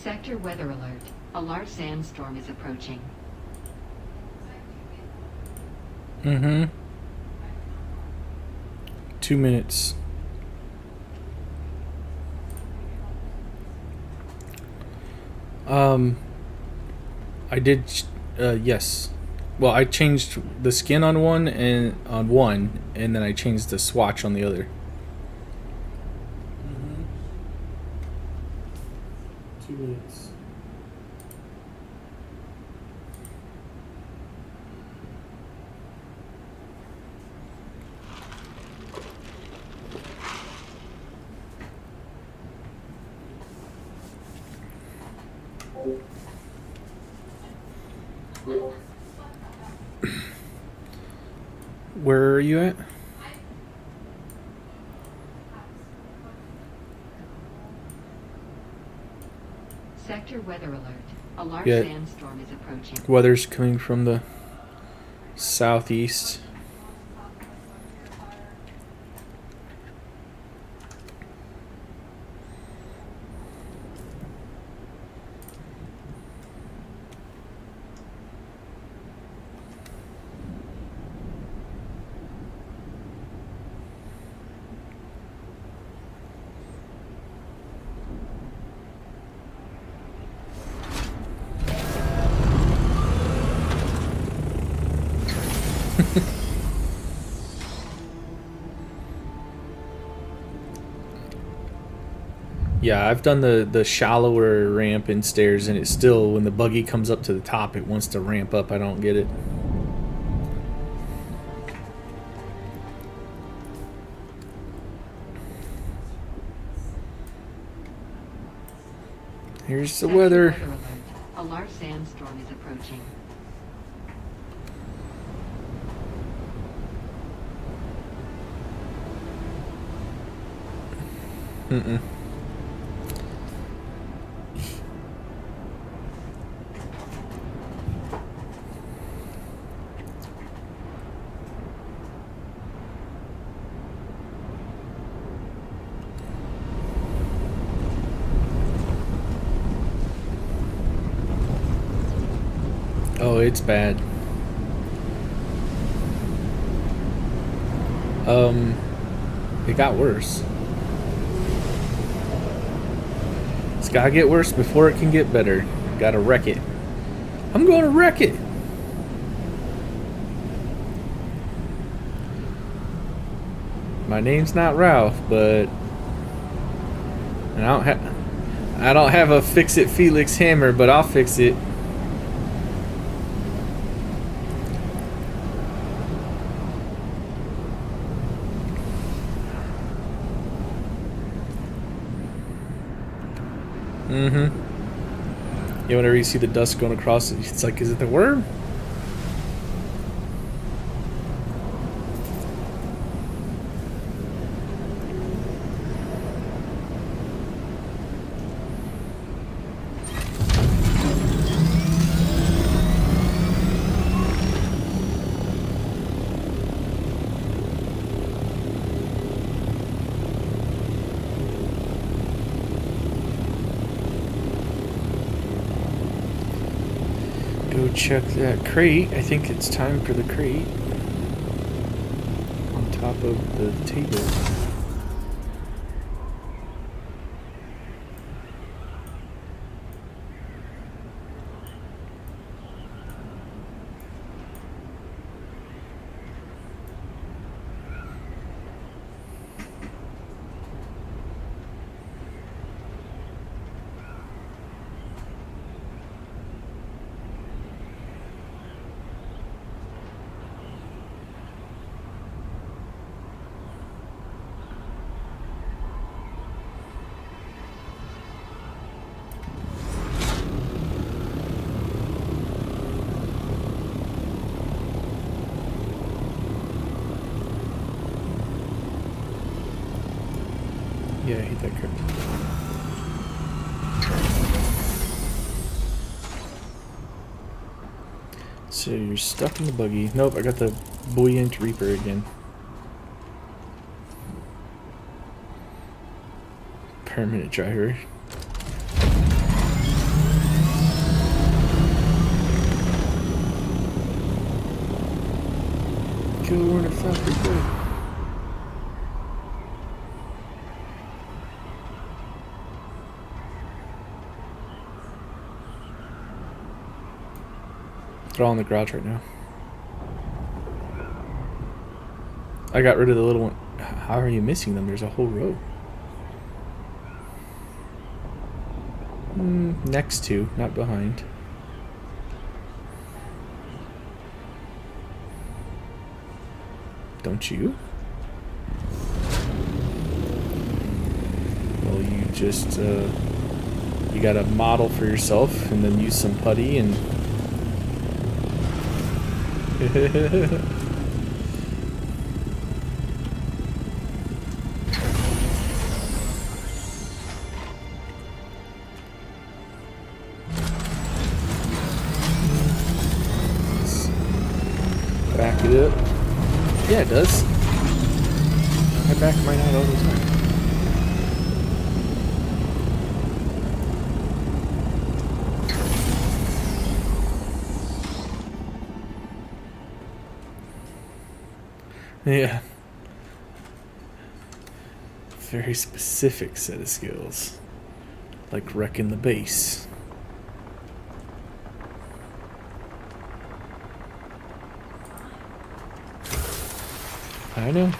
Sector weather alert. A large sandstorm is approaching. Mm-hmm. 2 minutes. I did, yes. Well, I changed the skin on one and then I changed the swatch on the other. Mm-hmm. 2 minutes. Where are you at? Sector weather alert. A large Yeah. sandstorm is approaching. Weather's coming from the southeast. Yeah, I've done the shallower ramp and stairs, and it still, when the buggy comes up to the top, it wants to ramp up. I don't get it. Here's the Sector weather. alert. A large sandstorm is approaching. Mm-mm. Oh, it's bad. It got worse. It's gotta get worse before it can get better. Gotta wreck it. I'm gonna wreck it. My name's not Ralph, but and I don't have a fix it Felix hammer, but I'll fix it. Mm-hmm. Yeah, whenever you see the dust going across, it's like, is it the worm? Go check that crate. I think it's time for the crate. On top of the table. Yeah, I hate that crate. So you're stuck in the buggy. Nope, I got the buoyant reaper again. Permanent driver. sounds pretty good. They're all in the garage right now. I got rid of the little one. How are you missing them? There's a whole row. Next to, not behind. Don't you? Well, you just, you gotta model for yourself and then use some putty and... Back it up. Yeah, it does. I back mine out all the time. Yeah. Very specific set of skills. Like wrecking the base. I know.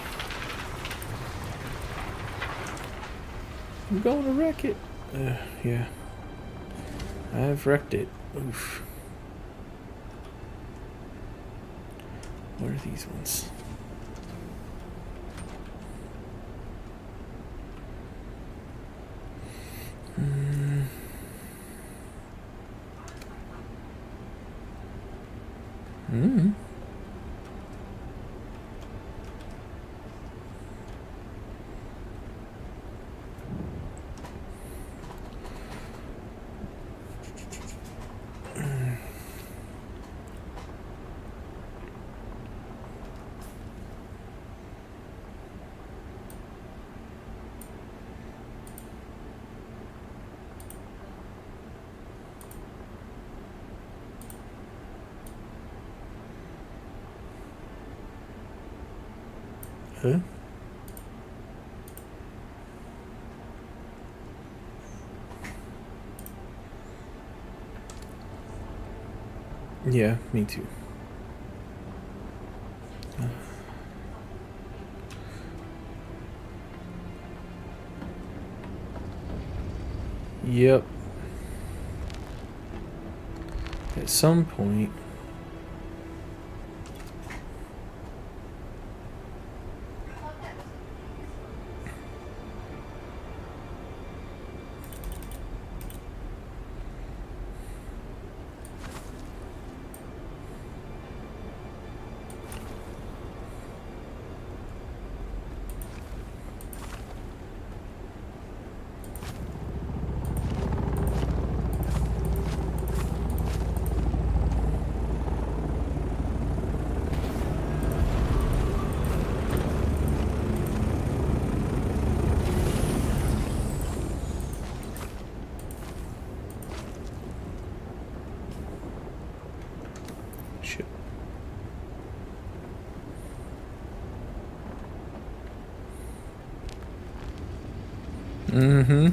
I'm going to wreck it. Yeah. I've wrecked it. Oof. What are these ones? Huh? Yeah, me too. Yep. At some point. Shit. Mm-hmm.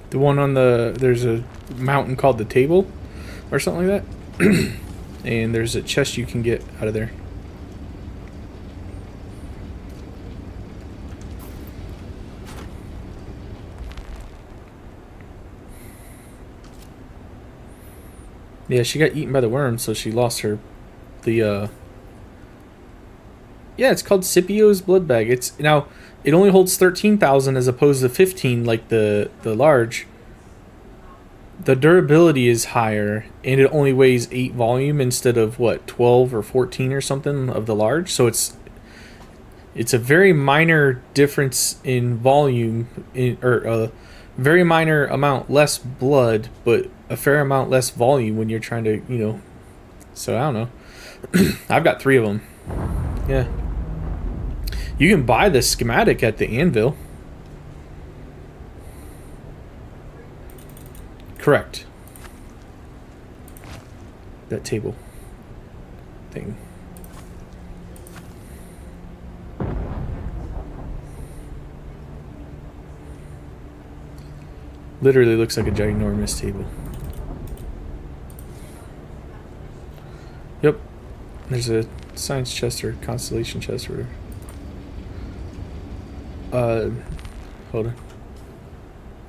The one on there's a mountain called the Table or something like that. And there's a chest you can get out of there. Yeah, she got eaten by the worm, so she lost her the yeah, it's called Scipio's blood bag. It's now it only holds 13,000 as opposed to 15 like the large. The durability is higher and it only weighs 8 volume instead of what, 12 or 14 or something of the large. So it's a very minor difference in volume or a very minor amount less blood, but a fair amount less volume when you're trying to, So I don't know. I've got 3 of them. Yeah. You can buy the schematic at the anvil. Correct. That table thing. Literally looks like a ginormous table. Yep. There's a science chest or constellation chest or hold on.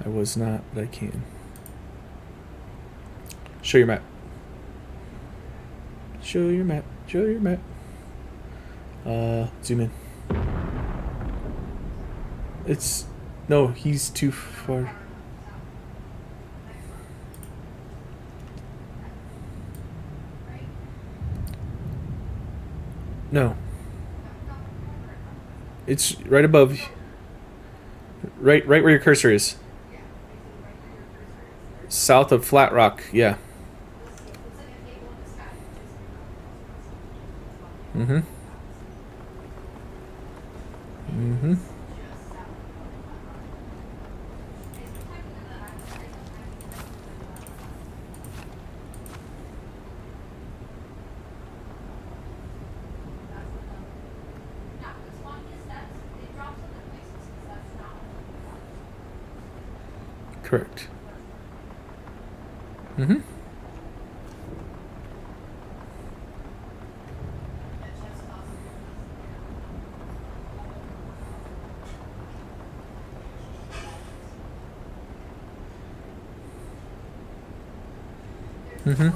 I was not, but I can. Show your map. Show your map. Show your map. Zoom in. No, he's too far. No. It's right above. Right where your cursor is. South of Flat Rock, yeah. Mm-hmm. Mm-hmm. Correct. Mm-hmm. Mm-hmm.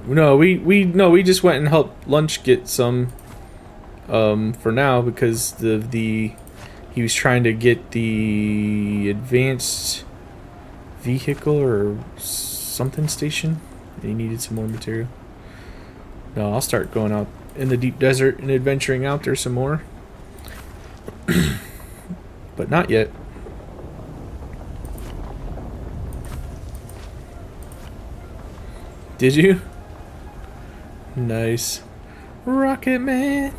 No, we just went and helped Lunch get some for now because he was trying to get the advanced vehicle or something station and he needed some more material. No, I'll start going out in the deep desert and adventuring out there some more. But not yet. Did you? Nice. Rocket Man.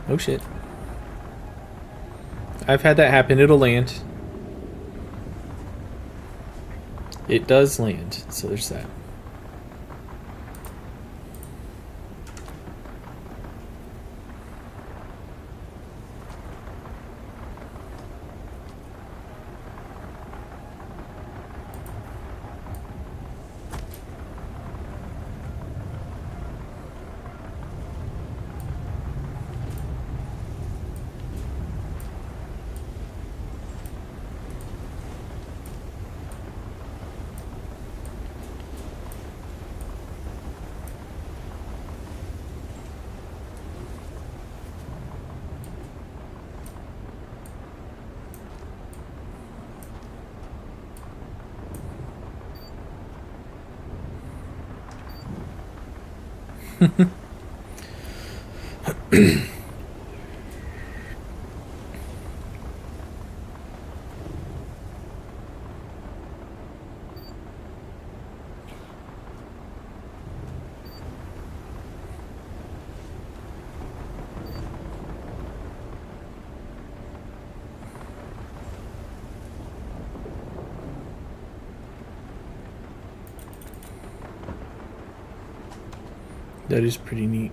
Oh shit. I've had that happen. It'll land. It does land, so there's that. That is pretty neat.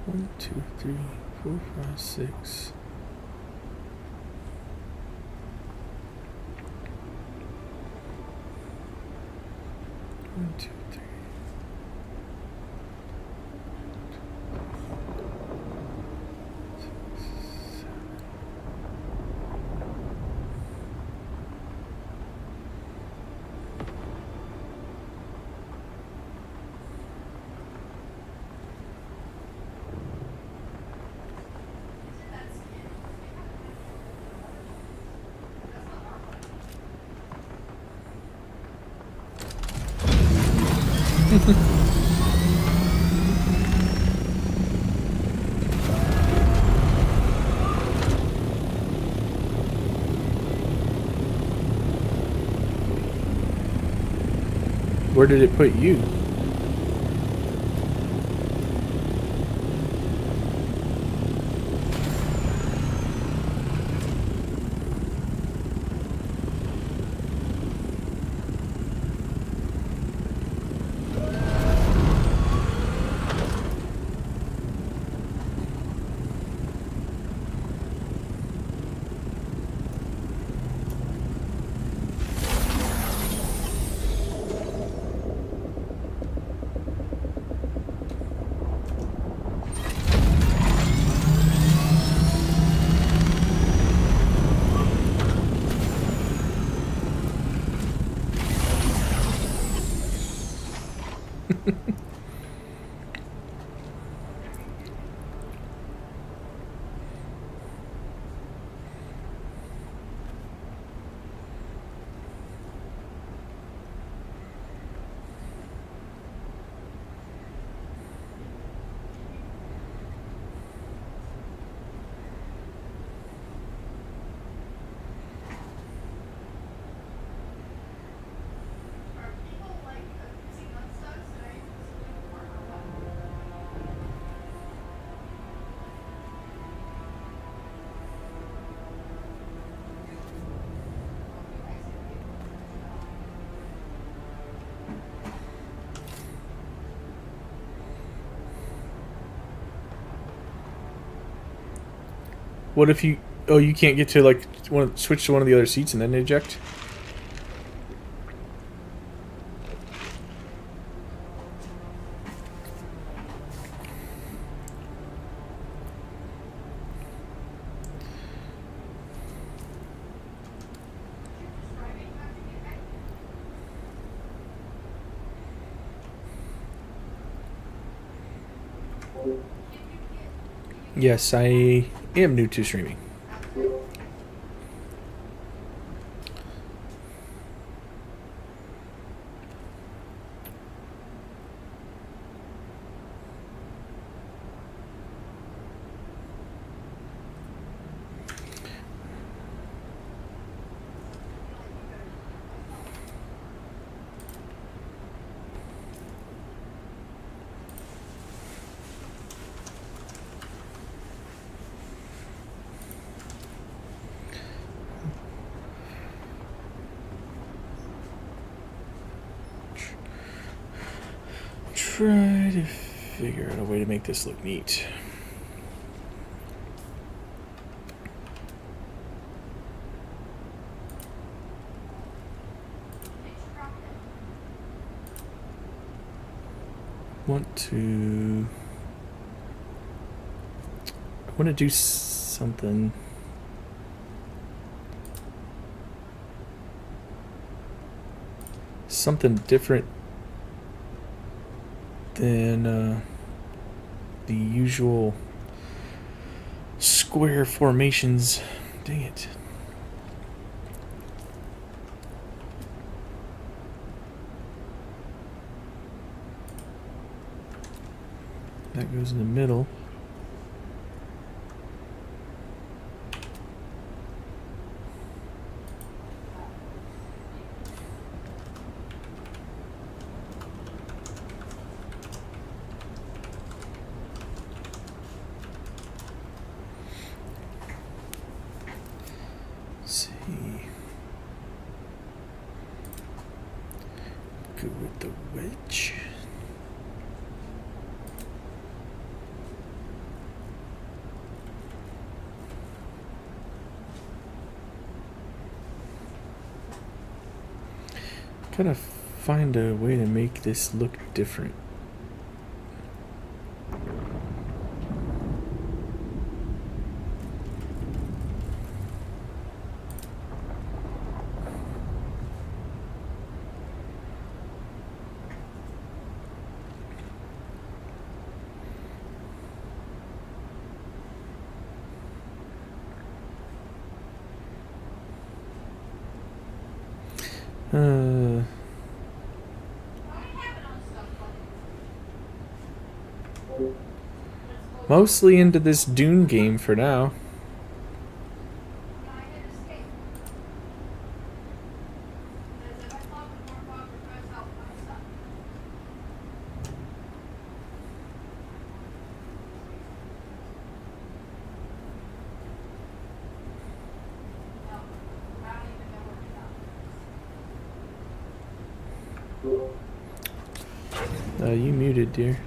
One, two, three, 4, 5, 6. One, two, three. Where did it put you? What if you... Oh, you can't get to, like, switch to one of the other seats and then eject? Yes, I am new to streaming. Try to figure out a way to make this look neat. want to do something. Something different than the usual square formations. Dang it. That goes in the middle. Let's see. Go with the wedge. Gotta find a way to make this look different. Mostly into this Dune game for now. You muted, dear.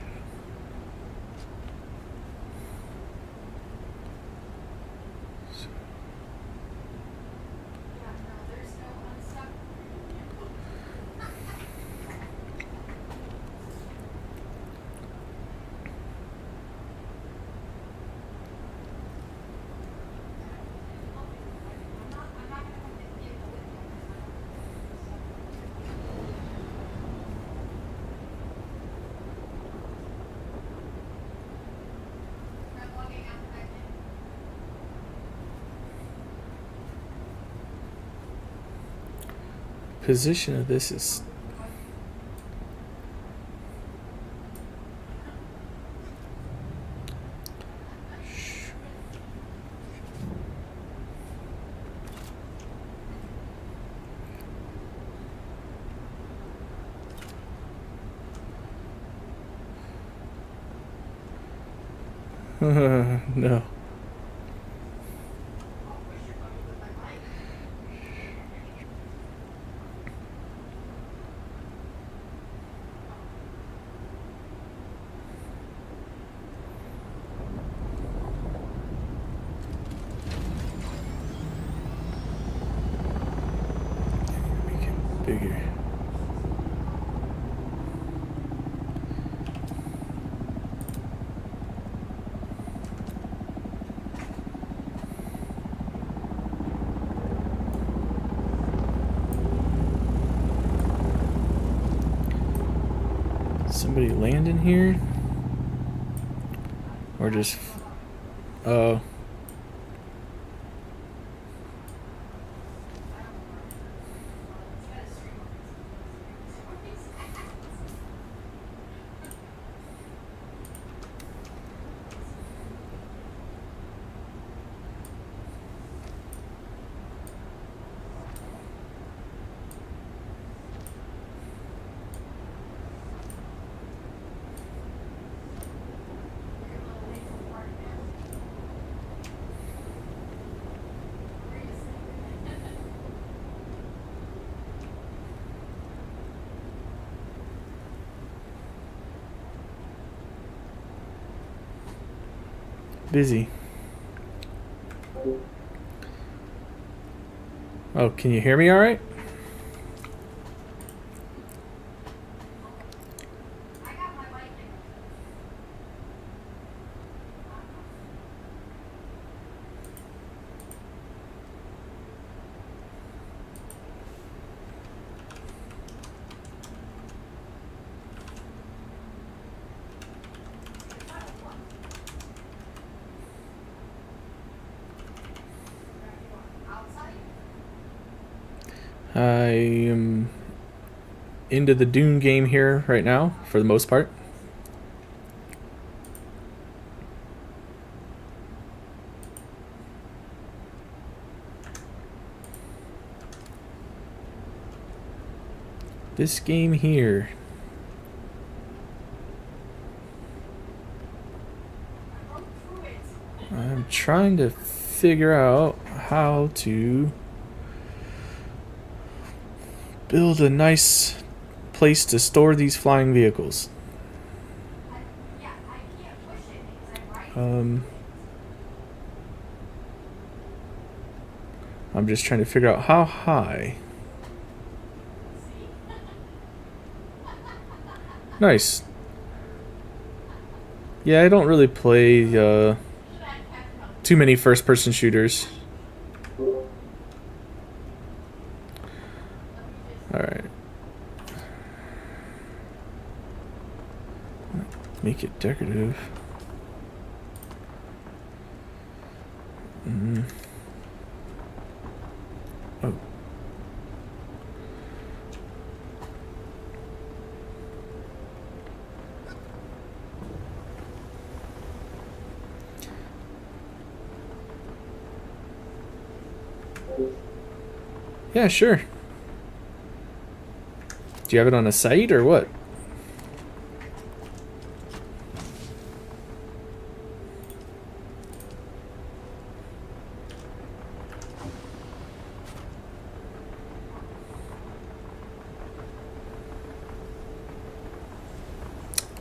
Position of this is no. Make it bigger. Somebody land in here? Or just... Oh. Busy. Oh, can you hear me all right? I am into the Dune game here right now, for the most part. This game here. I'm trying to figure out how to build a nice place to store these flying vehicles. I'm just trying to figure out how high. Nice. Yeah, I don't really play too many first-person shooters. Alright. Make it decorative. Oh. Yeah, sure. Do you have it on a site or what?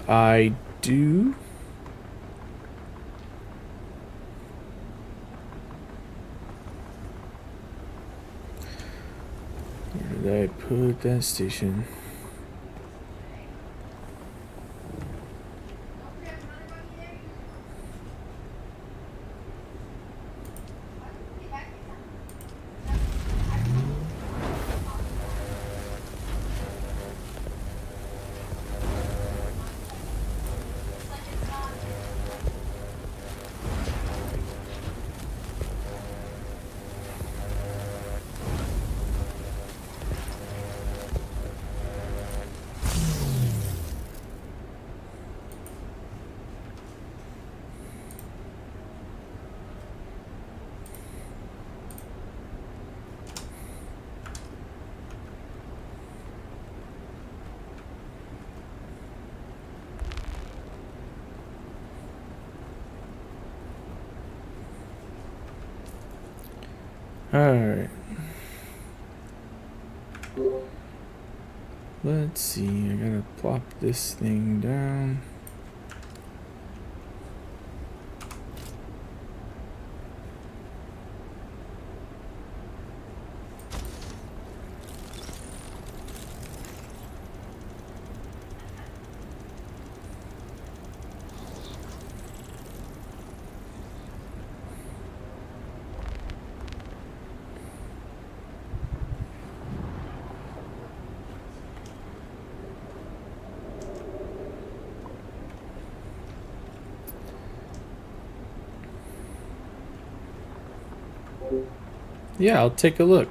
I do. Where did I put that station? Alright. Let's see, I gotta plop this thing down. Yeah, I'll take a look.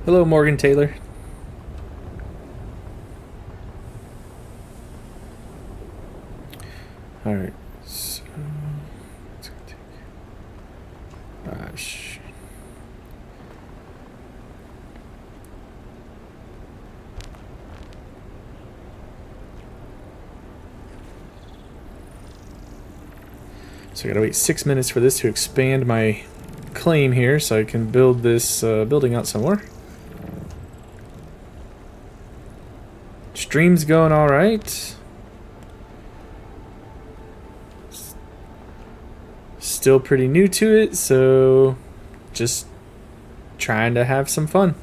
Hello, Morgan Taylor. Alright, so it's gonna take. Gosh. So I gotta wait 6 minutes for this to expand my claim here so I can build this building out some more. Stream's going alright. Still pretty new to it, so just trying to have some fun.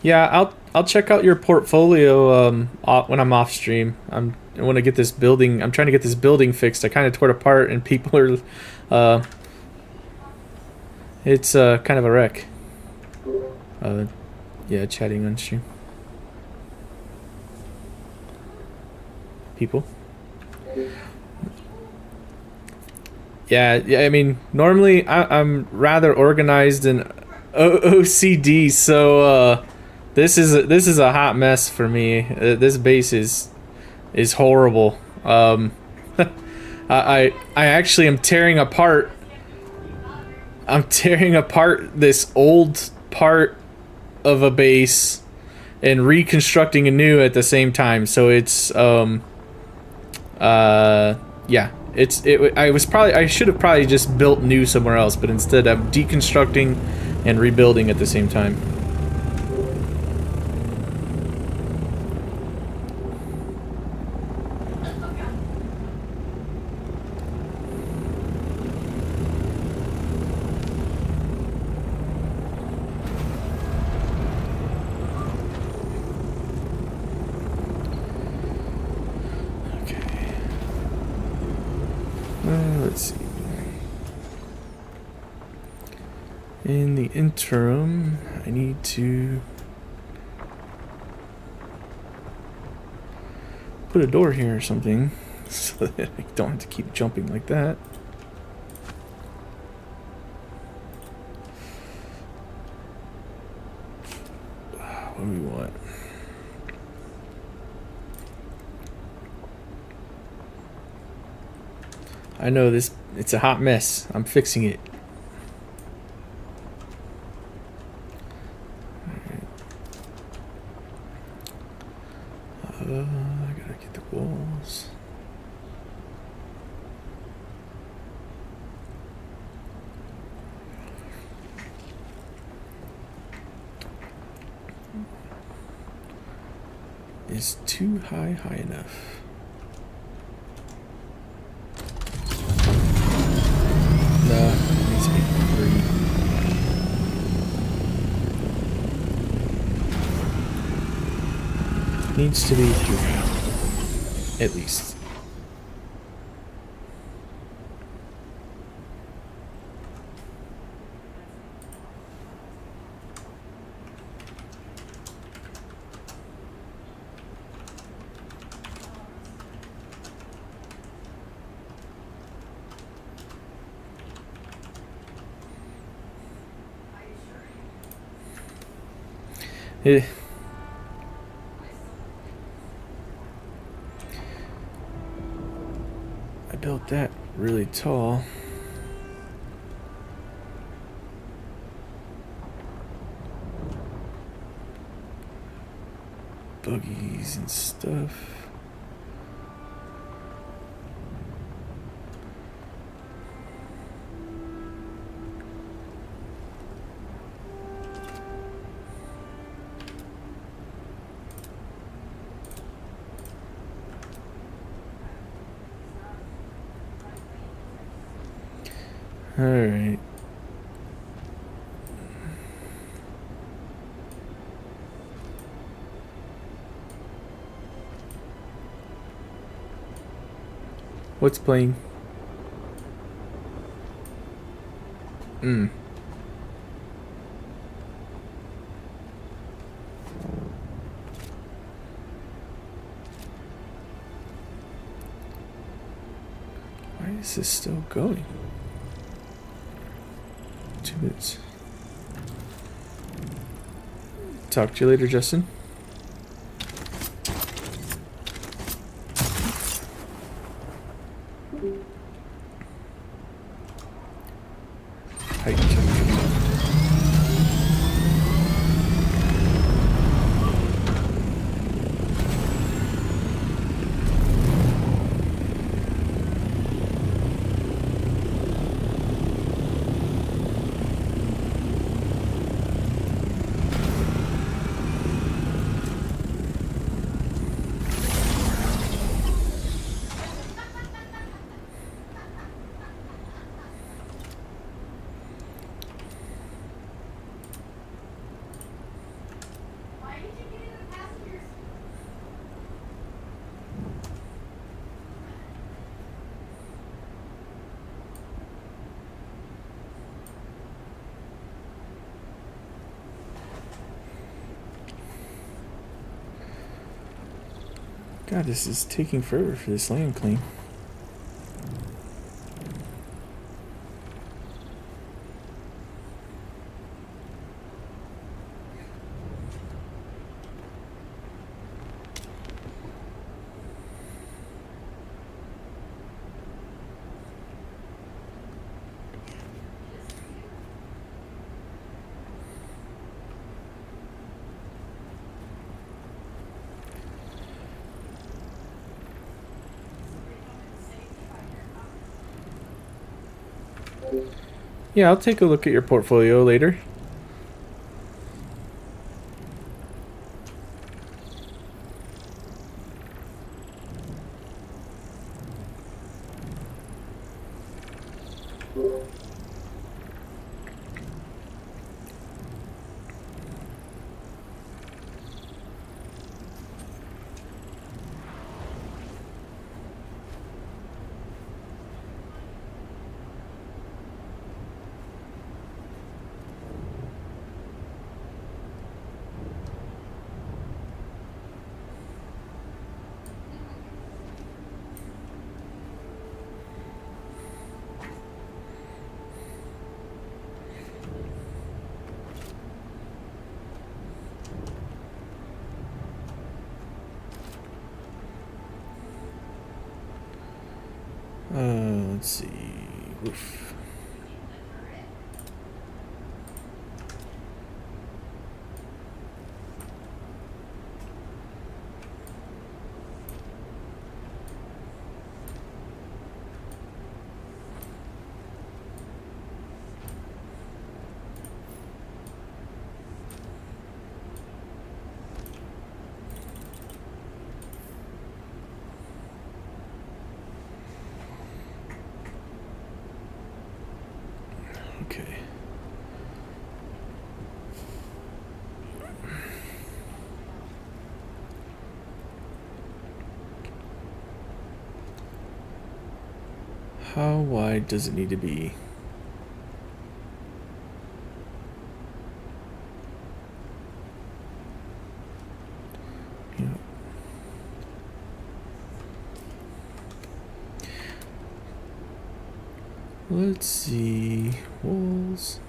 Yeah, I'll check out your portfolio when I'm off stream. I want to get this building. I'm trying to get this building fixed. I kind of tore it apart, and people are, uh, it's kind of a wreck. Yeah, chatting on stream. People. Yeah. I mean, normally I'm rather organized and OCD, so this is a hot mess for me. This base is horrible. I actually am tearing apart. I'm tearing apart this old part of a base and reconstructing a new at the same time. So it's yeah. I should have probably just built new somewhere else, but instead I'm deconstructing and rebuilding at the same time. Let's see. In the interim, I need to put a door here or something so that I don't have to keep jumping like that. What do we want? I know this, it's a hot mess. I'm fixing it. I gotta get the walls. Is too high enough? No, it needs to be 3. Needs to be 3. At least. I built that really tall. Buggies and stuff. All right. What's playing? Why is this still going? 2 minutes. Talk to you later, Justin. Height. God, this is taking forever for this land claim. Yeah, I'll take a look at your portfolio later. Let's see. Oof. Okay. How wide does it need to be? Yeah. Let's see. Walls.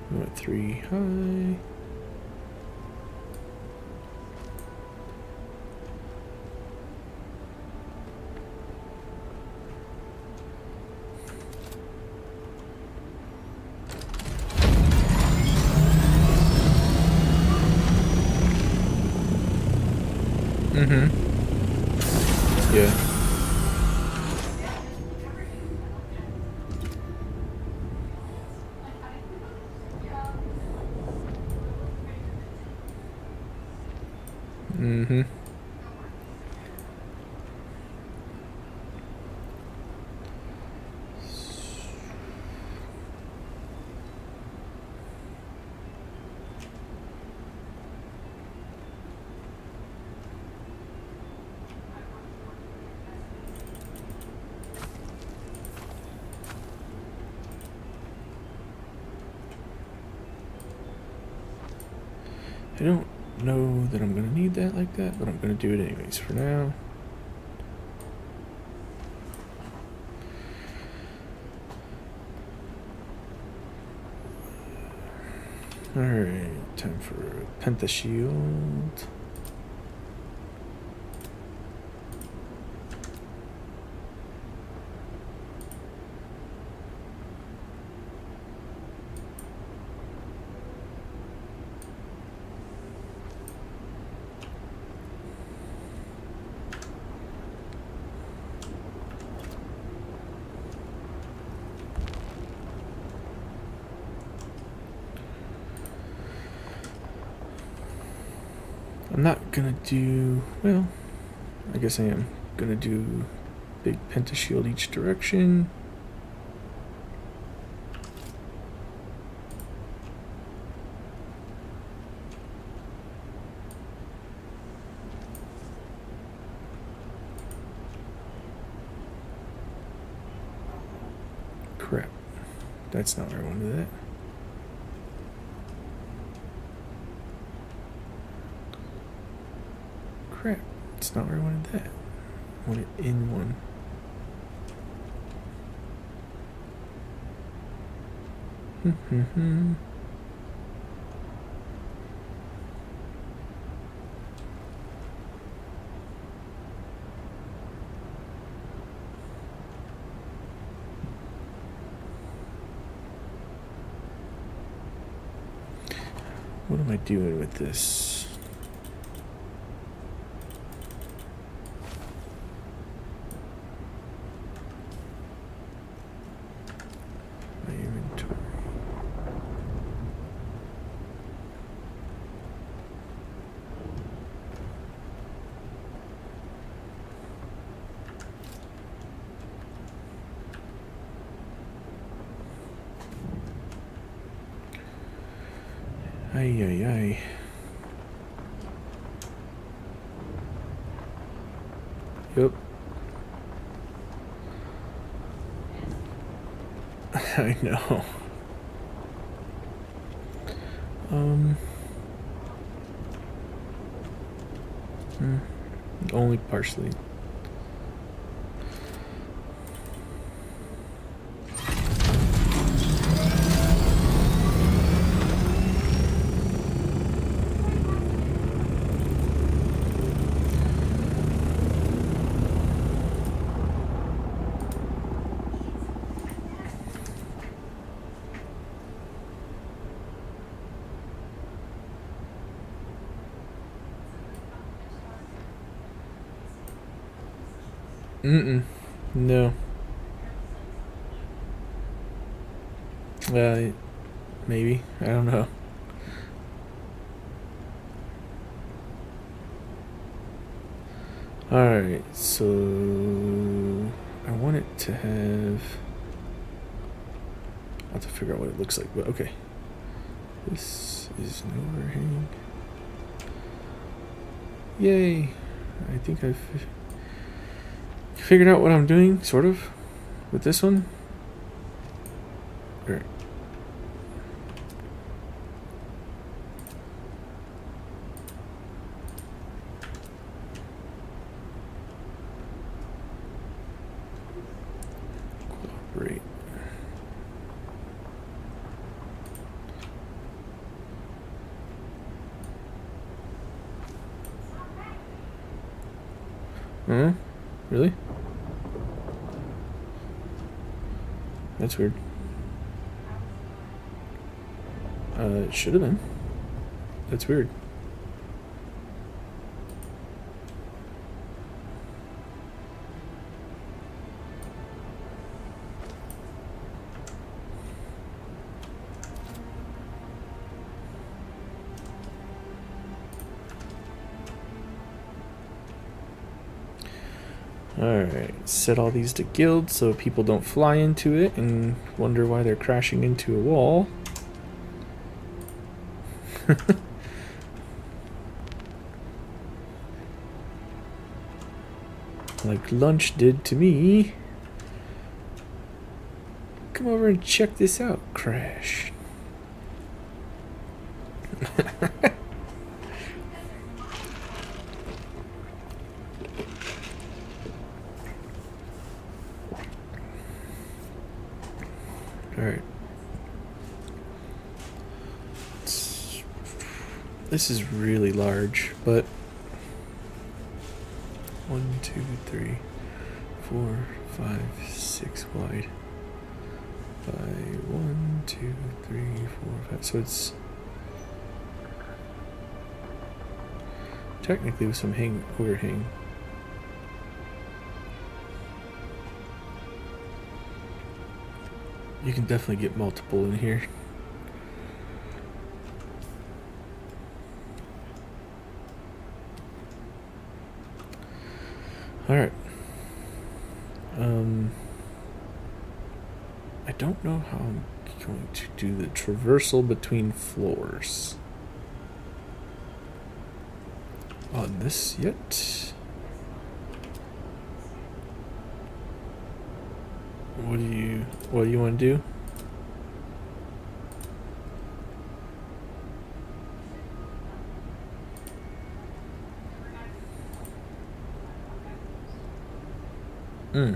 We're at 3 high. Mm-hmm. Yeah. Mm-hmm. I don't know that I'm gonna need that like that, but I'm gonna do it anyways for now. Alright, time for Penta Shield. I'm not gonna do, well, I guess I am gonna do big pentashield each direction. Crap. That's not where I wanted that. Crap. That's not where I wanted that. I want it in one. What am I doing with this? My inventory. Ay, ay, ay. Yep. I know. Only partially. No. Maybe. I don't know. Alright, so I want it to have... I'll have to figure out what it looks like, but okay. This is no overhang. Yay! I think I've figured out what I'm doing, sort of, with this one. Alright. Cooperate. Huh? Really? That's weird. It should have been. That's weird. Alright, set all these to guild so people don't fly into it and wonder why they're crashing into a wall. Like lunch did to me. Come over and check this out, crash. Alright. This is really large, but 1, 2, 3, 4, 5, 6 wide by 1, 2, 3, 4, 5. So it's technically with some overhang. You can definitely get multiple in here. Alright. I don't know how I'm going to do the traversal between floors on this yet. What do you want to do? Hmm.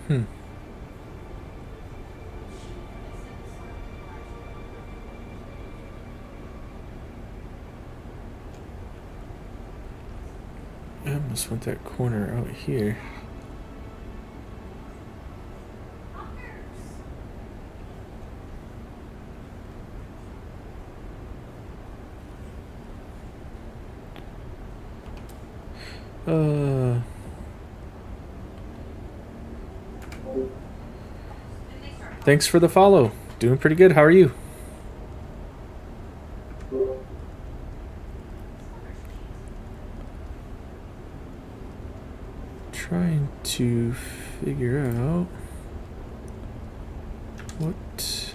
Hmm. I almost want that corner out here. Thanks for the follow. Doing pretty good. How are you? Trying to figure out what.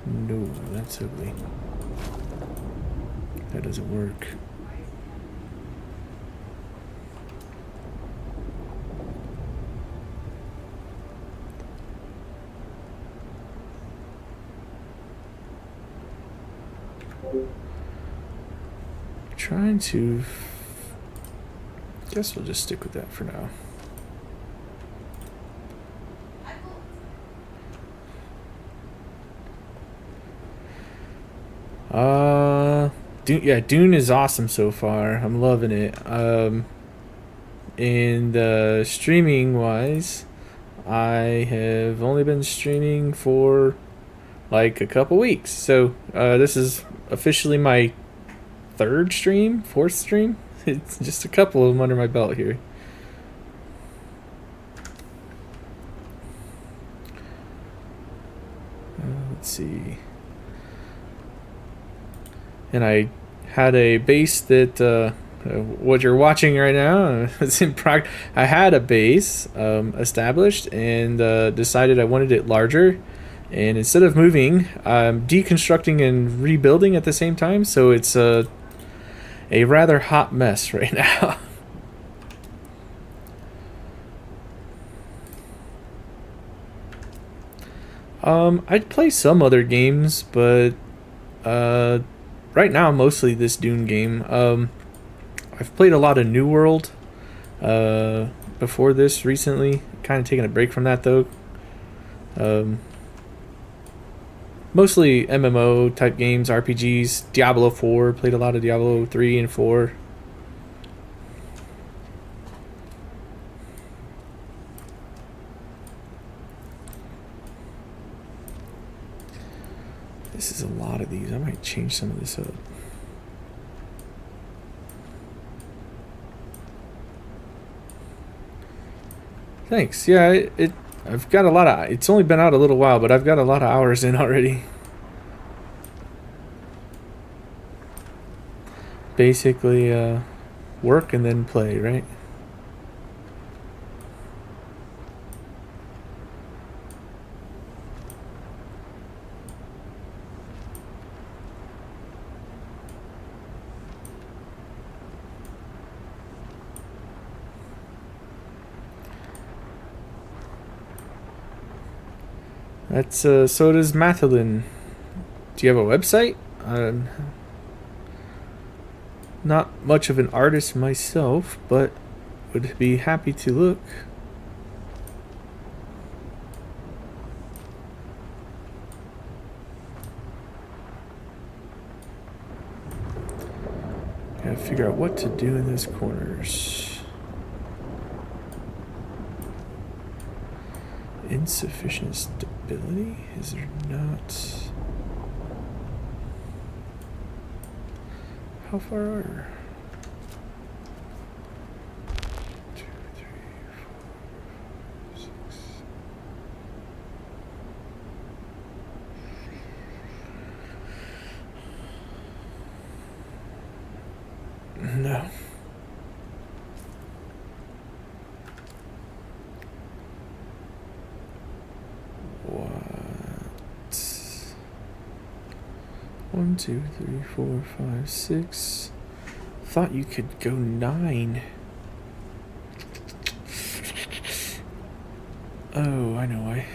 No, that's ugly. That doesn't work. Trying to. Guess we'll just stick with that for now. Dune is awesome so far. I'm loving it. And streaming wise, I have only been streaming for like a couple weeks. So this is officially my fourth stream. It's just a couple of them under my belt here. Let's see. And I had a base that what you're watching right now is in I had a base established and decided I wanted it larger. And instead of moving, I'm deconstructing and rebuilding at the same time. So it's a rather hot mess right now. I'd play some other games, but right now mostly this Dune game. I've played a lot of New World before this recently. Kind of taking a break from that though. Mostly MMO type games, RPGs. Diablo 4, played a lot of Diablo 3 and 4. This is a lot of these. I might change some of this up. Thanks. Yeah, I've got a lot of. It's only been out a little while, but I've got a lot of hours in already. Basically, work and then play, right? That's so does Mathelin. Do you have a website? Not much of an artist myself, but would be happy to look. Gotta figure out what to do in these corners. Insufficient stability? Is there not? How far are? 2, 3, 4, 5, 6. No. What? 1, 2, 3, 4, 5, 6. Thought you could go 9. Oh, I know why.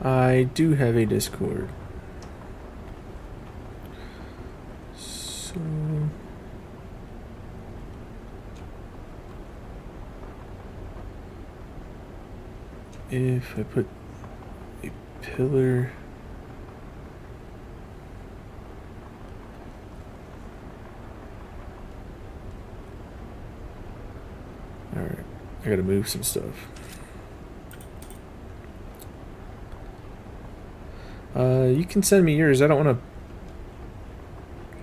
I do have a Discord. So if I put a pillar Alright, I gotta move some stuff. You can send me yours. I don't want to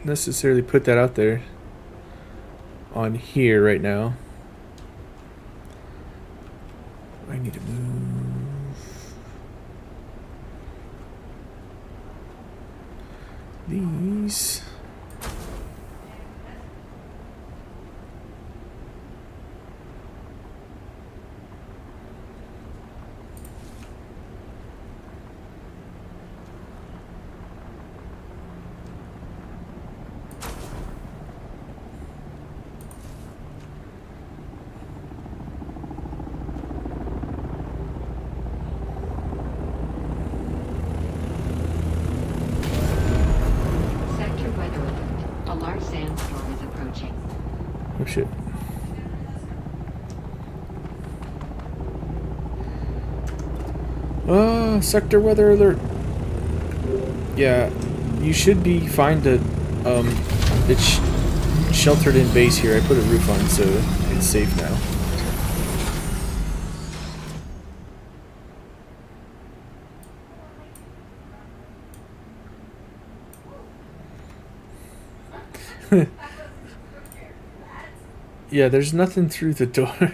necessarily put that out there on here right now. I need to move these. Oh shit. Sector weather alert. Yeah, you should be fine to, it's sheltered in base here. I put a roof on, so it's safe now. Yeah, there's nothing through the door.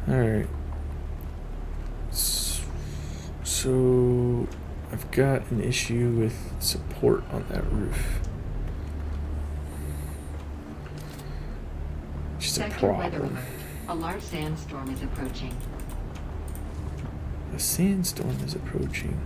Alright. So I've got an issue with support on that roof. Which is a problem. A large sandstorm is approaching. A sandstorm is approaching.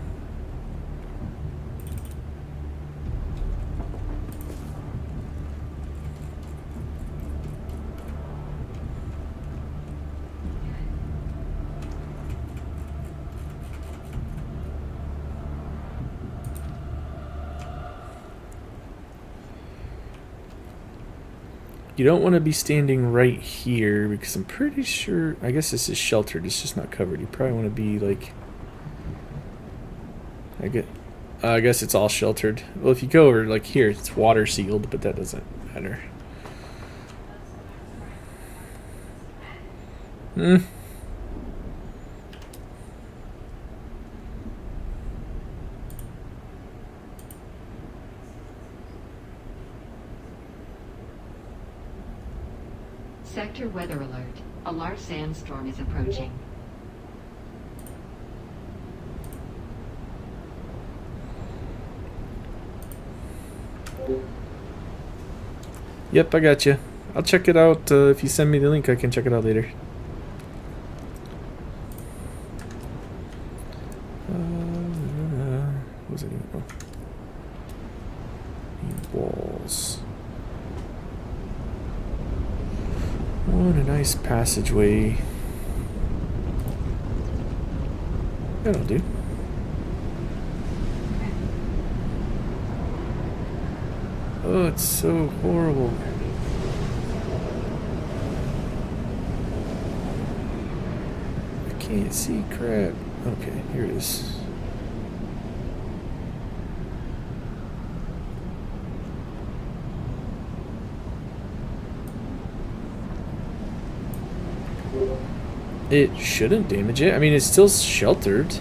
You don't want to be standing right here because I'm pretty sure, I guess this is sheltered, it's just not covered. You probably want to be like, I guess it's all sheltered. Well, if you go over like here, it's water sealed, but that doesn't matter. Sector weather alert. A large sandstorm is approaching. Yep, I got you. I'll check it out. If you send me the link, I can check it out later. What was it even? Oh. Walls. What a nice passageway. That'll do. Oh, it's so horrible. I can't see crap. Okay, here it is. It shouldn't damage it. I mean, it's still sheltered.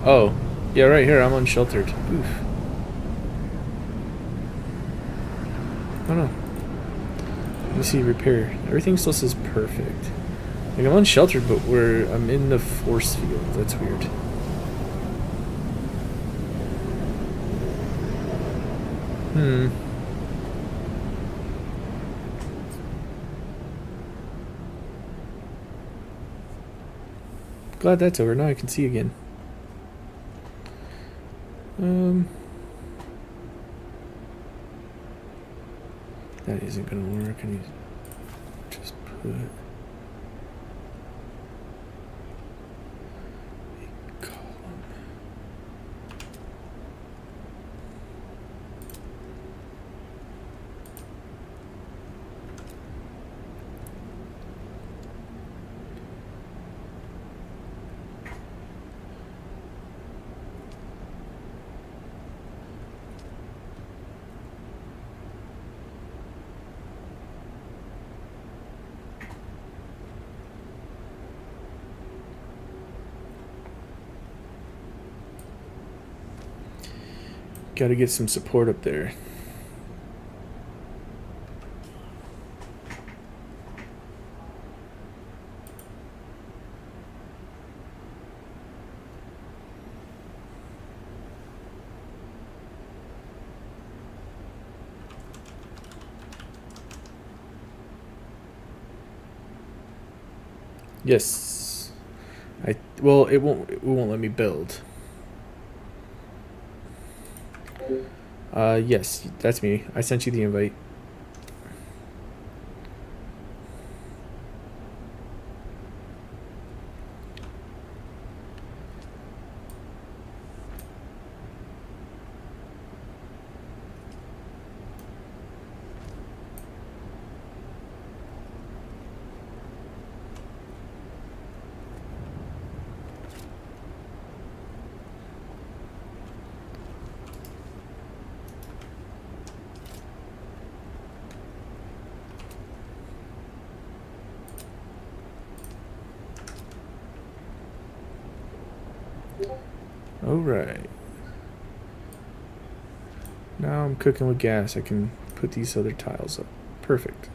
Oh, yeah, right here. I'm unsheltered. Oof. Oh no. Let me see repair. Everything still says perfect. Like I'm unsheltered, but I'm in the force field. That's weird. Glad that's over. Now I can see again. That isn't gonna work. I need to just put a column. Got to get some support up there. Yes. Well, it won't let me build. Yes, that's me. I sent you the invite. Alright. Now I'm cooking with gas. I can put these other tiles up. Perfect.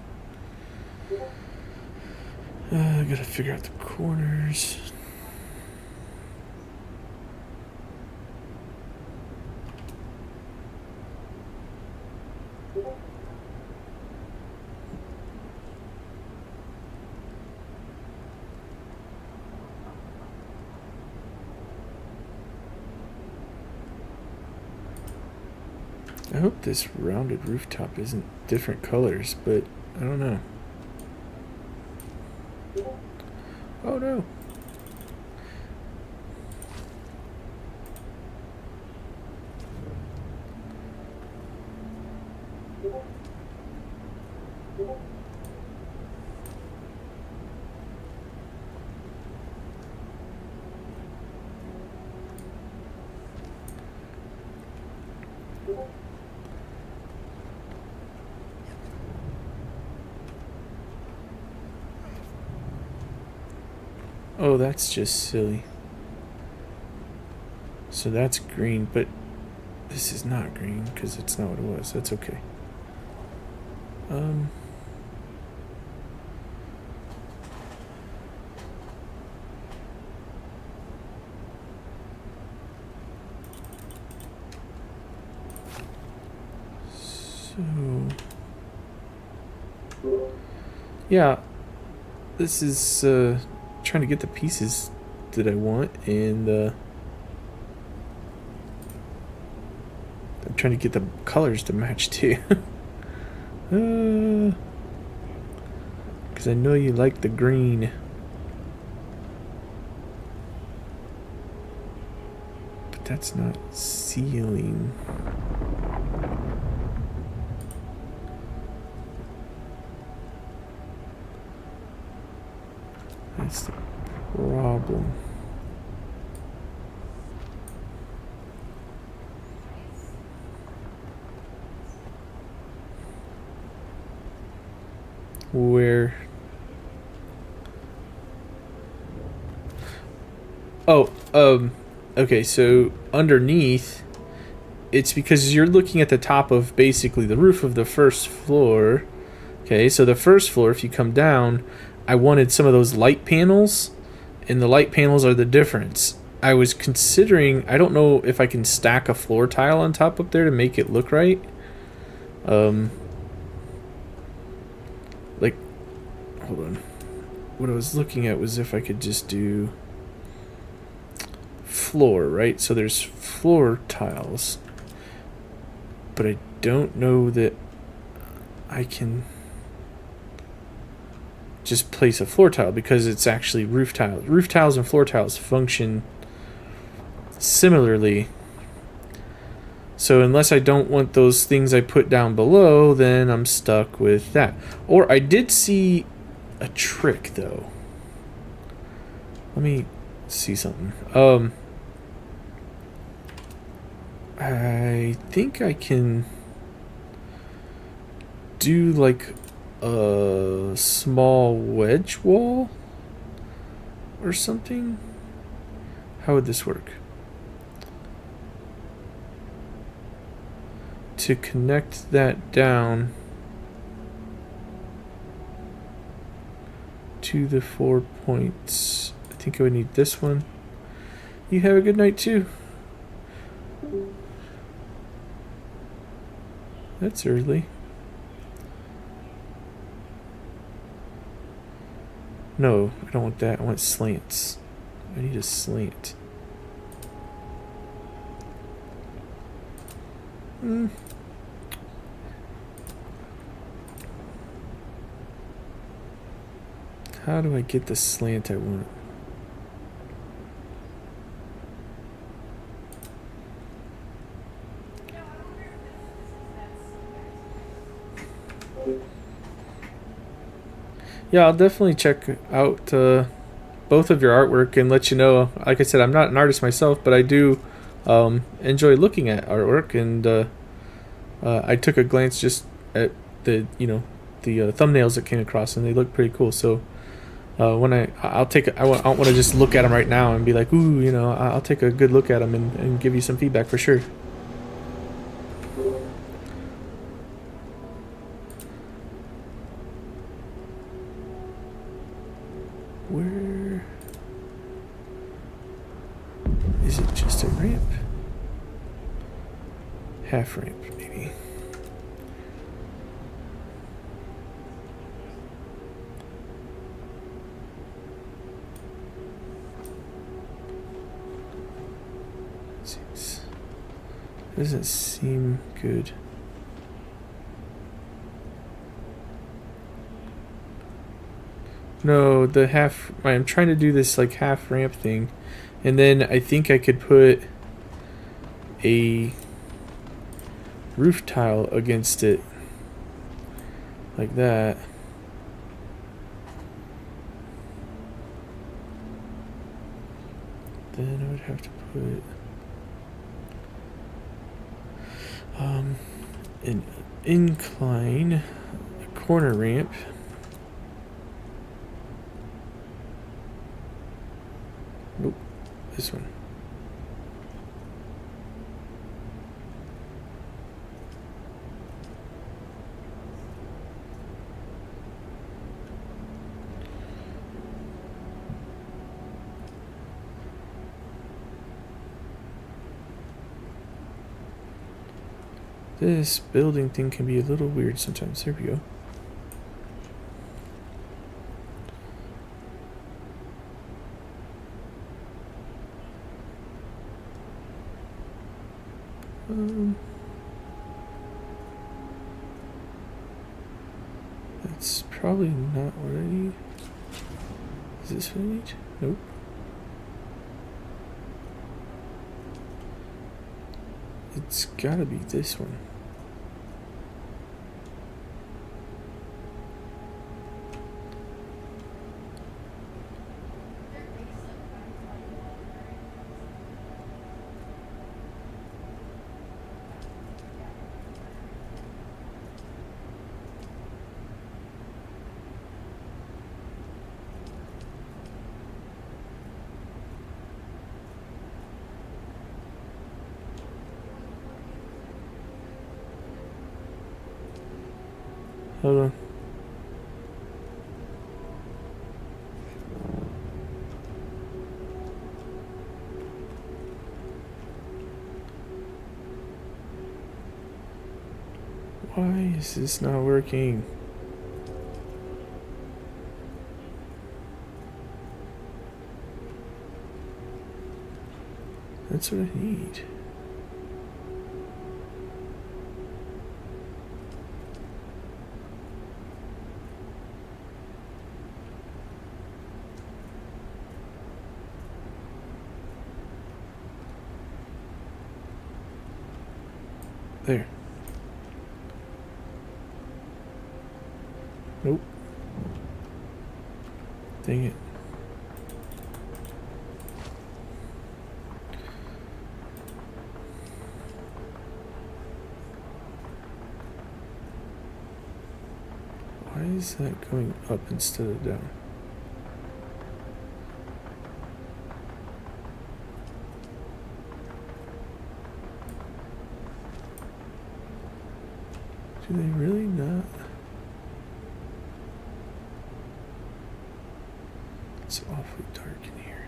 I gotta figure out the corners. I hope this rounded rooftop isn't different colors, but I don't know. Oh no. Oh, that's just silly. So that's green, but this is not green because it's not what it was. That's okay. So, yeah, this is trying to get the pieces that I want, and I'm trying to get the colors to match too. Because I know you like the green. But that's not sealing. That's the problem. Where? Oh, okay, so underneath, it's because you're looking at the top of basically the roof of the first floor. Okay, so the first floor, if you come down, I wanted some of those light panels, and the light panels are the difference. I was considering, I don't know if I can stack a floor tile on top up there to make it look right. Like, hold on. What I was looking at was if I could just do floor, right? So there's floor tiles. But I don't know that I can just place a floor tile because it's actually roof tiles. Roof tiles and floor tiles function similarly. So unless I don't want those things I put down below, then I'm stuck with that. Or I did see a trick though. Let me see something. I think I can do like a small wedge wall or something. How would this work? To connect that down to the 4 points. I think I would need this one. You have a good night too. That's early. No, I don't want that. I want slants. I need a slant. How do I get the slant I want? Yeah, I'll definitely check out both of your artwork and let you know. Like I said, I'm not an artist myself, but I do enjoy looking at artwork, and I took a glance just at the thumbnails that came across, and they look pretty cool. So when I'll take I don't want to just look at them right now and be like, ooh, I'll take a good look at them and give you some feedback for sure. Where is it? Just a ramp? Half ramp, maybe. Doesn't seem good. No, the half. I'm trying to do this like half ramp thing, and then I think I could put a roof tile against it, like that. Then I would have to put an incline, a corner ramp. Nope, this one. This building thing can be a little weird sometimes. There we go. That's probably not what I need. Is this what I need? Nope. It's gotta be this one. Hold on. Why is this not working? That's what I need. There. Nope. Dang it. Why is that going up instead of down? Do they really not? It's awfully dark in here.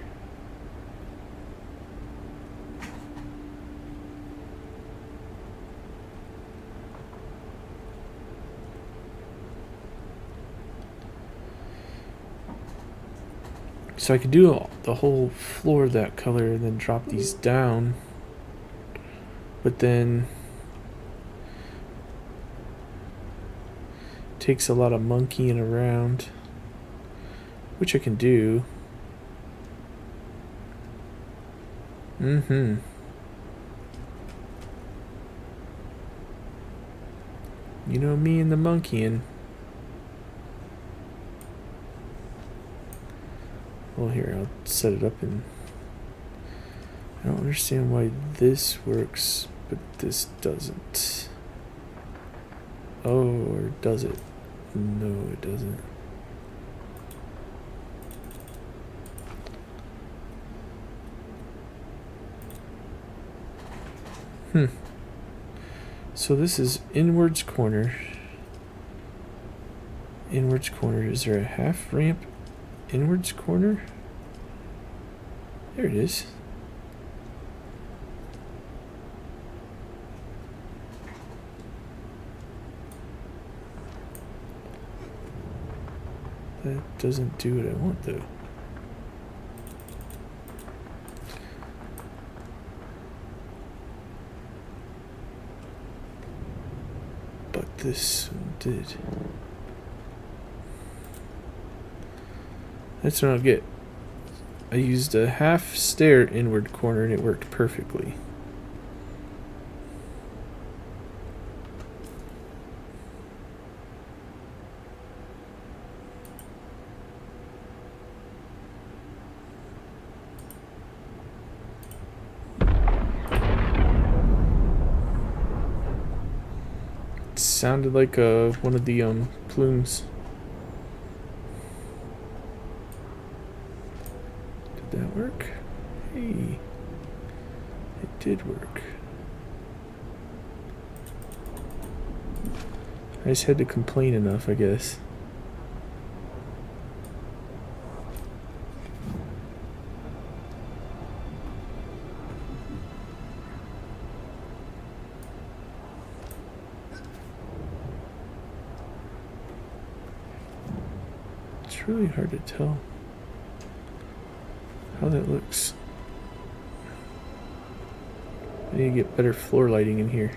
So I could do the whole floor that color and then drop these down. But then takes a lot of monkeying around, which I can do. You know me and the monkeying. Well, here, I'll set it up and I don't understand why this works, but this doesn't. Oh, or does it? No, it doesn't. So this is inwards corner. Inwards corner. Is there a half ramp inwards corner? There it is. That doesn't do what I want though. But this one did. That's what I'll get. I used a half stair inward corner and it worked perfectly. Sounded like one of the plumes. Did that work? Hey, it did work. I just had to complain enough, I guess. It's really hard to tell how that looks. I need to get better floor lighting in here.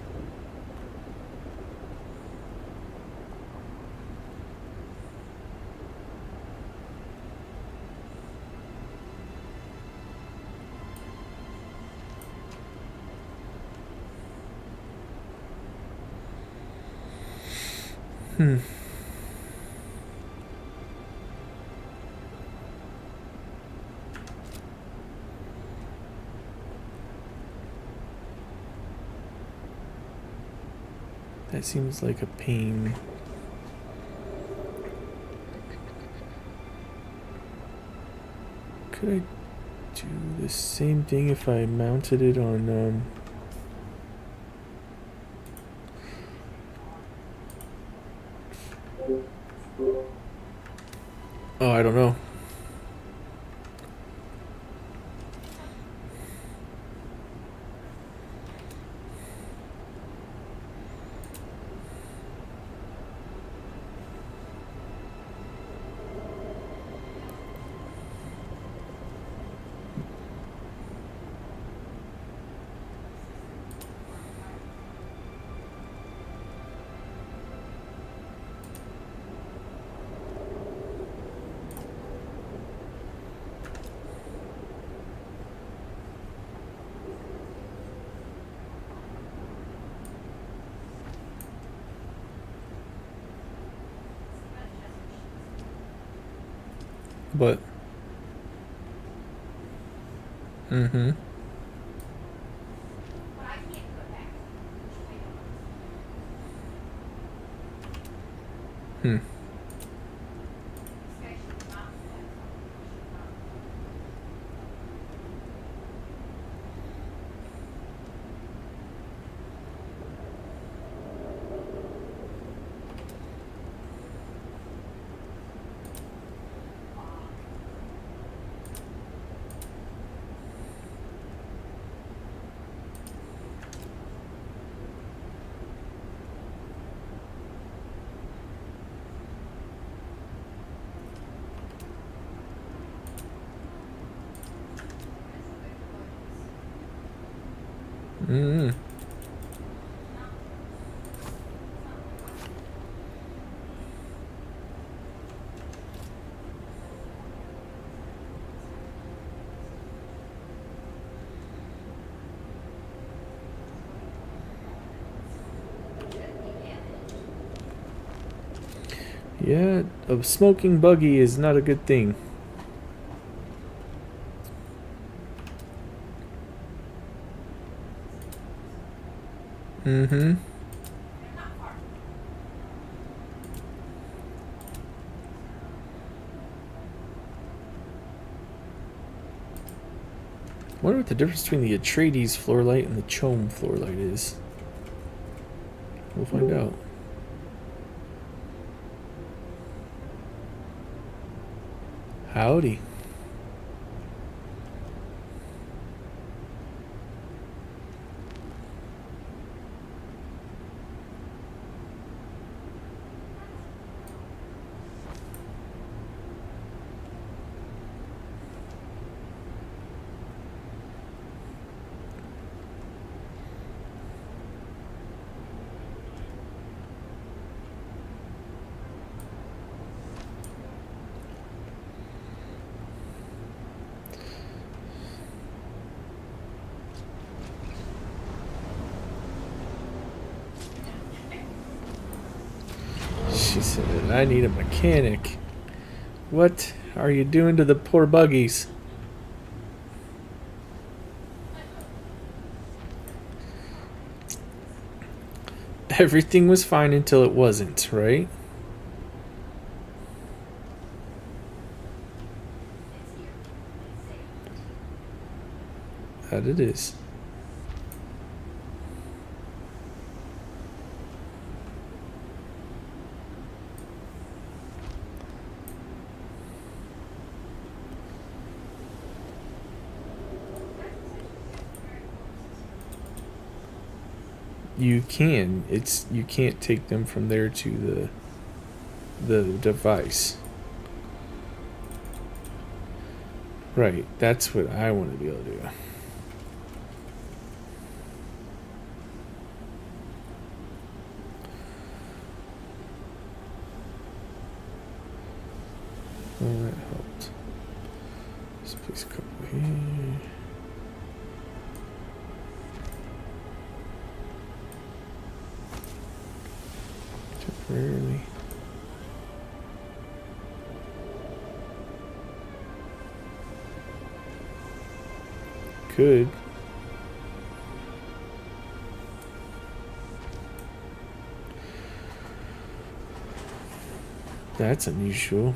That seems like a pain. Could I do the same thing if I mounted it on oh, I don't know. But hmm. Mm. Yeah, a smoking buggy is not a good thing. Mm-hmm. I wonder what the difference between the Atreides floor light and the Chom floor light is. We'll find out. Howdy. She said, I need a mechanic. What are you doing to the poor buggies? Everything was fine until it wasn't, right? That it is. You can. You can't take them from there to the device. Right, that's what I want to be able to do. Well, that helped. Let's place a couple here. Temporarily. Could. That's unusual.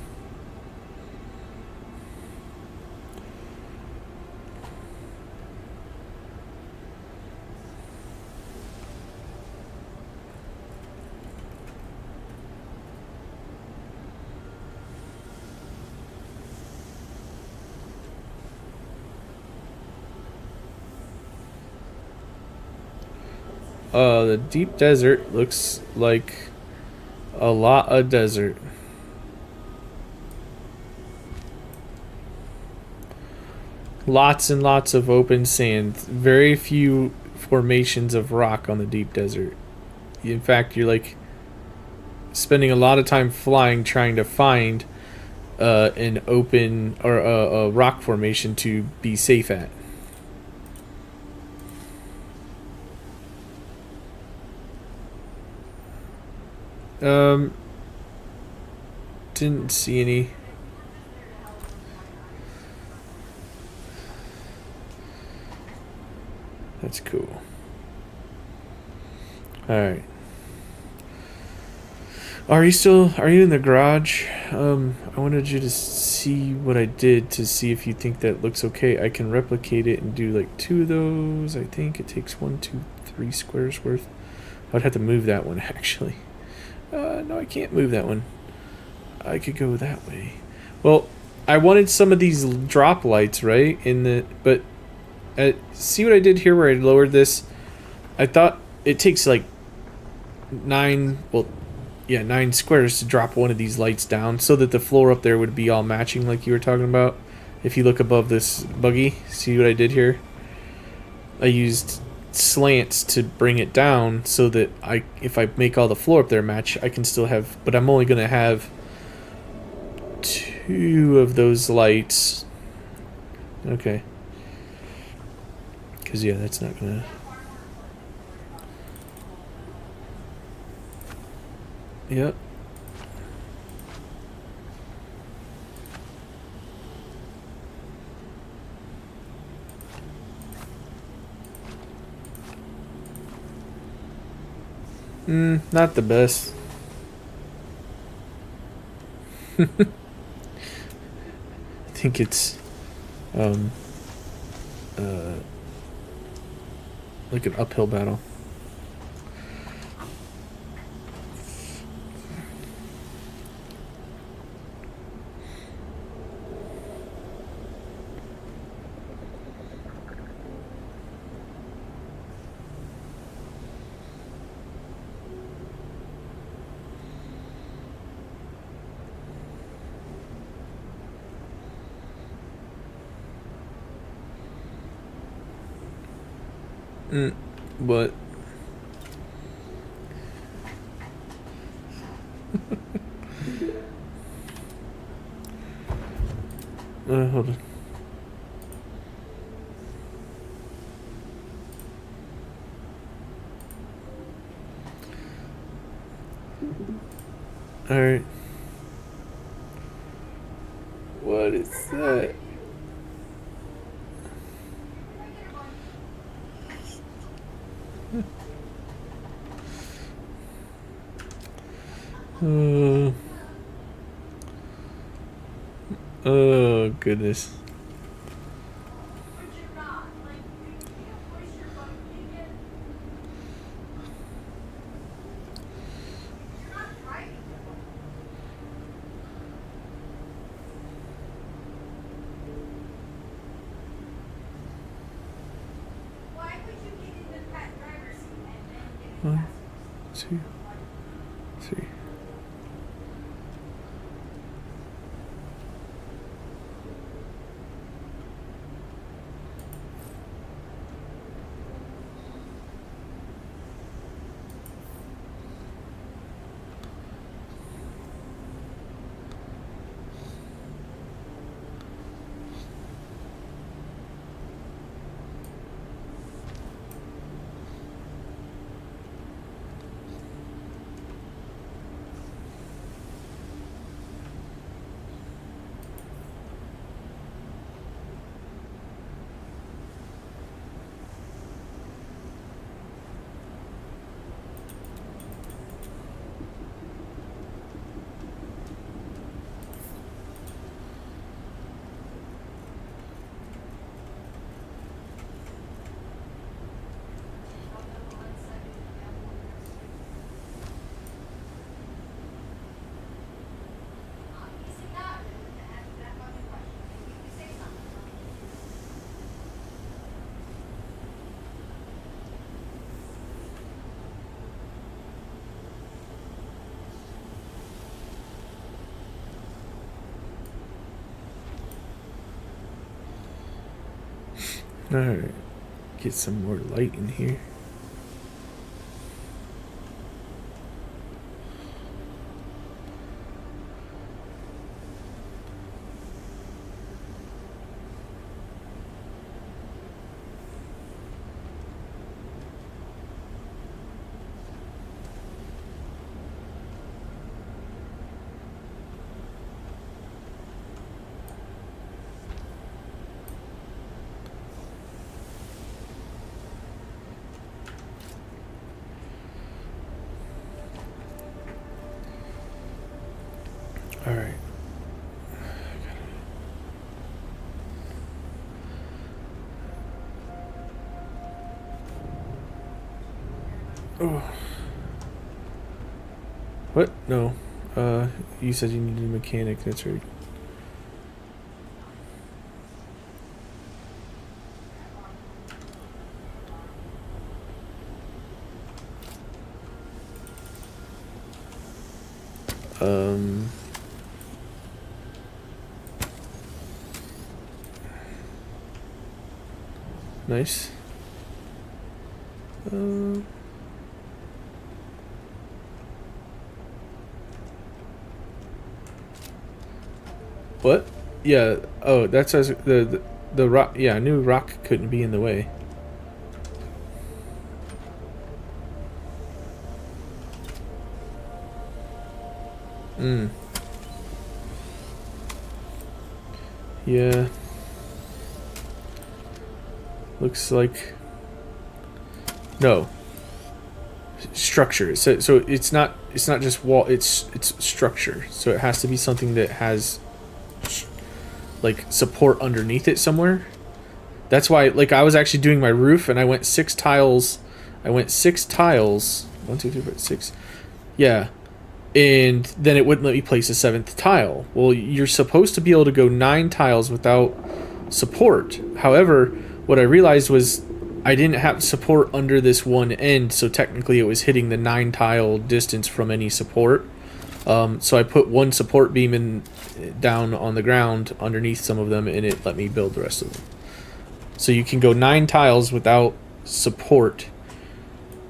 The deep desert looks like a lot of desert. Lots and lots of open sand. Very few formations of rock on the deep desert. In fact, you're like spending a lot of time flying trying to find an open or a rock formation to be safe at. Didn't see any. That's cool. Alright. Are you in the garage? I wanted you to see what I did to see if you think that looks okay. I can replicate it and do like 2 of those. I think it takes 1, 2, 3 squares worth. I'd have to move that one actually. No, I can't move that one. I could go that way. Well, I wanted some of these drop lights, right? But see what I did here where I lowered this? I thought it takes like 9 squares to drop one of these lights down so that the floor up there would be all matching like you were talking about. If you look above this buggy, see what I did here? I used slants to bring it down so that if I make all the floor up there match, I can still have, but I'm only going to have 2 of those lights. Okay. Because, yeah, that's not going to... Yep. Not the best. I think it's like an uphill battle. But hold on. All right. What is that? Oh goodness. One, 2, 3. Alright. Get some more light in here. Alright. Oh. What? No. You said you needed a mechanic, that's right. Nice. What? Yeah. Oh, that's as the rock. Yeah, I knew rock couldn't be in the way. Yeah. Looks like no structure. So it's not just wall. It's structure. So it has to be something that has like support underneath it somewhere. That's why, like, I was actually doing my roof and I went 6 tiles. I went 6 tiles. 1, 2, 3, 4, 6. Yeah. And then it wouldn't let me place a 7th tile. Well, you're supposed to be able to go 9 tiles without support. However, what I realized was I didn't have support under this one end, so technically it was hitting the 9 tile distance from any support. So I put one support beam in down on the ground underneath some of them, and it let me build the rest of them. So you can go 9 tiles without support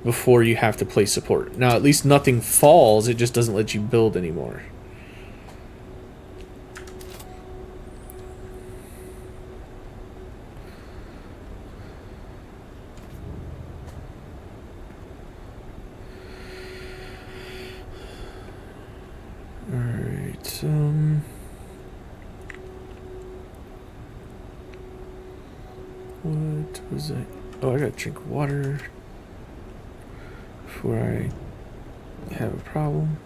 before you have to place support. Now, at least nothing falls, it just doesn't let you build anymore. Alright, what was I? Oh, I gotta drink water before I have a problem.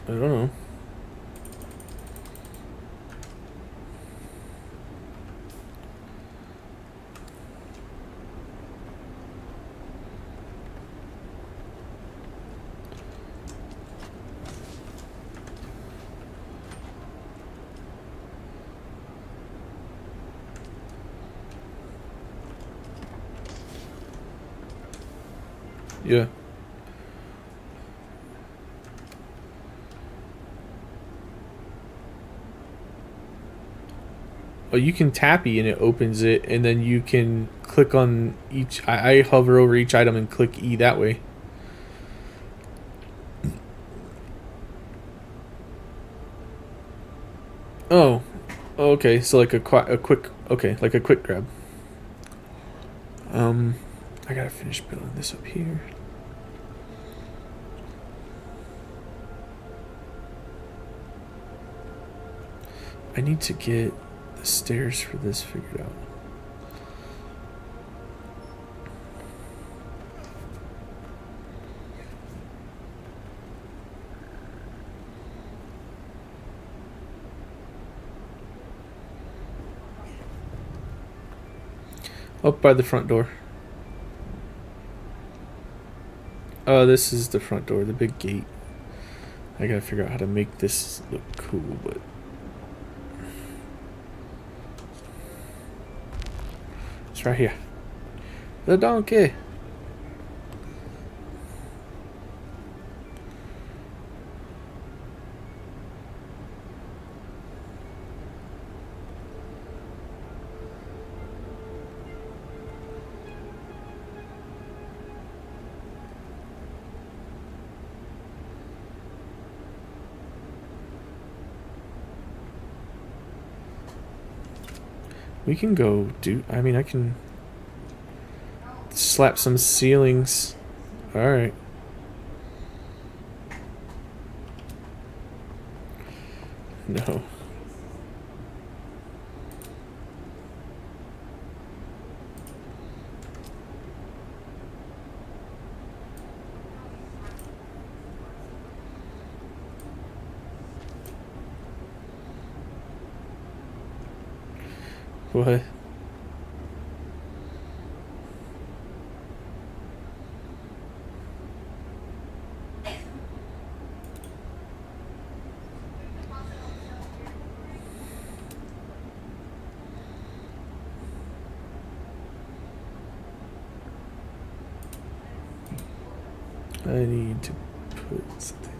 I don't know. Yeah. Oh, you can tappy and it opens it, and then you can click on each. I hover over each item and click E that way. Oh, okay. So like a quick, okay, like a quick grab. I gotta finish building this up here. I need to get the stairs for this figured out. Up by the front door. Oh, this is the front door, the big gate. I gotta figure out how to make this look cool, but it's right here. The donkey. We can go do. I mean, I can slap some ceilings. Alright. No. What? I need to put something.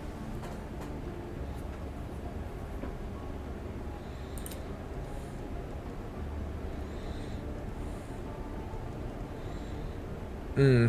Hmm.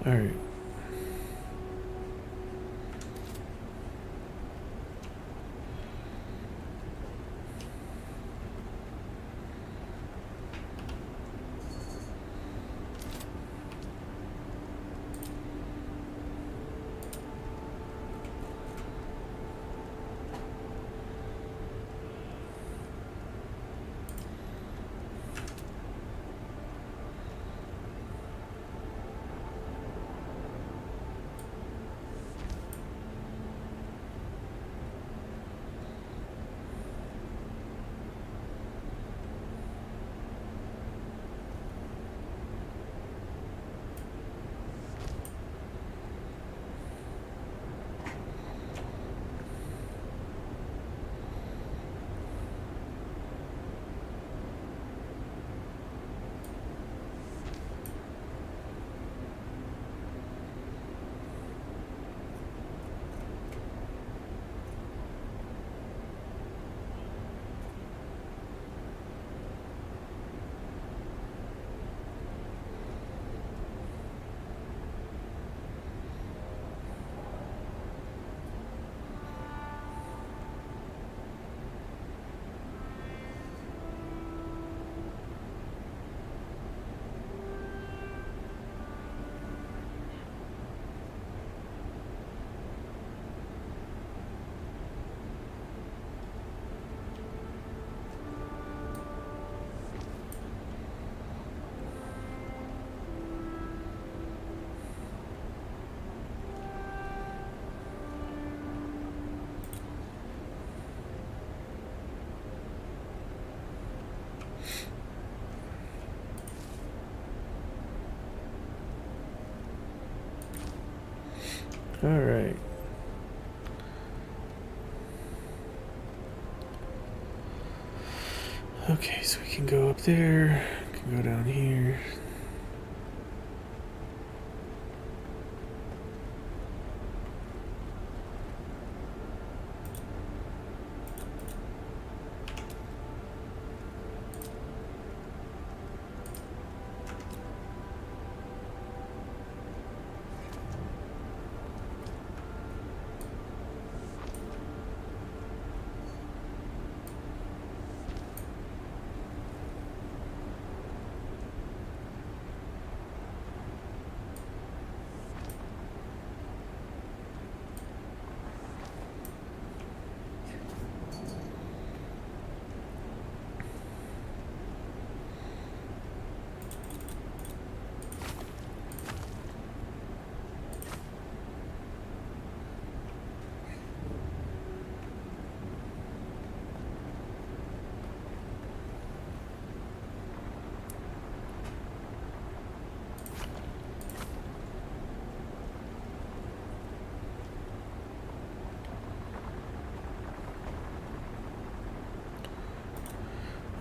Alright. Alright. Okay, so we can go up there, we can go down here.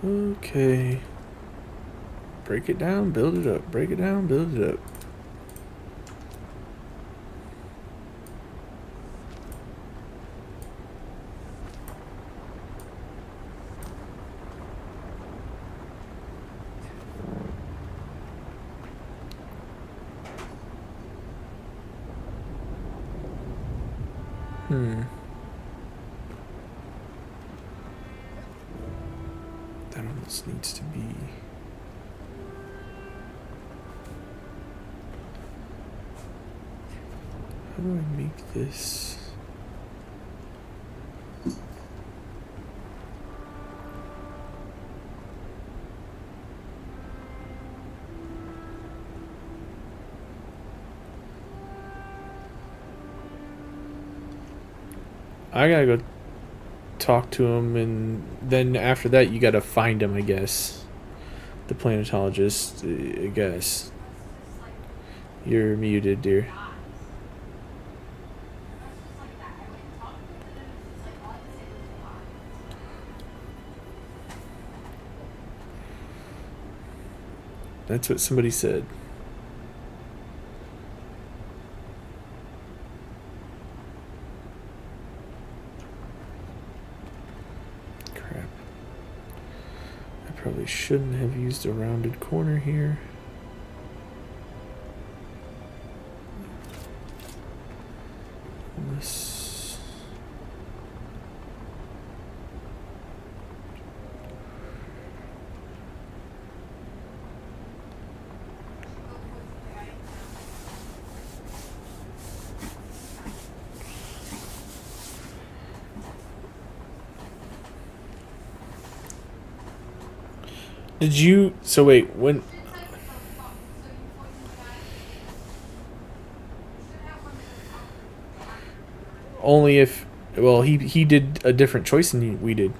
Okay. Break it down, build it up. Break it down, build it up. That almost needs to be... How do I make this? I gotta go talk to him, and then after that you gotta find him, I guess. The planetologist, I guess. You're muted, dear. That's what somebody said. Crap. I probably shouldn't have used a rounded corner here. Unless... Did you... So wait, when... Only if... Well, he did a different choice than we did.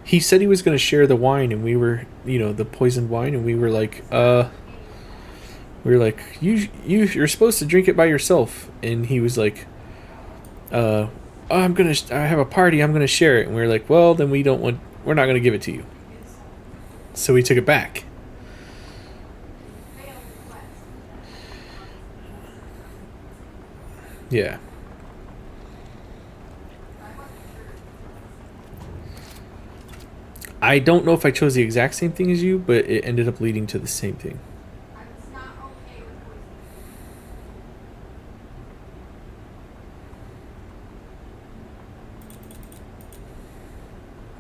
He said he was going to share the wine, and we were... You know, the poisoned wine, and we were like, We were like, you're supposed to drink it by yourself. And he was like, oh, I have a party, I'm gonna share it. And we were like, well, then we're not gonna give it to you. So we took it back. Yeah. I don't know if I chose the exact same thing as you, but it ended up leading to the same thing.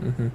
Mm-hmm.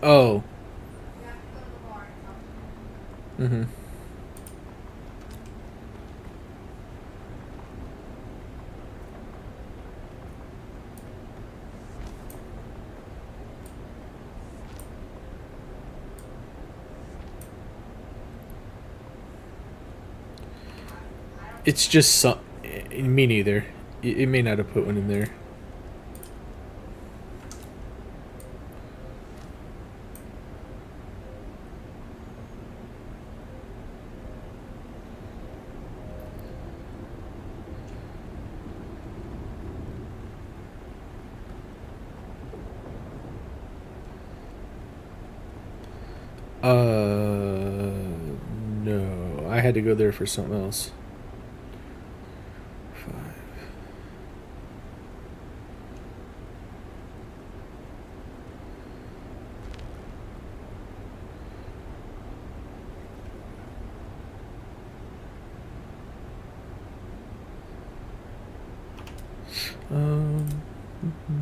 Oh. Mm-hmm. It's just some... Me neither. It may not have put one in there. No. I had to go there for something else. 5. Um, mhm.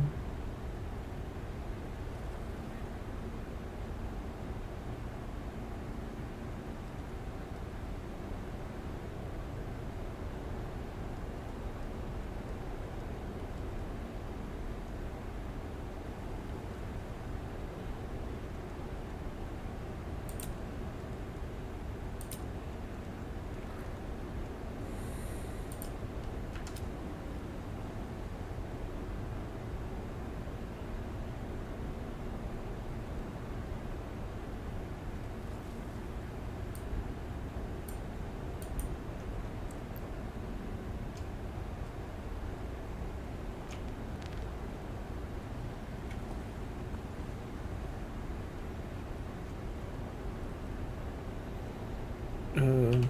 Hmm.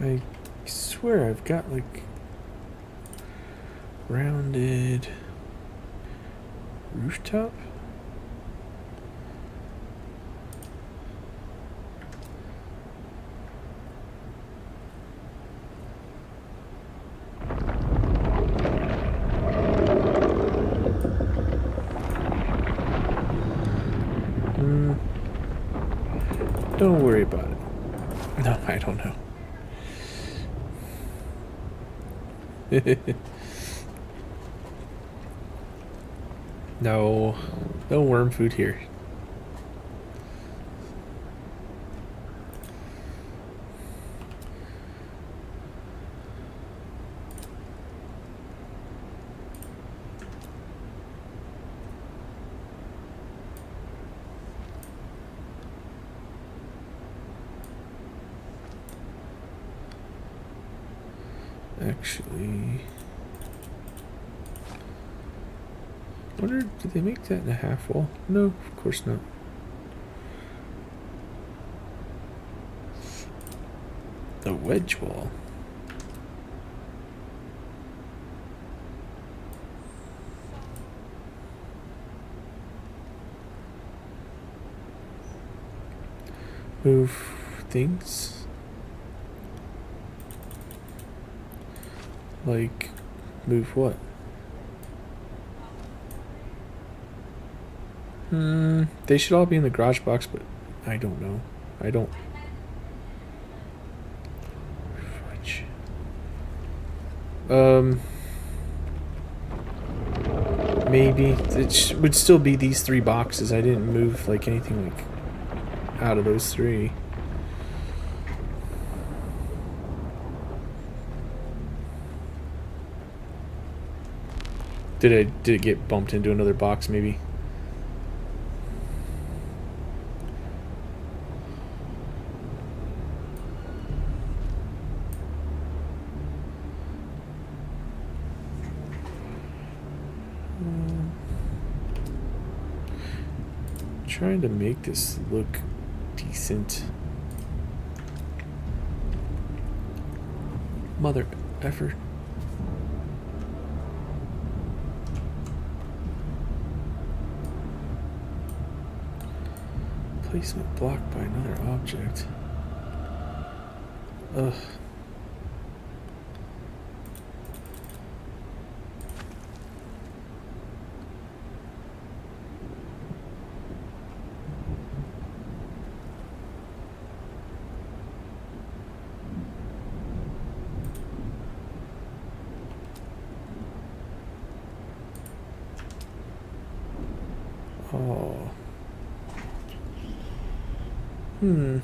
I swear I've got like rounded rooftop. Don't worry about it. No, I don't know. No, no worm food here. Actually, I wonder, did they make that in a half wall? No, of course not. A wedge wall. Move things. Like, move what? They should all be in the garage box, but I don't know. I don't. Fudge. Maybe it would still be these three boxes. I didn't move like anything like out of those three. Did it get bumped into another box maybe? Trying to make this look decent. Mother effer. Placement blocked by another object. Ugh. Oh. Hmm.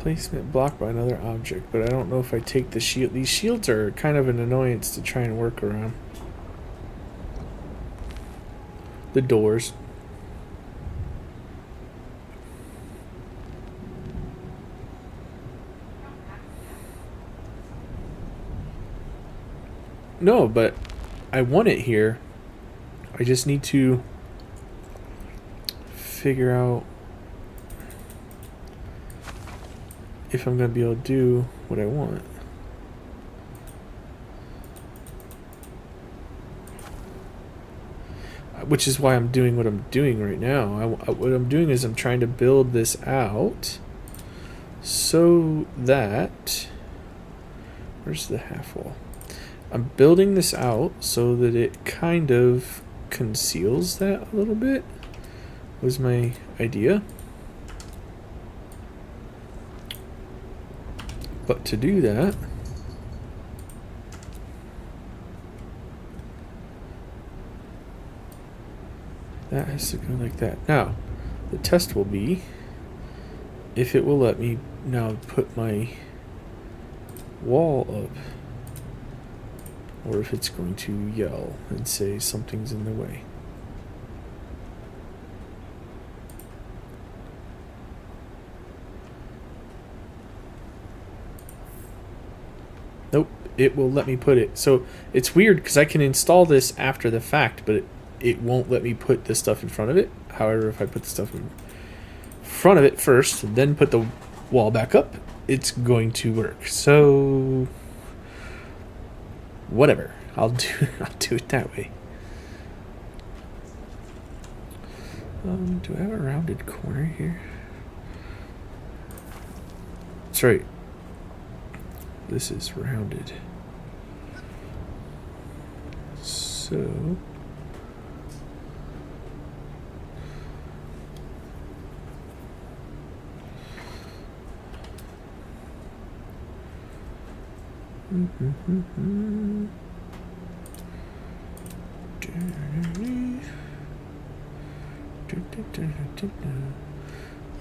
Placement blocked by another object, but I don't know if I take the shield. These shields are kind of an annoyance to try and work around. The doors. No, but I want it here. I just need to figure out if I'm going to be able to do what I want. Which is why I'm doing what I'm doing right now. What I'm doing is I'm trying to build this out so that... Where's the half wall? I'm building this out so that it kind of conceals that a little bit, was my idea. But to do that, that has to go like that. Now, the test will be if it will let me now put my wall up, or if it's going to yell and say something's in the way. Nope, it will let me put it. So it's weird because I can install this after the fact, but it won't let me put this stuff in front of it. However, if I put the stuff in front of it first, then put the wall back up, it's going to work. So whatever, I'll do it that way. Do I have a rounded corner here? That's right. This is rounded. So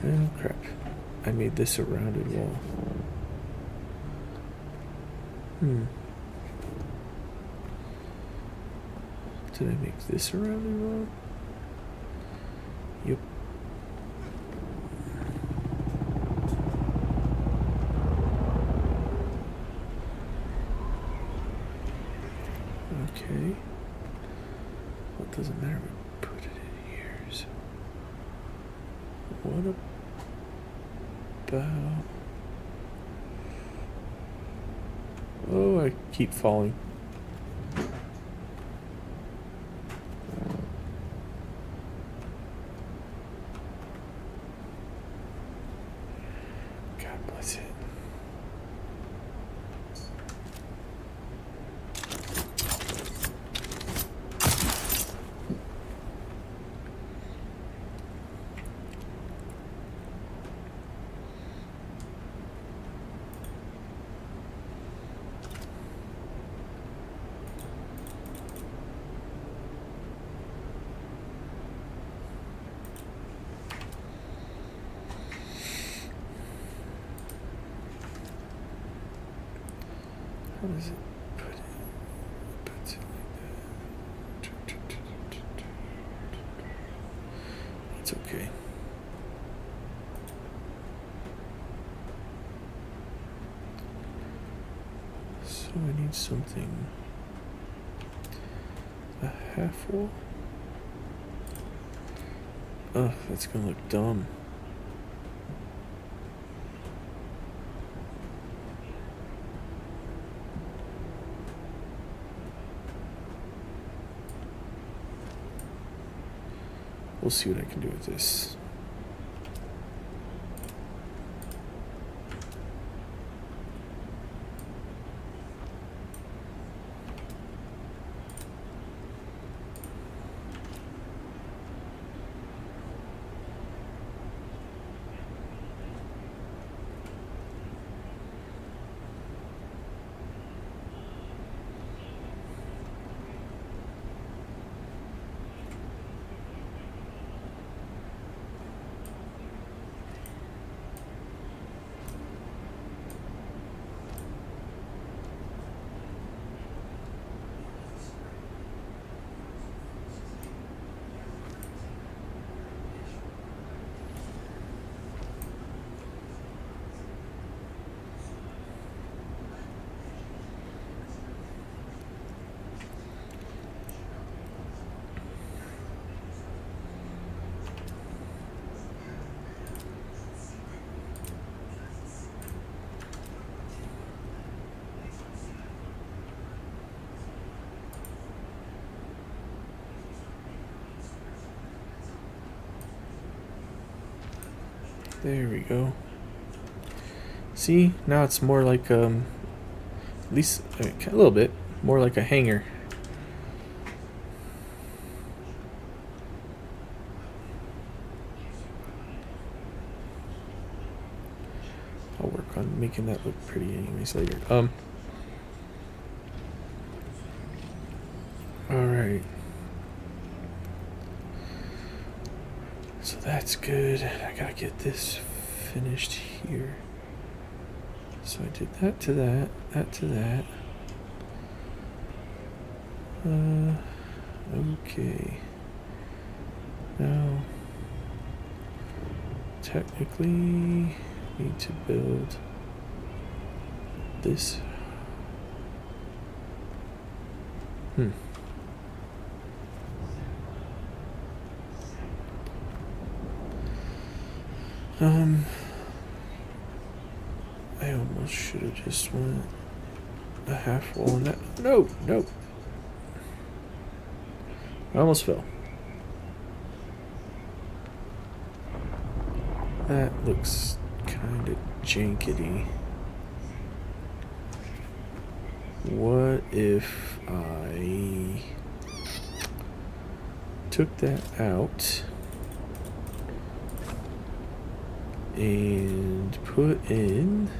oh crap, I made this a rounded wall. Did I make this a rounded wall? Yep. Okay. Well, it doesn't matter. We put it in here. So what about... Oh, I keep falling. God bless it. How does it put it? Puts it like that. It's okay. So I need something. A half wall? Oh, that's gonna look dumb. We'll see what I can do with this. There we go. See, now it's more like at least a little bit more like a hangar. I'll work on making that look pretty anyways later. Alright. So that's good. I gotta get this finished here. So I did that to that, that to that. Okay. Now, technically, need to build this. I almost should have just went a half wall on that. No. I almost fell. That looks kind of jankety. What if I took that out and put in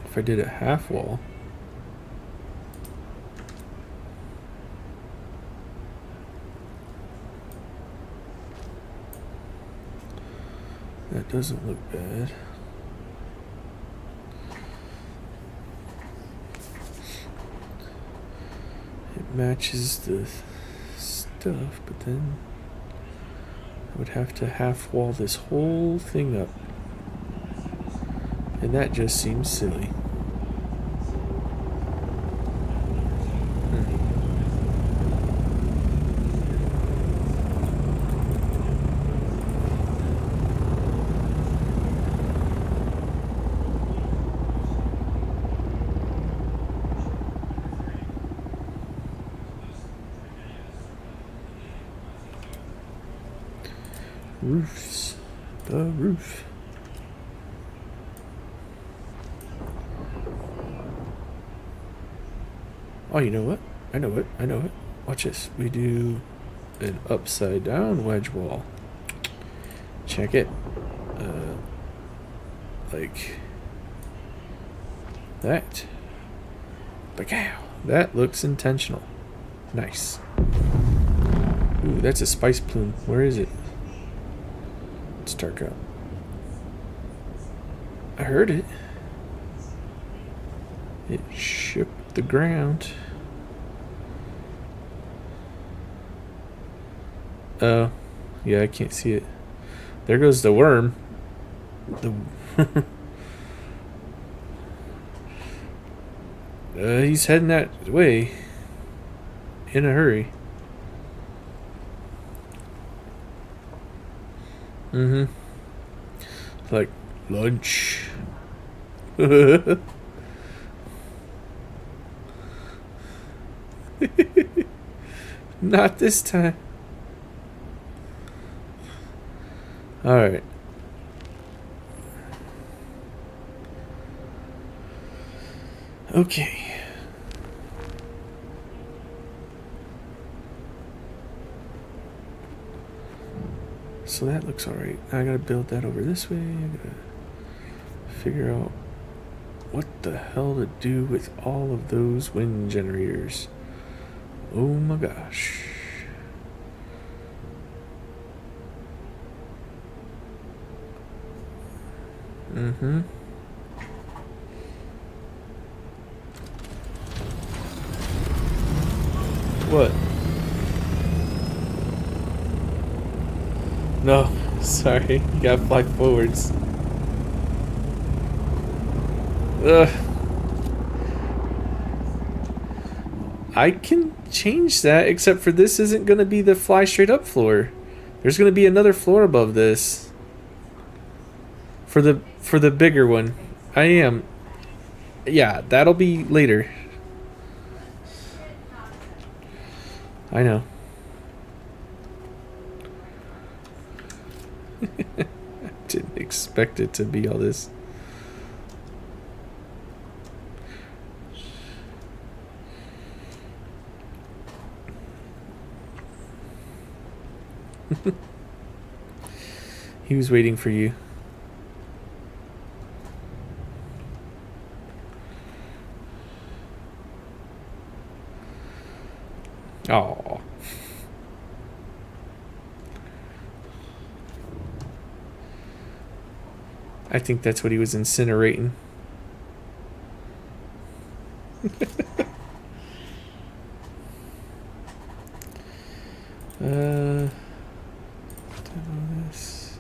if I did a half wall, that doesn't look bad. It matches the stuff, but then I would have to half wall this whole thing up, and that just seems silly. Roofs. The roof. Oh, you know what? I know it. Watch this. We do an upside down wedge wall. Check it. Like that. Bagow. That looks intentional. Nice. Ooh, that's a spice plume. Where is it? It's dark out. I heard it. It shook the ground. Oh, yeah, I can't see it. There goes the worm. He's heading that way in a hurry. Like lunch. Not this time. All right. Okay. So that looks alright. I gotta build that over this way. I gotta figure out what the hell to do with all of those wind generators. Oh my gosh. What? No, sorry. You gotta fly forwards. Ugh. I can change that, except for this isn't gonna be the fly straight up floor. There's gonna be another floor above this. For the bigger one. I am. Yeah, that'll be later. I know. Didn't expect it to be all this. He was waiting for you. Oh. I think that's what he was incinerating. This.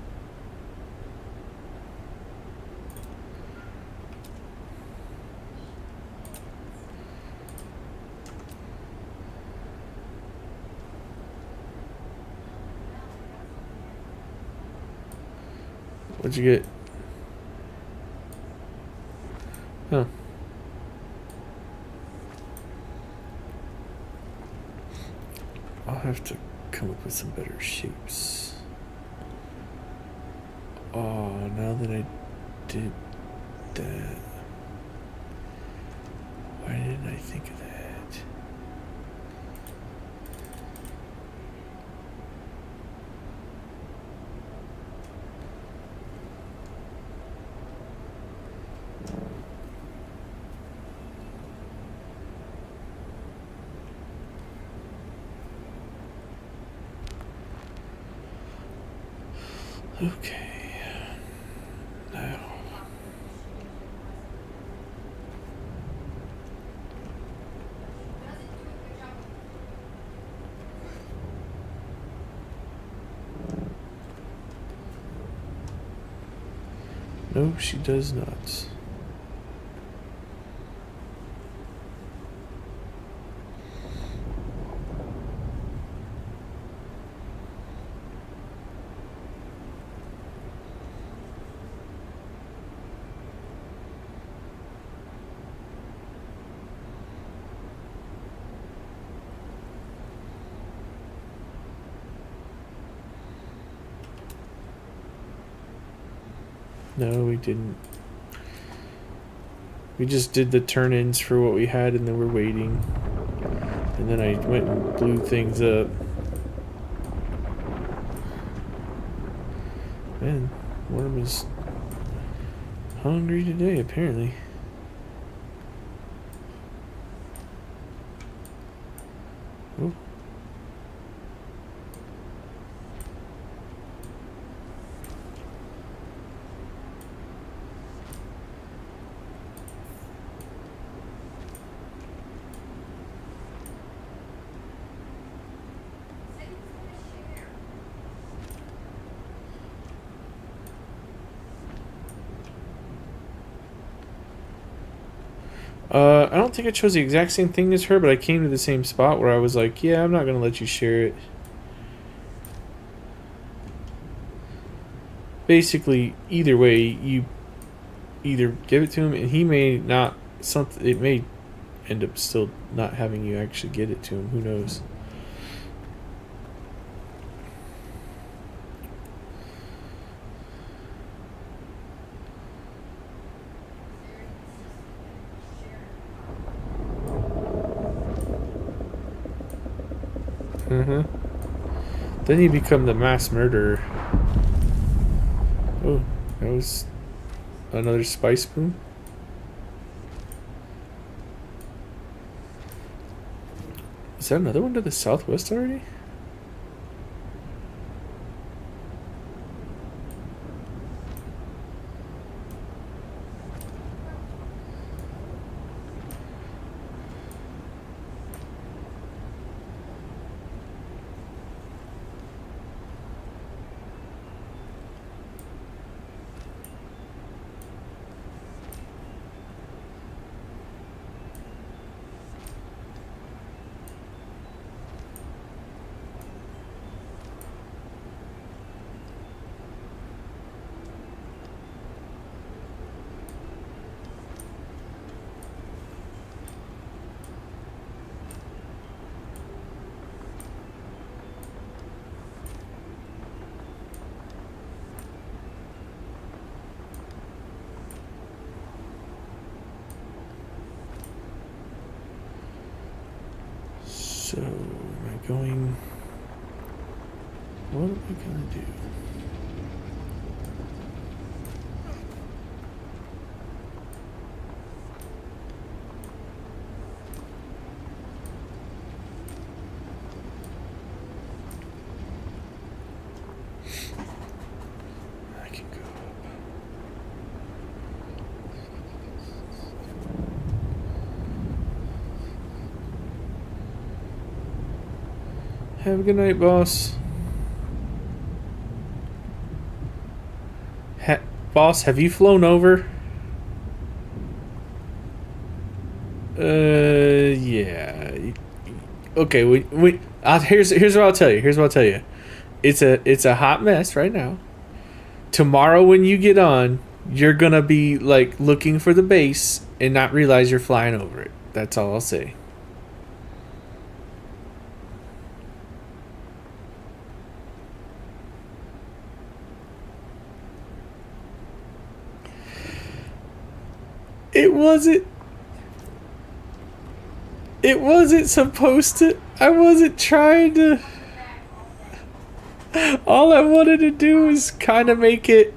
What'd you get? Huh. I'll have to come up with some better shapes. Oh, now that I did that, why didn't I think of that? Okay. Now. No, she does not. No, we didn't. We just did the turn-ins for what we had, and then we're waiting. And then I went and blew things up. Man, Worm is hungry today, apparently. Oh. I don't think I chose the exact same thing as her, but I came to the same spot where I was like, yeah, I'm not going to let you share it. Basically, either way, you either give it to him, and he may not, it may end up still not having you actually get it to him. Who knows? Then you become the mass murderer. Oh, that was another spice spoon. Is that another one to the southwest already? going... What am I gonna do? I can go up. Have a good night, boss. Boss, have you flown over? Yeah. Okay, here's what I'll tell you. Here's what I'll tell you. It's a hot mess right now. Tomorrow when you get on, you're gonna be like looking for the base and not realize you're flying over it. That's all I'll say. It wasn't supposed to. I wasn't trying to. All I wanted to do was kind of make it.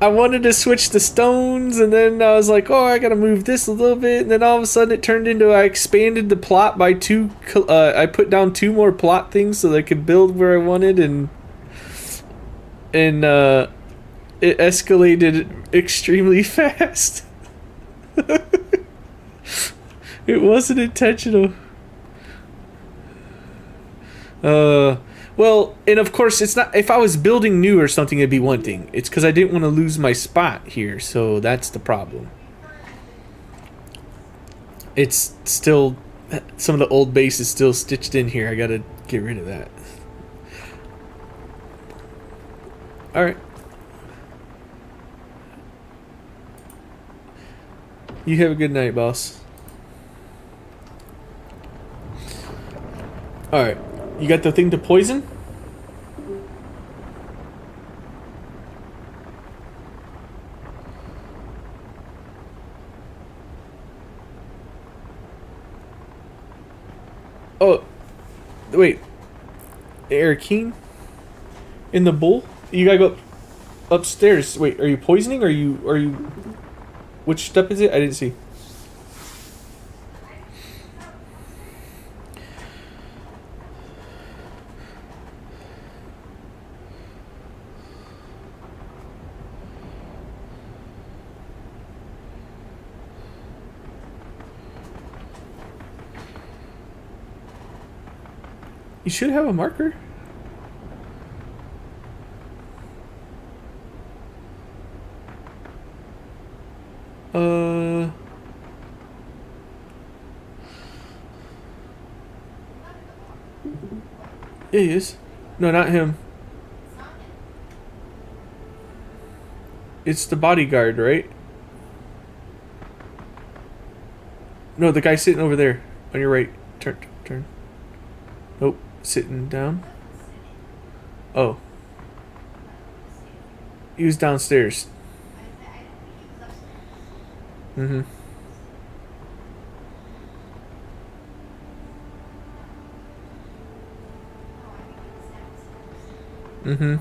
I wanted to switch the stones, and then I was like, oh, I gotta move this a little bit, and then all of a sudden it turned into I expanded the plot by two. I put down 2 more plot things so that I could build where I wanted, and it escalated extremely fast. It wasn't intentional. Well, and of course, it's not. If I was building new or something, it'd be one thing. It's because I didn't want to lose my spot here, so that's the problem. It's still some of the old base is still stitched in here. I gotta get rid of that. All right. You have a good night, boss. Alright. You got the thing to poison? Oh. Wait. Air King? In the bowl? You gotta go upstairs. Wait, are you poisoning or are you... Which step is it? I didn't see. You should have a marker. Yeah, he is. No, not him. It's the bodyguard, right? No, the guy sitting over there on your right. Turn. Nope, sitting down. Oh. He was downstairs. Mm-hmm. Mm-hmm.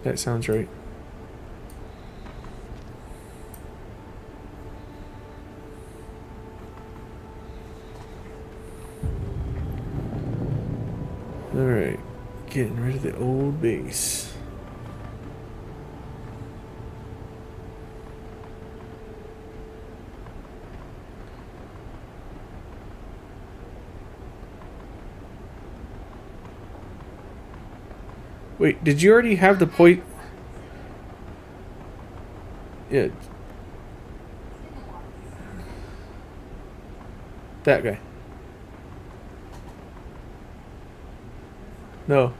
That sounds right. Alright. Getting rid of the old base. Wait, did you already have the point? Yeah. That guy. No.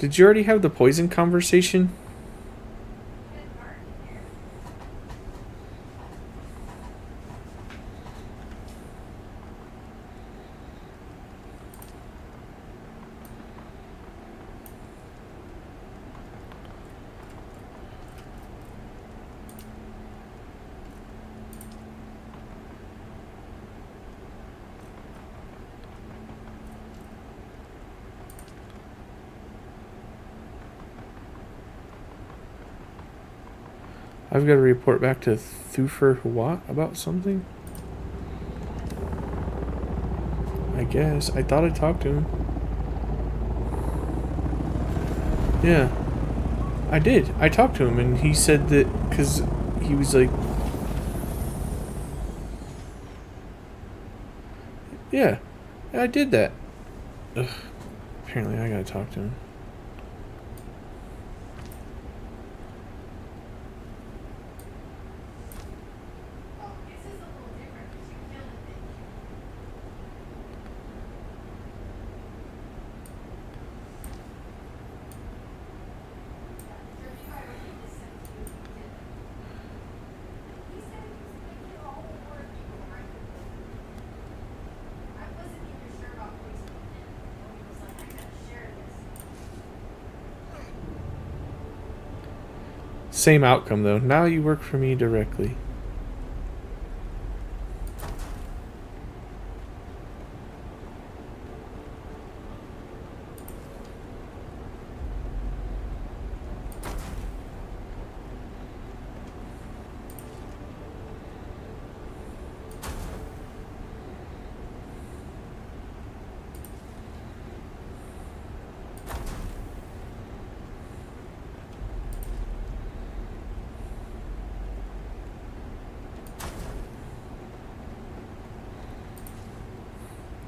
Did you already have the poison conversation? I've got to report back to Thufer what about something? I guess. I thought I talked to him. Yeah. I did. I talked to him and he said that because he was like... Yeah. I did that. Ugh. Apparently I gotta talk to him. Same outcome though. Now you work for me directly.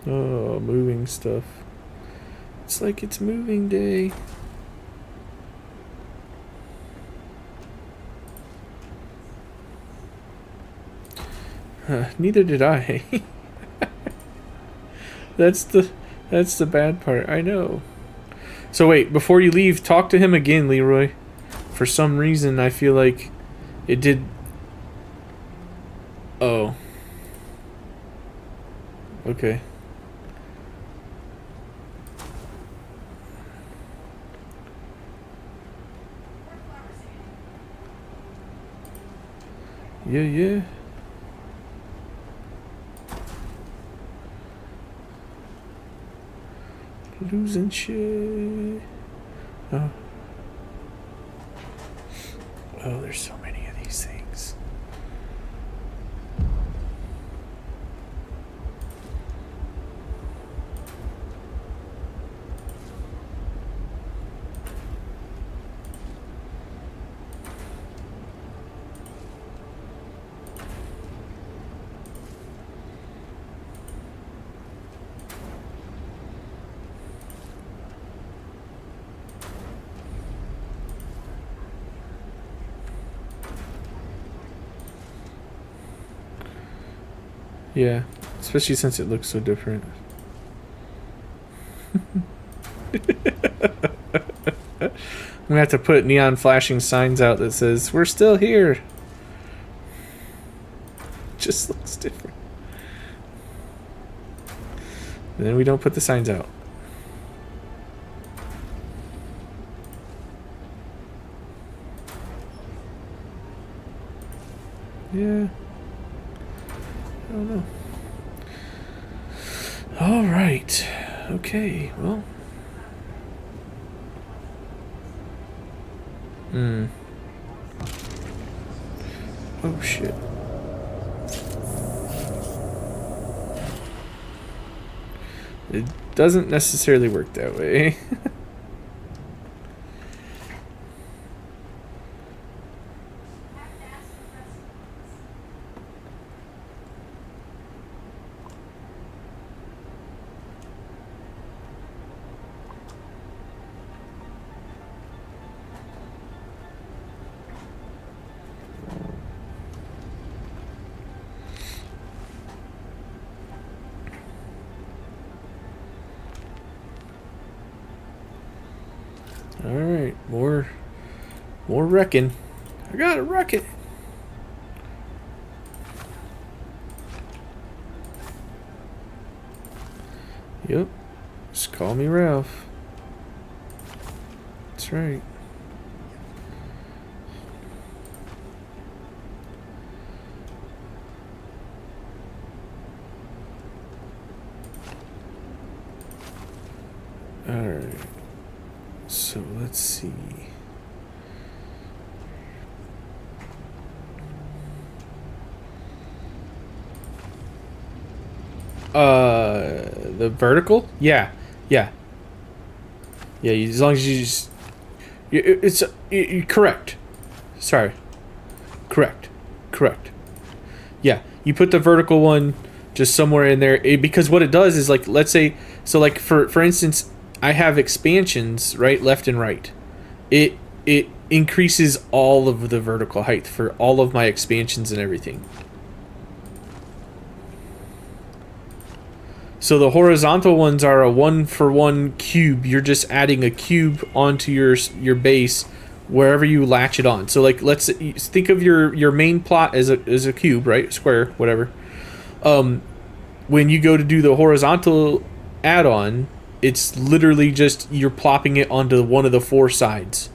Oh, moving stuff. It's like it's moving day. Neither did I. That's the bad part. I know. So wait, before you leave, talk to him again, Leroy. For some reason, I feel like it did. Oh. Okay. Yeah. Losing shit. Oh. Oh, there's so many of these things. Yeah, especially since it looks so different. I'm gonna have to put neon flashing signs out that says, "We're still here." Just looks different. And then we don't put the signs out. Yeah. I don't know. All right. Okay. Well. Oh shit. It doesn't necessarily work that way. Alright, more wrecking. I gotta wreck it. Yep. Just call me Ralph. That's right. Alright. So let's see. The vertical? Yeah. Yeah. Yeah, as long as you just... correct. Sorry. Correct. Correct. Yeah, you put the vertical one just somewhere in there because what it does is like, let's say, so like for instance, I have expansions right, left and right. It increases all of the vertical height for all of my expansions and everything. So the horizontal ones are a 1-for-1 cube. You're just adding a cube onto your base wherever you latch it on. So like let's think of your main plot as a cube, right? Square, whatever. When you go to do the horizontal add-on, it's literally just you're plopping it onto one of the 4 sides.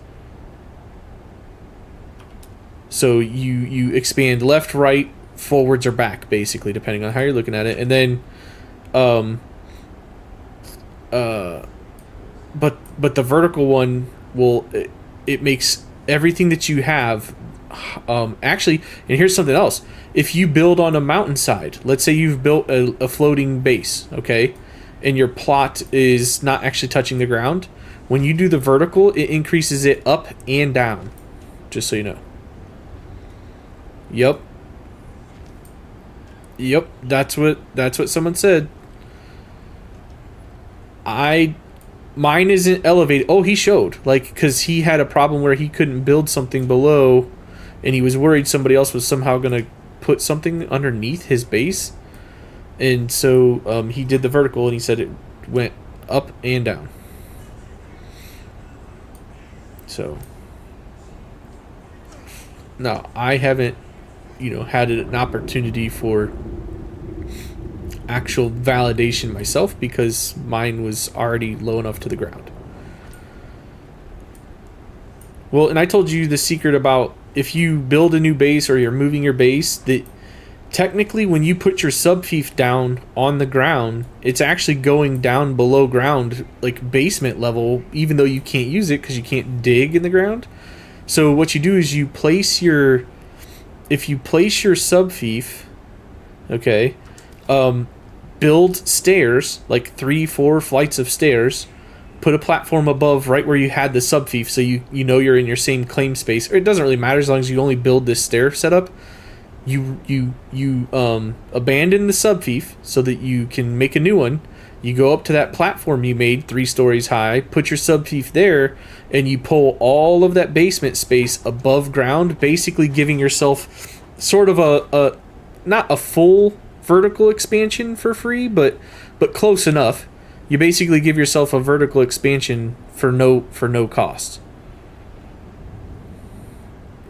So you expand left, right, forwards, or back, basically, depending on how you're looking at it. And then but the vertical one will it makes everything that you have actually. And here's something else: if you build on a mountainside, let's say you've built a floating base, okay, and your plot is not actually touching the ground, when you do the vertical, it increases it up and down, just so you know. Yep, that's what someone said. Mine isn't elevated. Oh, he showed, like, because he had a problem where he couldn't build something below, and he was worried somebody else was somehow gonna put something underneath his base, and so he did the vertical, and he said it went up and down. So no, I haven't, had an opportunity for actual validation myself because mine was already low enough to the ground. Well, and I told you the secret about if you build a new base or you're moving your base, that technically when you put your subfief down on the ground, it's actually going down below ground, like basement level, even though you can't use it because you can't dig in the ground. So what you do is if you place your subfief, okay, build stairs, like 3-4 flights of stairs, put a platform above right where you had the subfief, so you know you're in your same claim space. Or it doesn't really matter as long as you only build this stair setup. You abandon the subfief so that you can make a new one. You go up to that platform you made 3 stories high, put your subfief there, and you pull all of that basement space above ground, basically giving yourself sort of a not a full vertical expansion for free, but close enough. You basically give yourself a vertical expansion for no cost.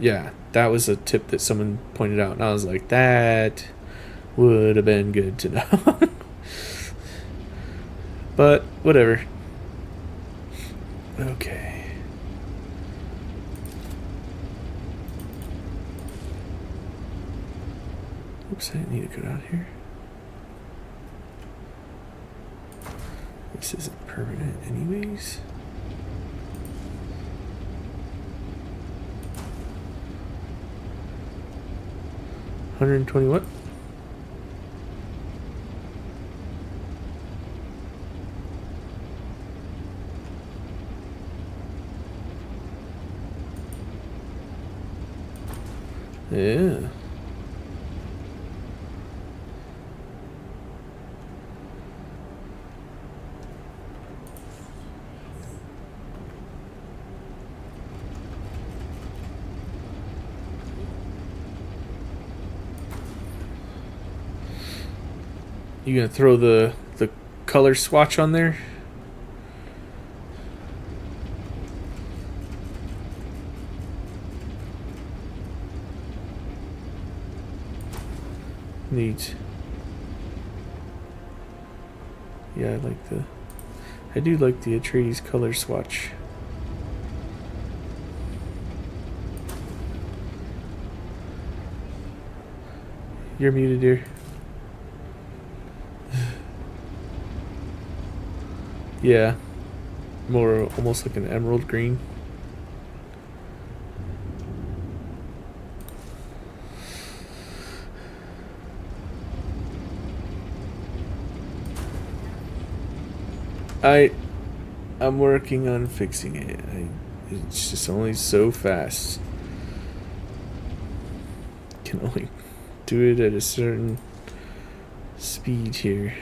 Yeah, that was a tip that someone pointed out, and I was like, that would have been good to know. But whatever. Okay. Oops, I didn't need to go down here. This isn't permanent anyways. $120 what? Yeah. You gonna throw the color swatch on there? Neat. Yeah, I do like the Atreides color swatch. You're muted, dear. Yeah, more almost like an emerald green. I I'm working on fixing it. It's just only so fast. Can only do it at a certain speed here.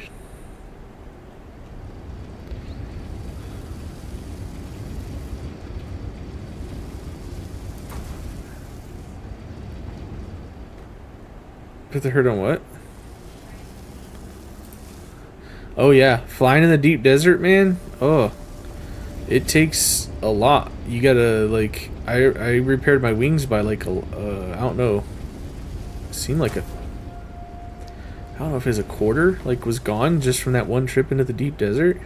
Put the hurt on what? Oh yeah, flying in the deep desert, man. Oh, it takes a lot. You gotta like, I repaired my wings by like I don't know. It seemed like I don't know if it was a quarter, like was gone just from that one trip into the deep desert.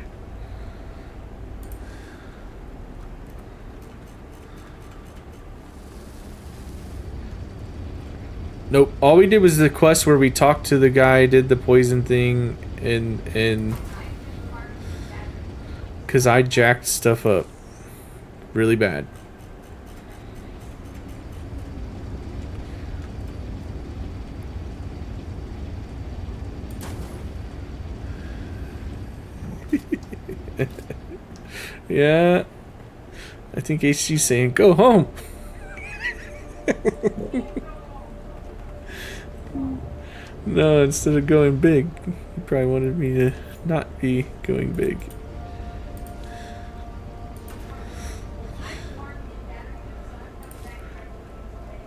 Nope. All we did was the quest where we talked to the guy, did the poison thing, and because I jacked stuff up really bad. Yeah. I think HG's saying, go home. No, instead of going big, he probably wanted me to not be going big.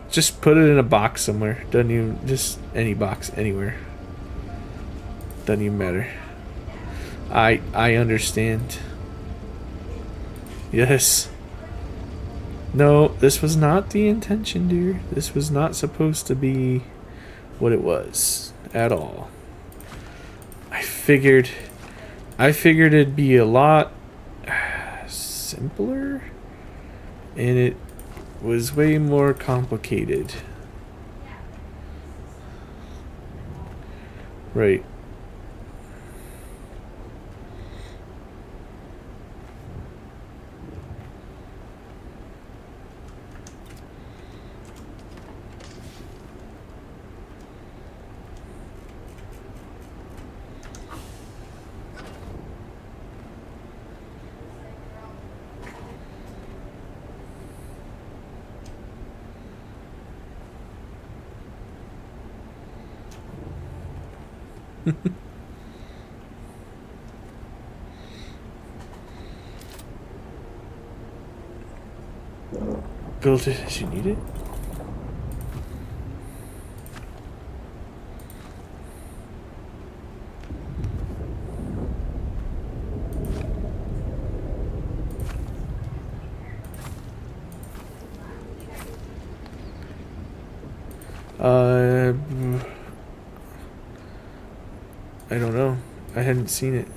Just put it in a box somewhere. Doesn't even, just any box, anywhere. Doesn't even matter. I understand. Yes. No, this was not the intention, dear. This was not supposed to be what it was at all. I figured it'd be a lot simpler, and it was way more complicated. Right. Build it as you need it. I don't know. I hadn't seen it.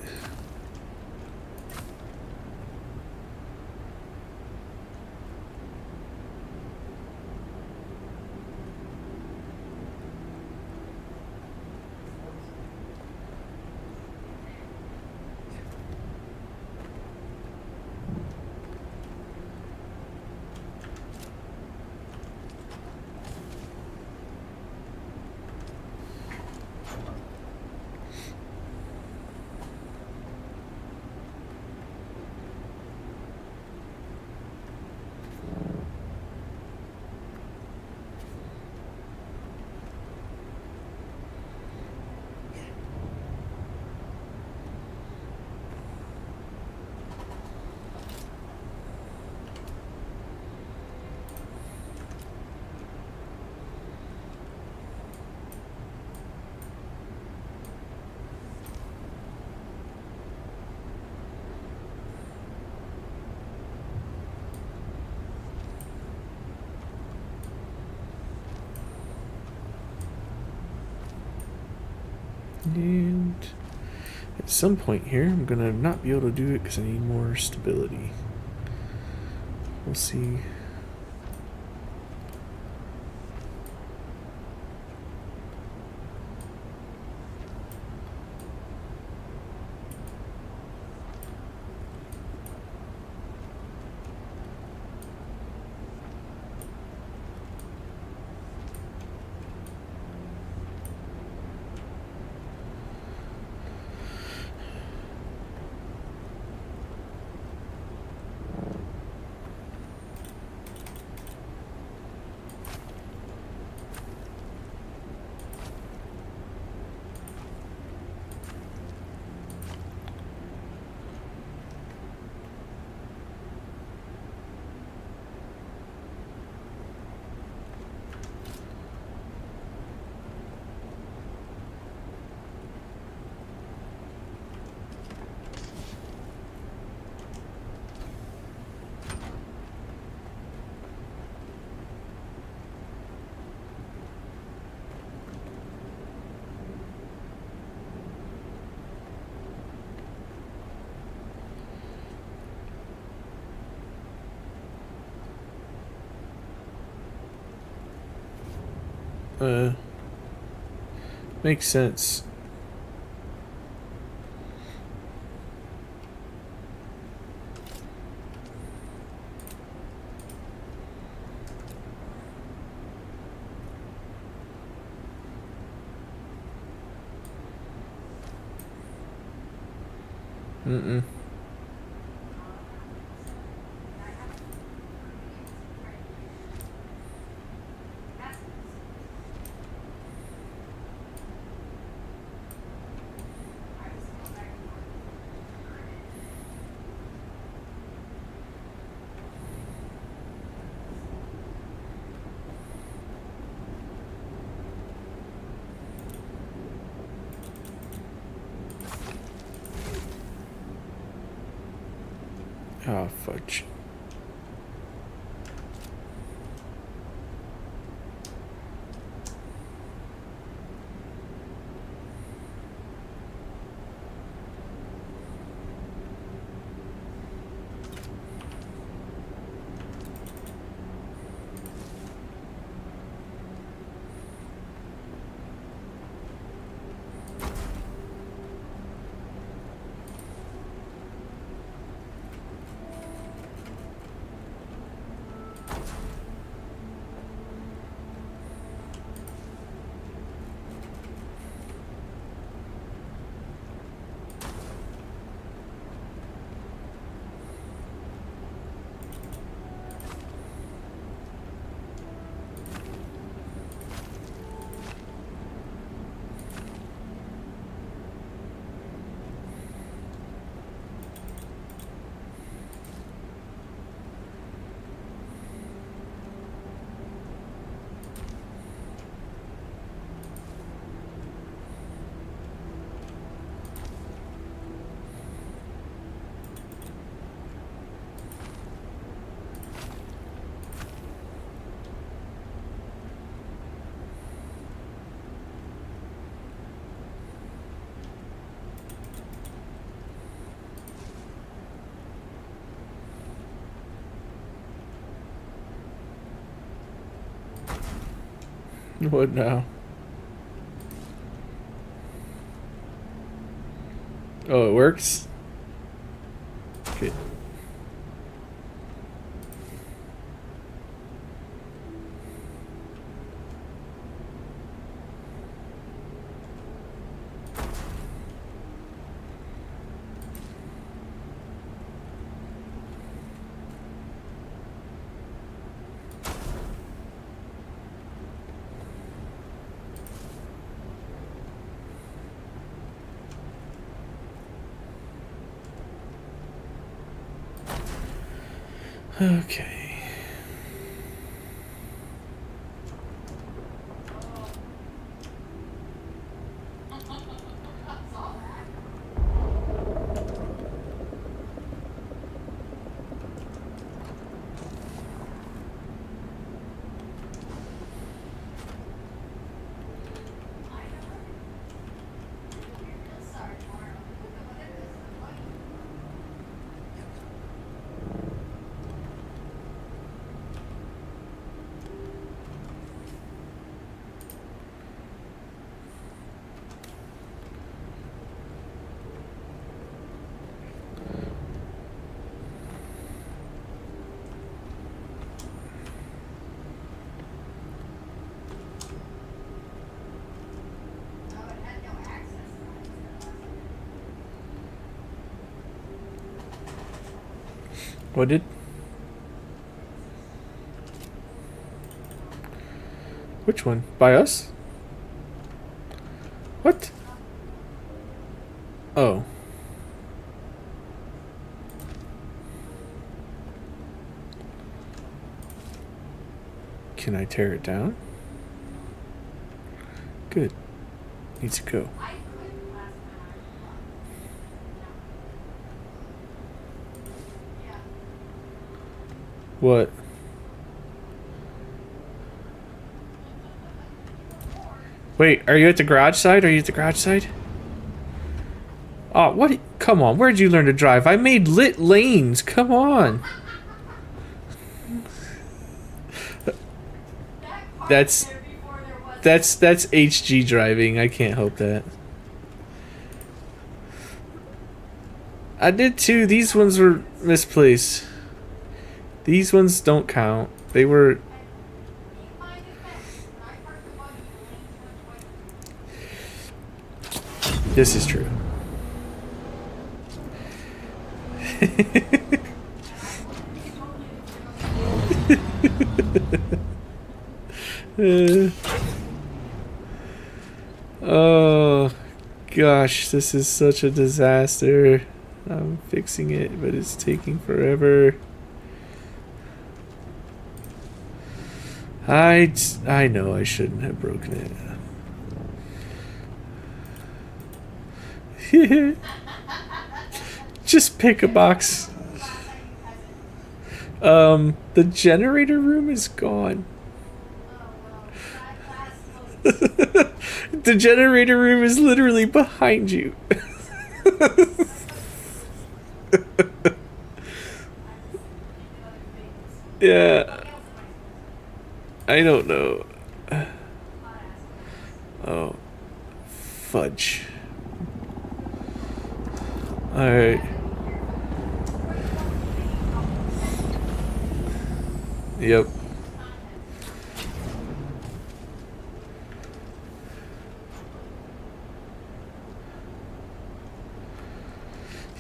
And at some point here, I'm gonna not be able to do it because I need more stability. We'll see. Makes sense. Mm-mm. Oh, fudge. What now? Oh, it works? Okay. Okay. What did? Which one? By us? What? Oh. Can I tear it down? Good. Needs to go. What? Wait, are you at the garage side? Are you at the garage side? Oh, what? Come on, where'd you learn to drive? I made lit lanes. Come on. That's HG driving. I can't help that. I did too. These ones were misplaced. These ones don't count. They were. This is true. Oh gosh, this is such a disaster. I'm fixing it, but it's taking forever. I know I shouldn't have broken it. Just pick a box. The generator room is gone. The generator room is literally behind you. Yeah. I don't know. Oh. Fudge. Alright. Yep.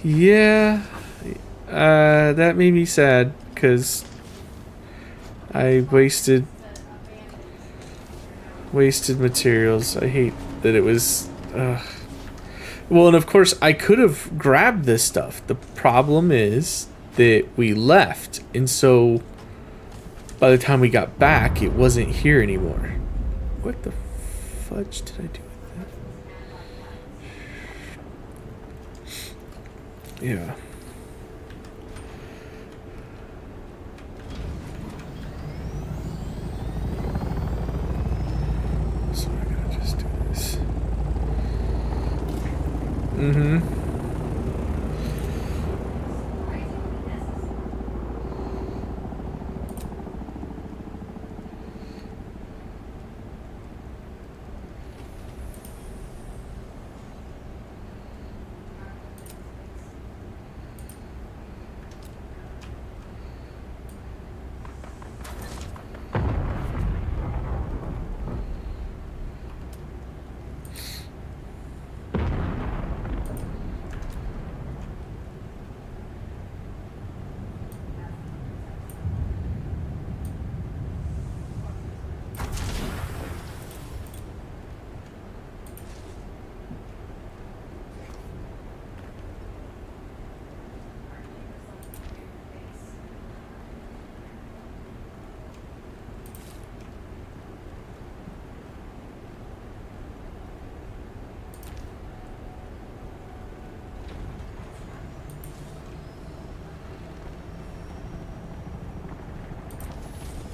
Yeah. That made me sad because I wasted materials. I hate that it was well, and of course I could have grabbed this stuff. The problem is that we left, and so by the time we got back it wasn't here anymore. What the fudge did I do with that? Yeah. So I'm gonna just do this. Mm-hmm.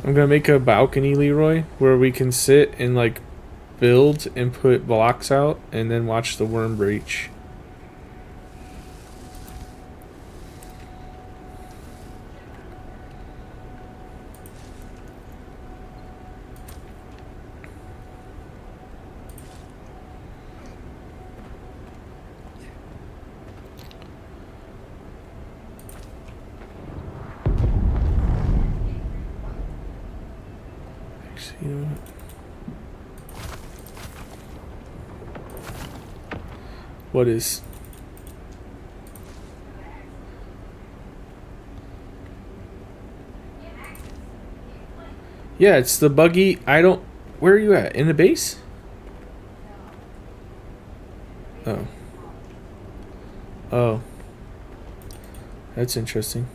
I'm gonna make a balcony, Leroy, where we can sit and like build and put blocks out and then watch the worm breach. Actually, you know what is? Yeah, it's the buggy. I don't. Where are you at? In the base? Oh. Oh. That's interesting.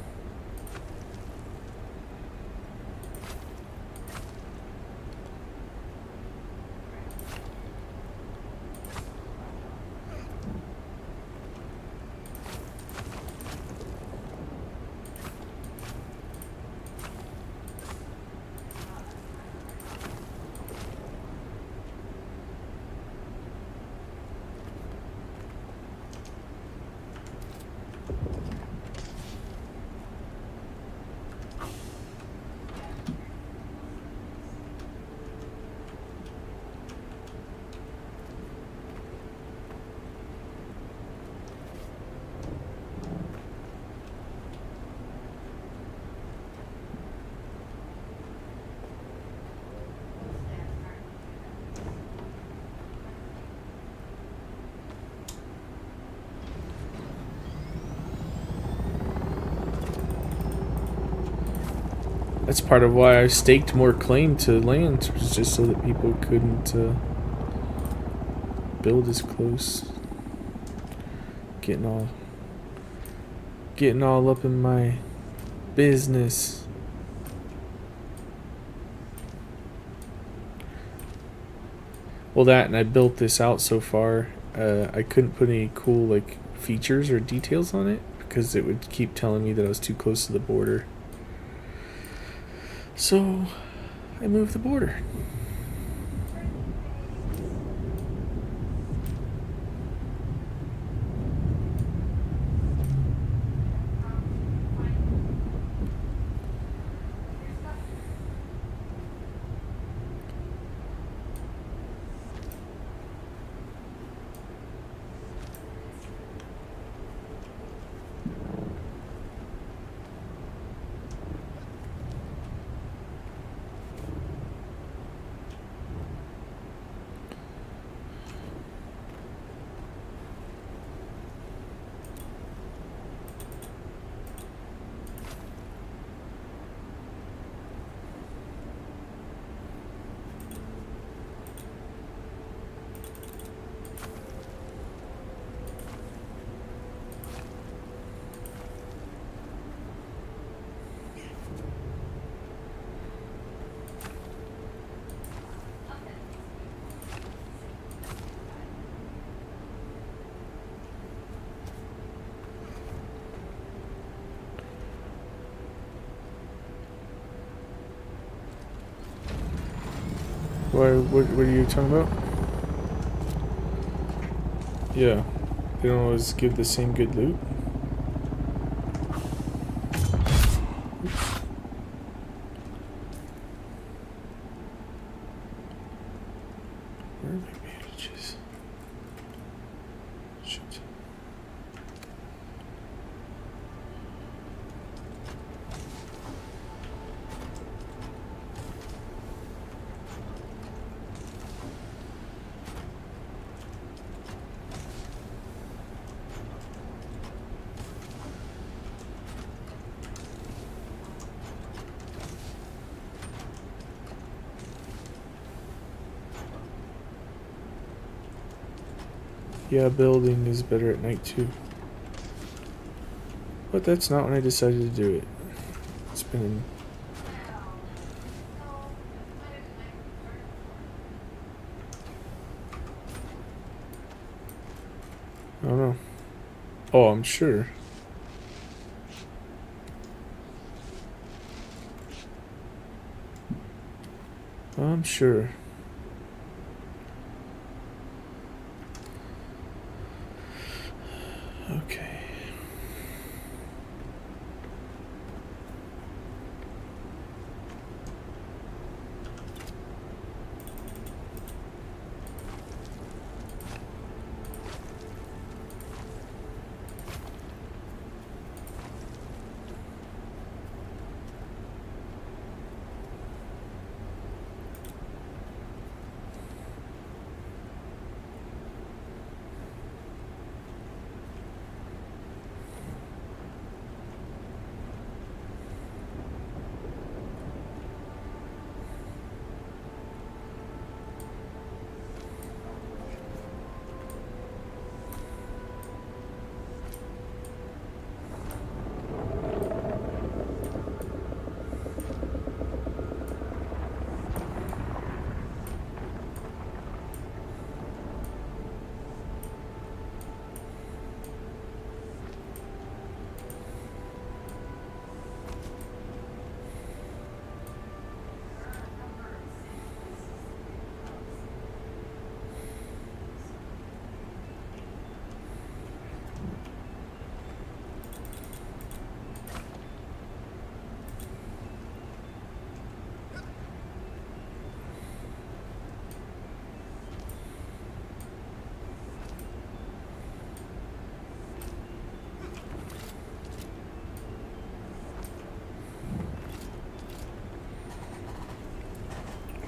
That's part of why I staked more claim to land, was just so that people couldn't build as close. Getting all up in my business. Well, that, and I built this out so far. I couldn't put any cool like features or details on it because it would keep telling me that I was too close to the border. So I moved the border. What are you talking about? Yeah. They don't always give the same good loot. Where are my bandages? Shit. Yeah, building is better at night too. But that's not when I decided to do it. It's been... I don't know. Oh, I'm sure. I'm sure. Okay.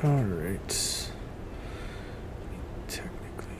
Alright. Technically.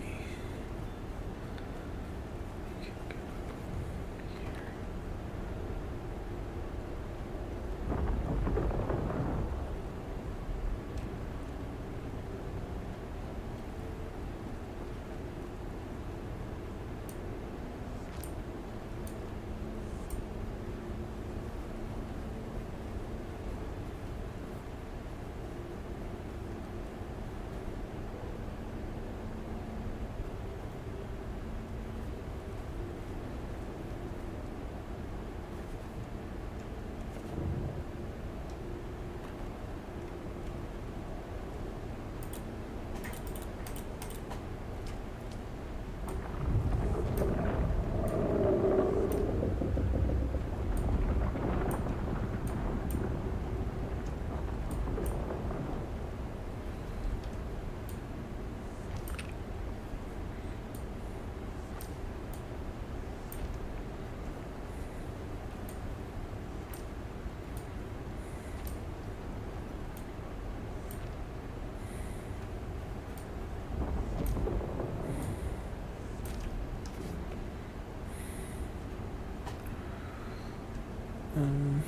Um.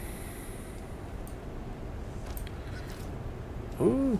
Ooh.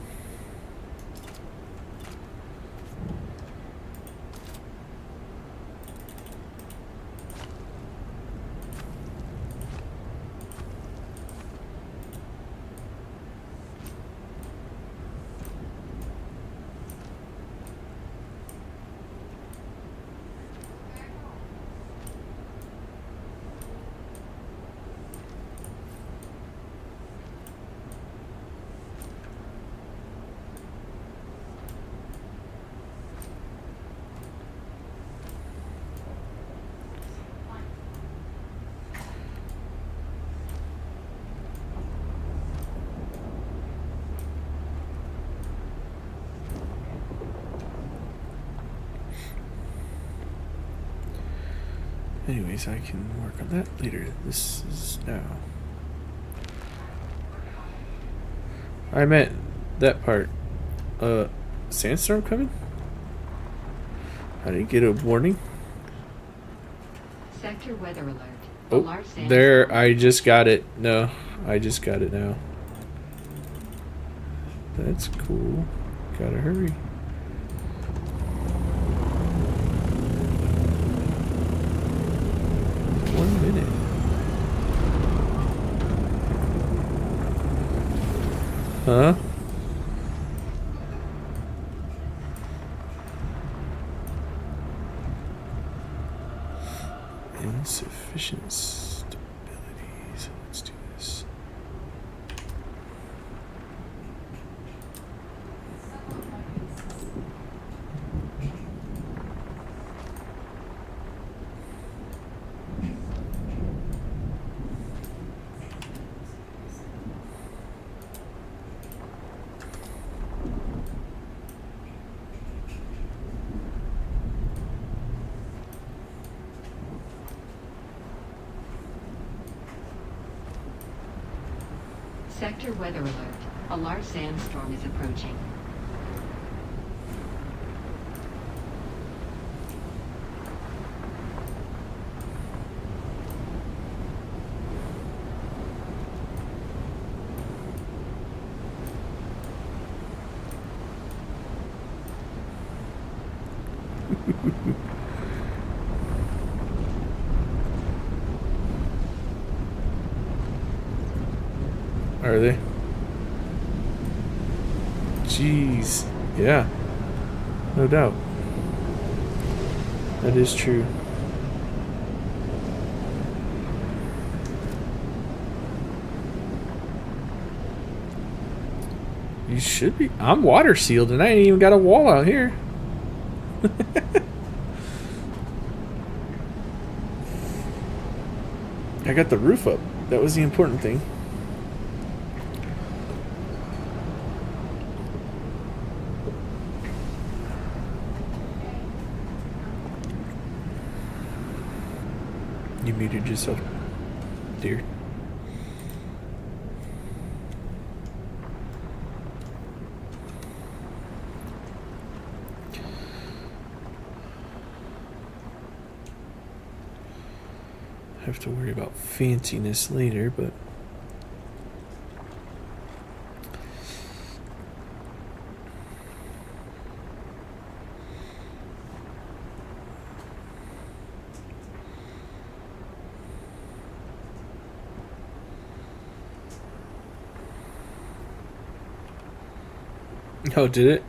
Anyways, I can work on that later. This is now. I meant that part. Sandstorm coming? I didn't get a warning. Sector weather alert. A Oh, large sandstorm. there, I just got it. No, I just got it now. That's cool. Gotta hurry. One minute. Huh? Insufficient stability. So let's do this. Sector weather alert. A large sandstorm is approaching. Are they? Jeez. Yeah. No doubt. That is true. You should be. I'm water sealed and I ain't even got a wall out here. I got the roof up. That was the important thing. You muted yourself, dear. Have to worry about fanciness later, but oh, did it?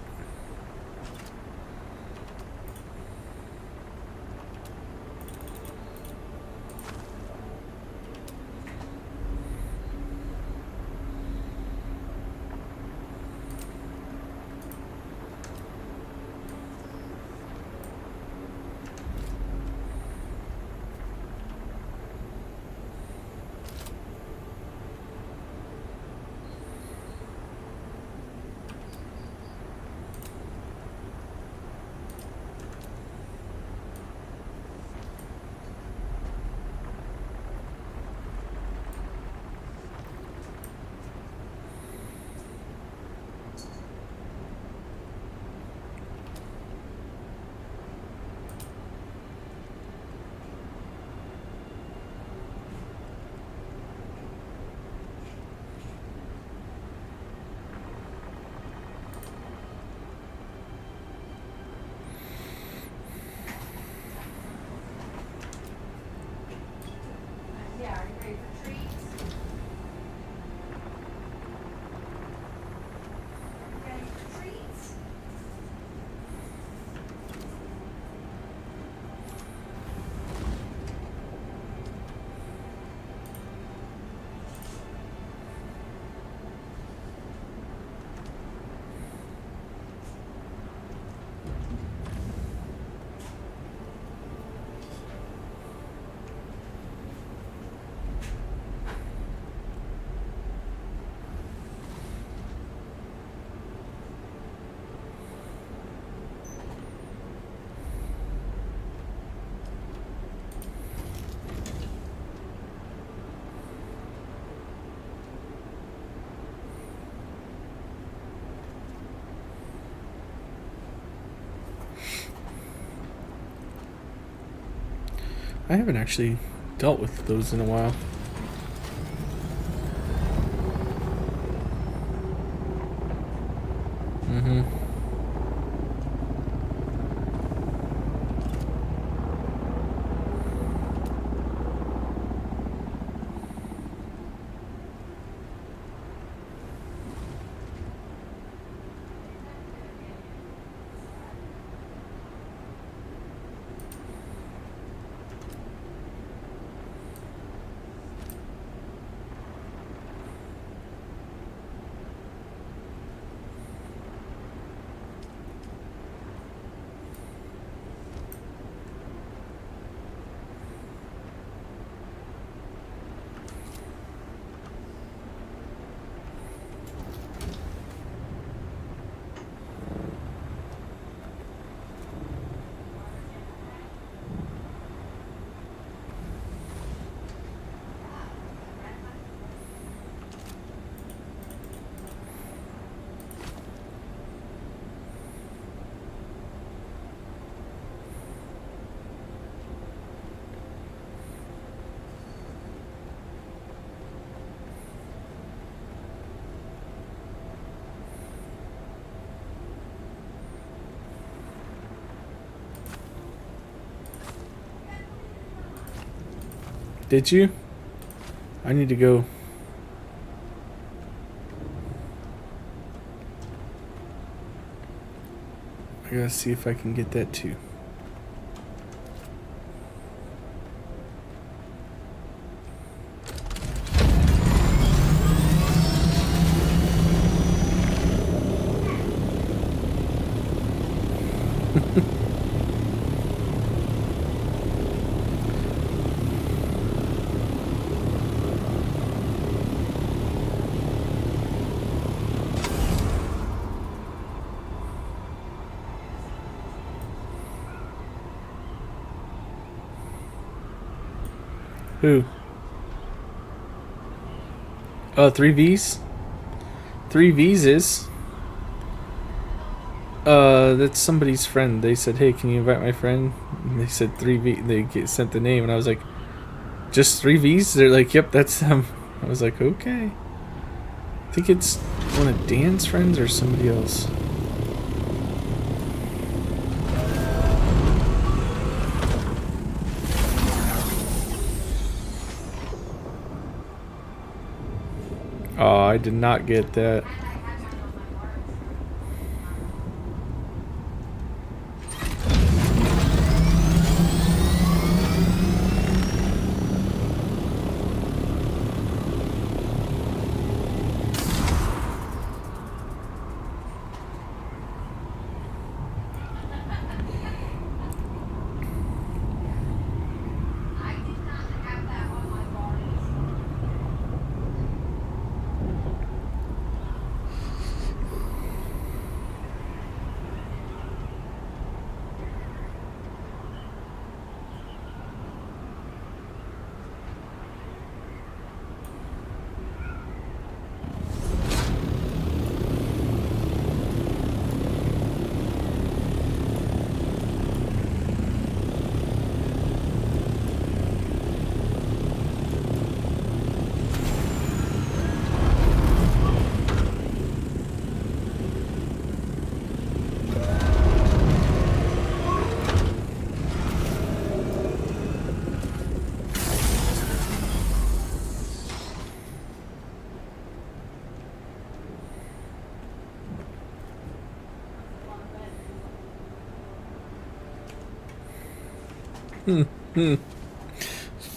I haven't actually dealt with those in a while. Mm-hmm. Did you? I need to go. I gotta see if I can get that too. Who? Oh, 3Vs? 3Vs is? That's somebody's friend. They said, hey, can you invite my friend? And they said 3V. Sent the name, and I was like, just 3Vs? They're like, yep, that's them. I was like, okay. I think it's one of Dan's friends or somebody else. Oh, I did not get that.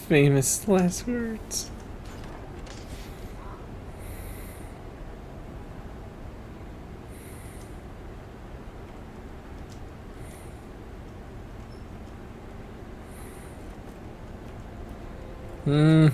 Famous last words. Hmm.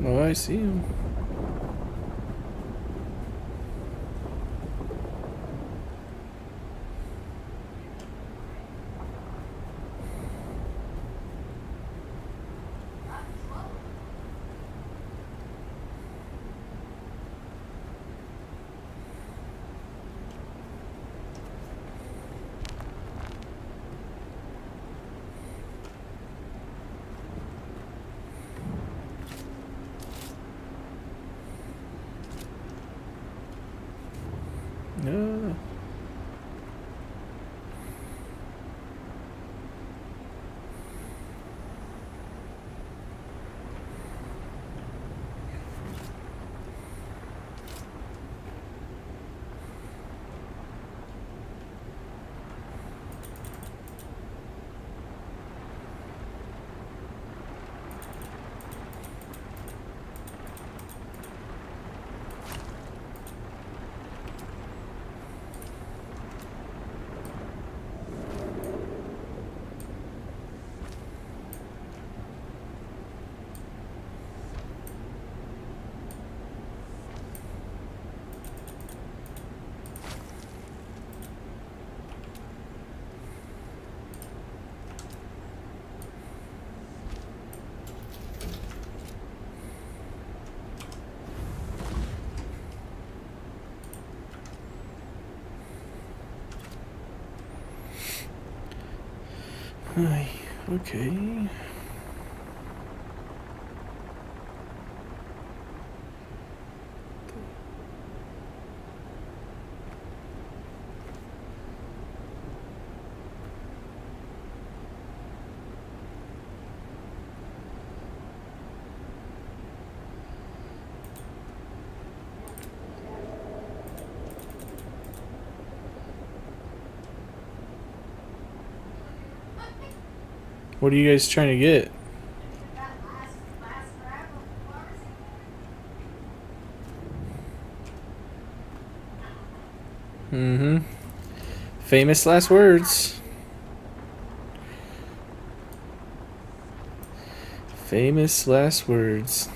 Oh, I see him. No. Ay, okay. What are you guys trying to get? Mm-hmm. Famous last words. Famous last words.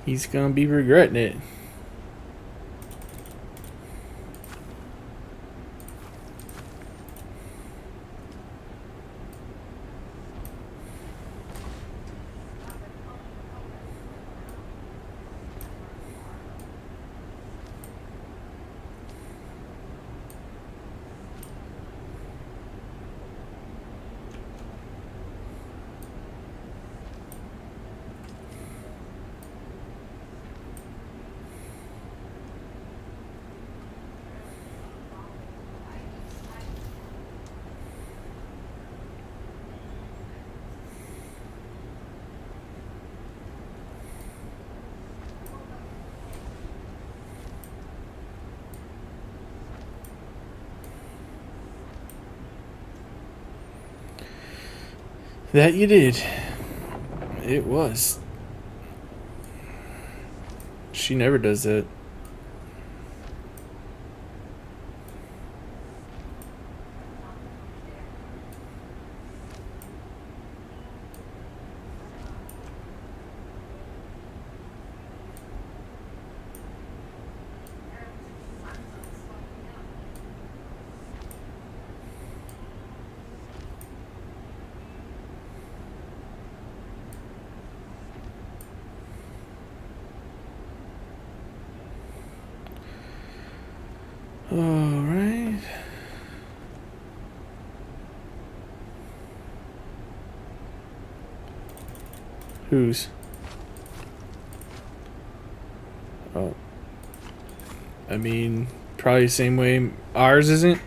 He's gonna be regretting it. That you did. It was. She never does that. Alright. Whose? Oh. I mean, probably the same way ours isn't.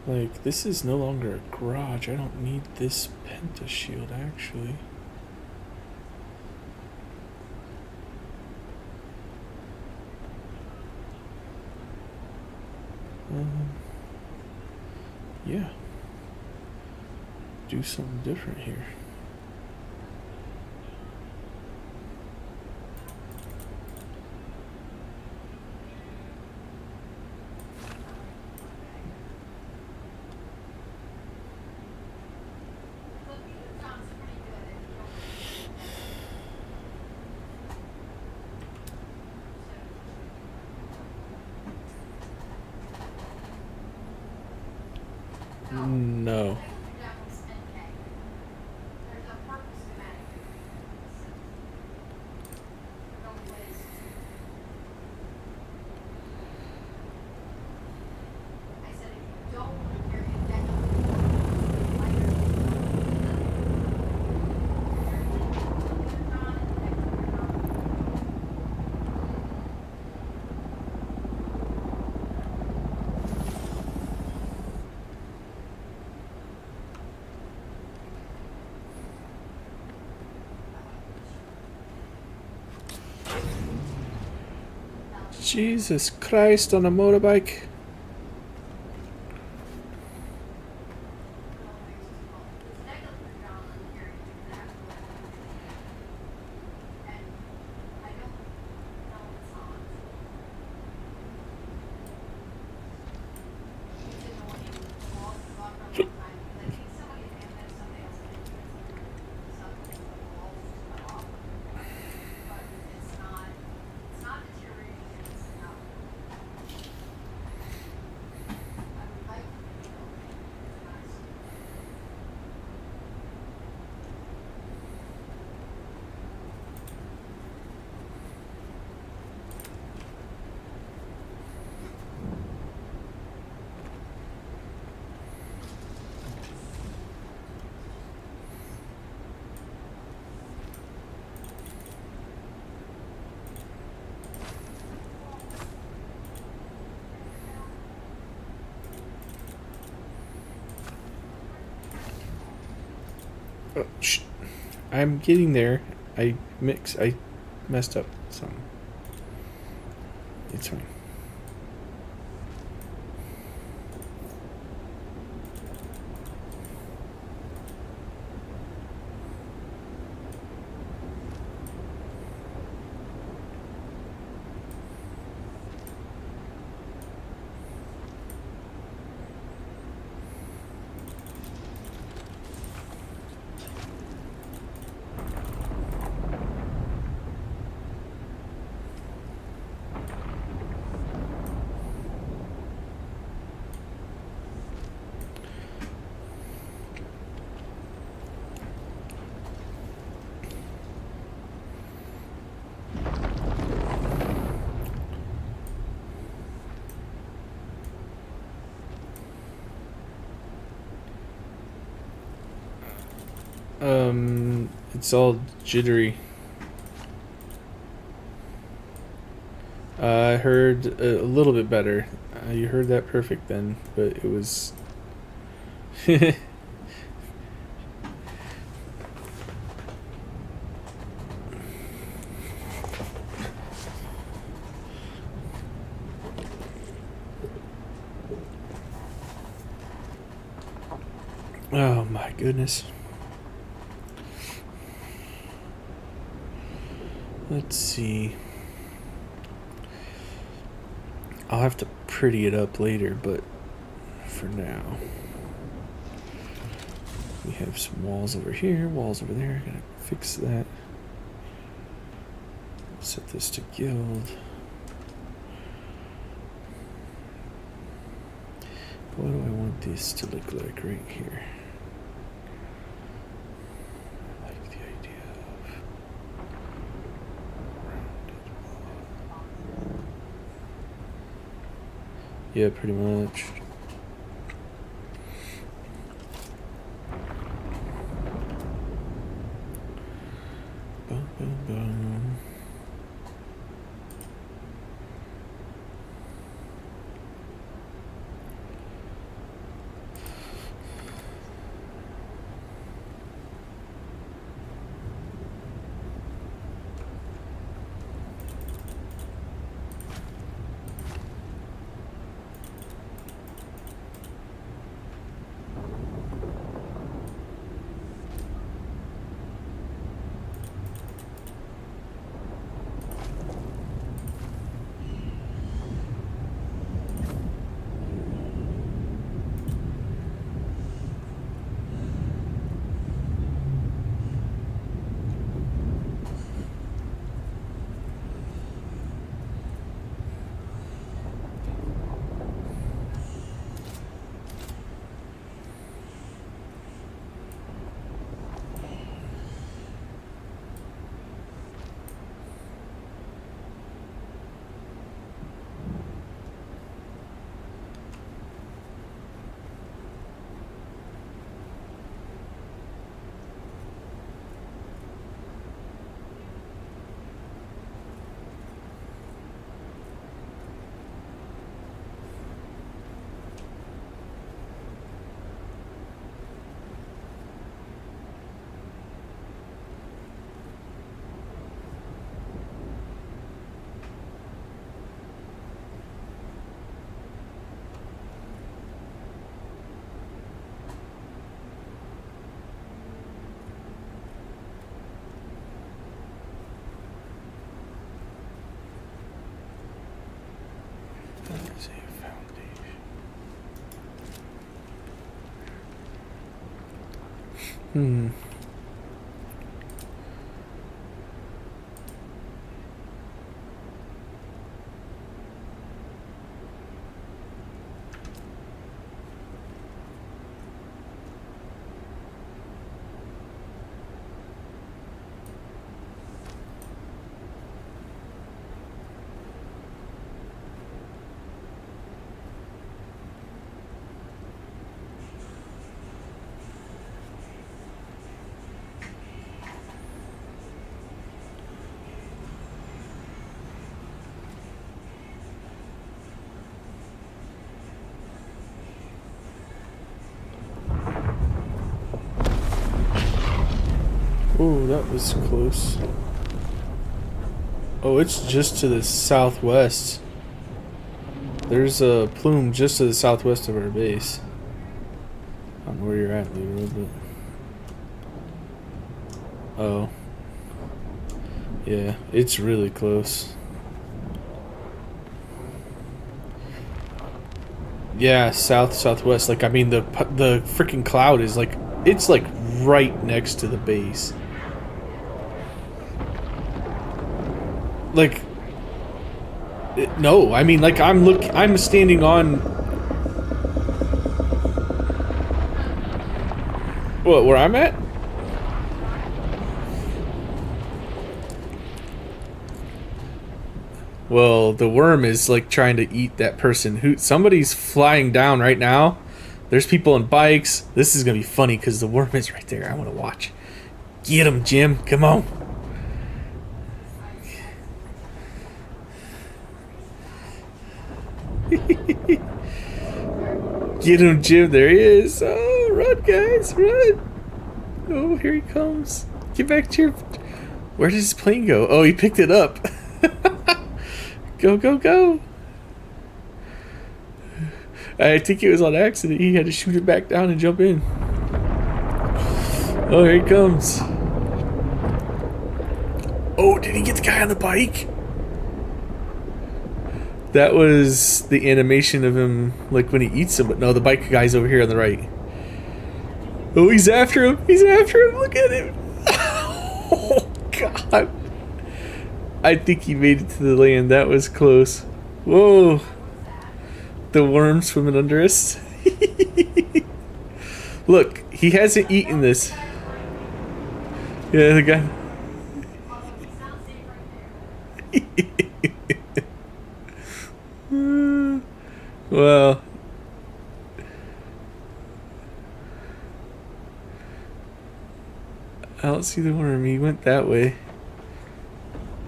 Like, this is no longer a garage. I don't need this penta shield, actually. Yeah. Do something different here. No. Jesus Christ, on a motorbike. I'm getting there. I messed up something. It's fine. It's all jittery. I heard a little bit better. You heard that perfect then, but it was. Oh my goodness. Let's see. I'll have to pretty it up later, but for now, we have some walls over here, walls over there. Gotta fix that. Set this to guild. What do I want this to look like right here? I like the idea of rounded. Yeah, pretty much. Boom, boom, boom. Let's see, foundation. Oh, that was close. Oh, it's just to the southwest. There's a plume just to the southwest of our base. I don't know where you're at, Leroy, but... Oh. Yeah, it's really close. Yeah, southwest. Like, I mean, the freaking cloud is like, it's like right next to the base. Like, no, I mean, like, I'm standing on. What, where I'm at? Well, the worm is like trying to eat that person. Somebody's flying down right now. There's people on bikes. This is gonna be funny because the worm is right there. I want to watch. Get him, Jim. Come on. Get him, Jim. There he is. Oh, run, guys, run. Oh, here he comes. Get back to your... Where did his plane go? Oh, he picked it up. Go, go, go. I think it was on accident. He had to shoot it back down and jump in. Oh, here he comes. Oh, did he get the guy on the bike? That was the animation of him, like when he eats him. But no, the bike guy's over here on the right. Oh, he's after him. He's after him. Look at him. Oh, God. I think he made it to the land. That was close. Whoa. The worm swimming under us. Look, he hasn't eaten this. Yeah, the guy. Well. I don't see the worm. He went that way.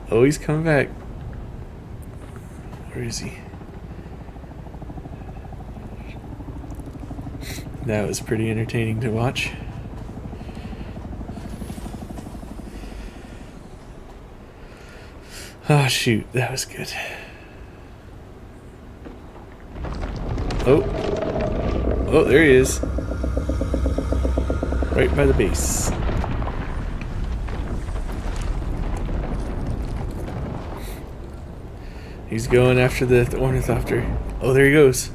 Oh, he's coming back. Where is he? That was pretty entertaining to watch. Oh, shoot. That was good. Oh. Oh, there he is. Right by the base. He's going after the ornithopter. Oh, there he goes.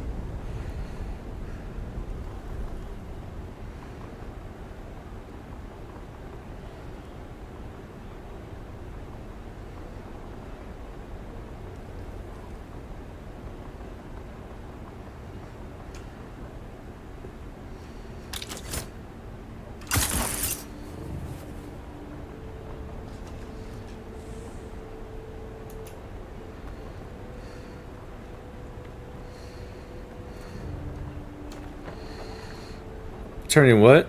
Turning what?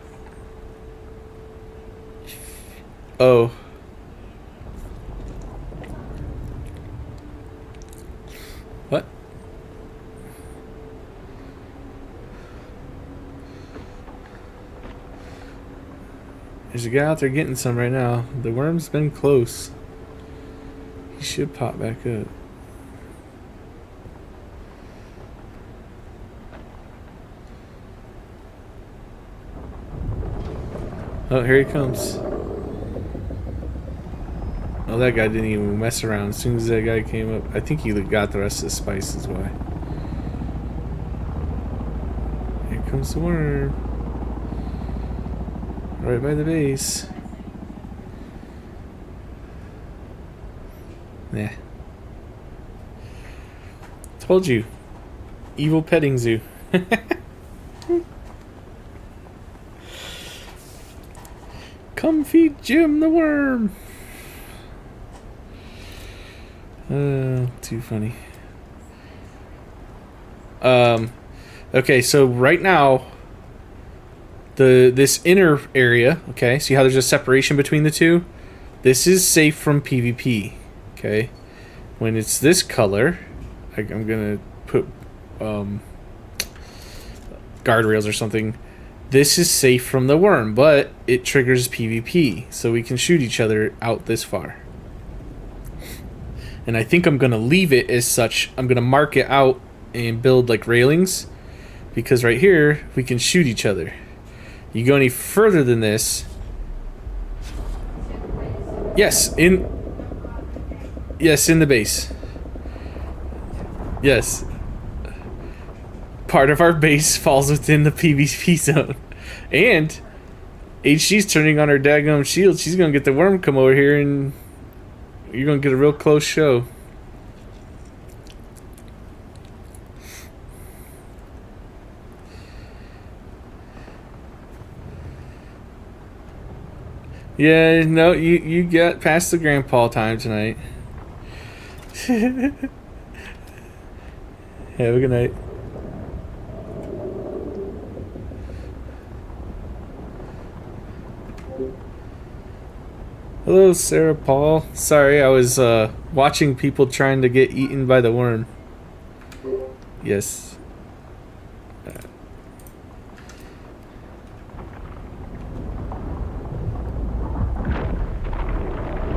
Oh. What? There's a guy out there getting some right now. The worm's been close. He should pop back up. Oh, here he comes. Oh, that guy didn't even mess around. As soon as that guy came up, I think he got the rest of the spices. Why? Here comes the worm. Right by the base. Nah. Told you. Evil petting zoo. Come feed Jim the worm. Too funny. Okay, so right now, this inner area, okay, see how there's a separation between the two? This is safe from PvP, okay? When it's this color, I'm gonna put guardrails or something. This is safe from the worm, but it triggers PvP, so we can shoot each other out this far. And I think I'm going to leave it as such. I'm going to mark it out and build like railings, because right here we can shoot each other. You go any further than this. Yes, in the base. Yes. Part of our base falls within the PvP zone. And HG's turning on her daggum shield. She's gonna get the worm come over here and you're gonna get a real close show. Yeah, no, you got past the grandpa time tonight. Have a good night. Hello, Sarah Paul. Sorry, I was watching people trying to get eaten by the worm. Yes.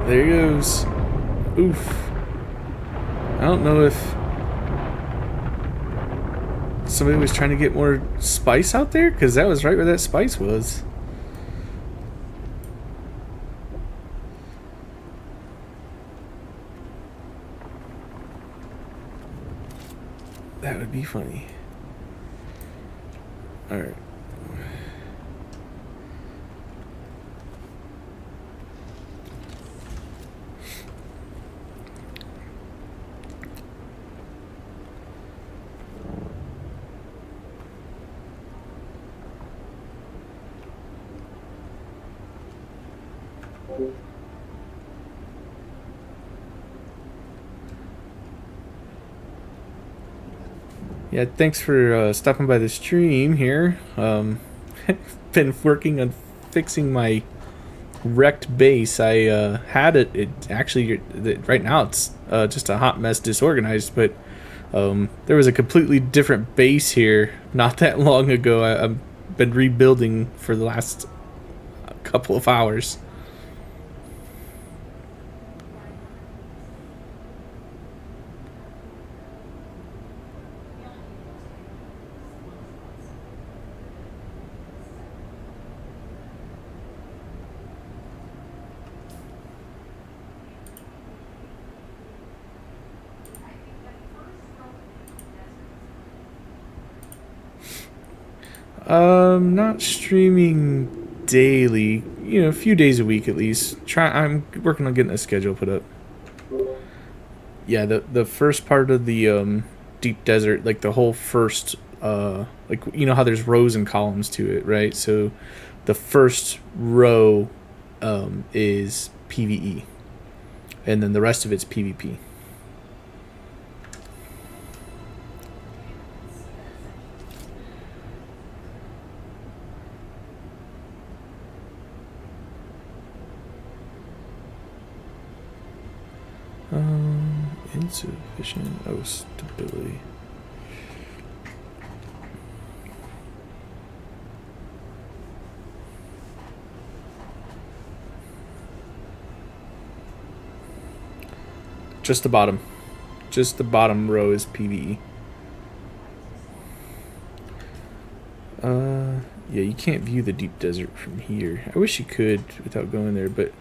There he goes. Oof. I don't know if somebody was trying to get more spice out there, because that was right where that spice was. That would be funny. Alright. Yeah, thanks for stopping by the stream here. Been working on fixing my wrecked base. I had it actually, right now it's just a hot mess, disorganized, but there was a completely different base here not that long ago. I've been rebuilding for the last couple of hours. Not streaming daily, you know, a few days a week at least. I'm working on getting a schedule put up. Yeah, the first part of the deep desert, like the whole first like, you know how there's rows and columns to it, right? So the first row is PvE, and then the rest of it's PvP. Insufficient stability. Just the bottom. Just the bottom row is PvE. Yeah, you can't view the deep desert from here. I wish you could without going there, but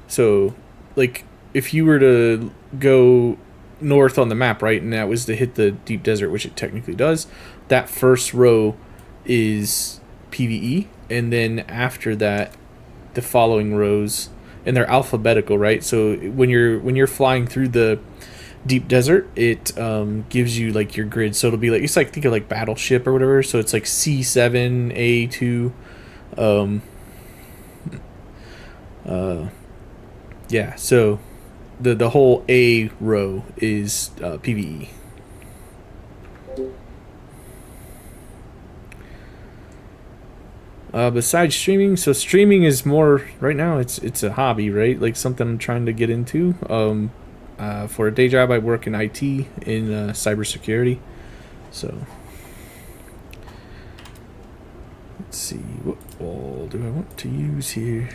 so like if you were to go north on the map, right, and that was to hit the deep desert, which it technically does, that first row is PvE, and then after that the following rows, and they're alphabetical, right? So when you're flying through the deep desert, it gives you like your grid, so it'll be like, it's like, think of like Battleship or whatever, so it's like C7 A2 yeah, so the whole A row is PvE. Besides streaming, so streaming is more right now. It's a hobby, right? Like something I'm trying to get into. For a day job, I work in IT in cybersecurity. So Let's see, what wall do I want to use here?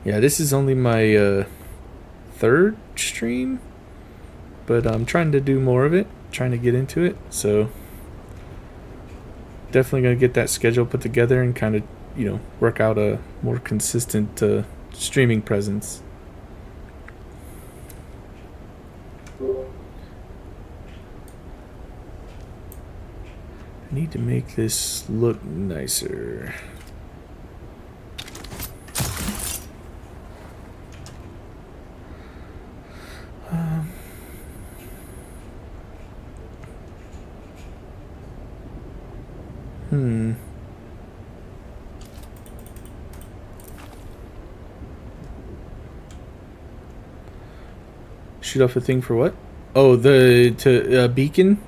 Yeah, this is only my third stream, but I'm trying to do more of it, trying to get into it, so definitely gonna get that schedule put together and kind of, you know, work out a more consistent streaming presence. I need to make this look nicer. Shoot off a thing for what? Oh, the beacon.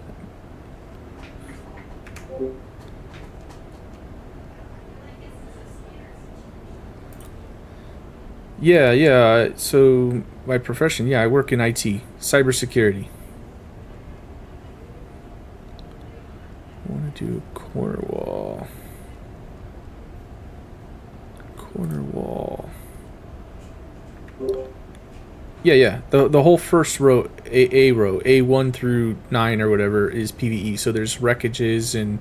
Yeah. So my profession, yeah, I work in IT, cybersecurity. I want to do a corner wall. Corner wall. Yeah. The whole first row, A row, A1 through 9 or whatever, is PvE. So there's wreckages and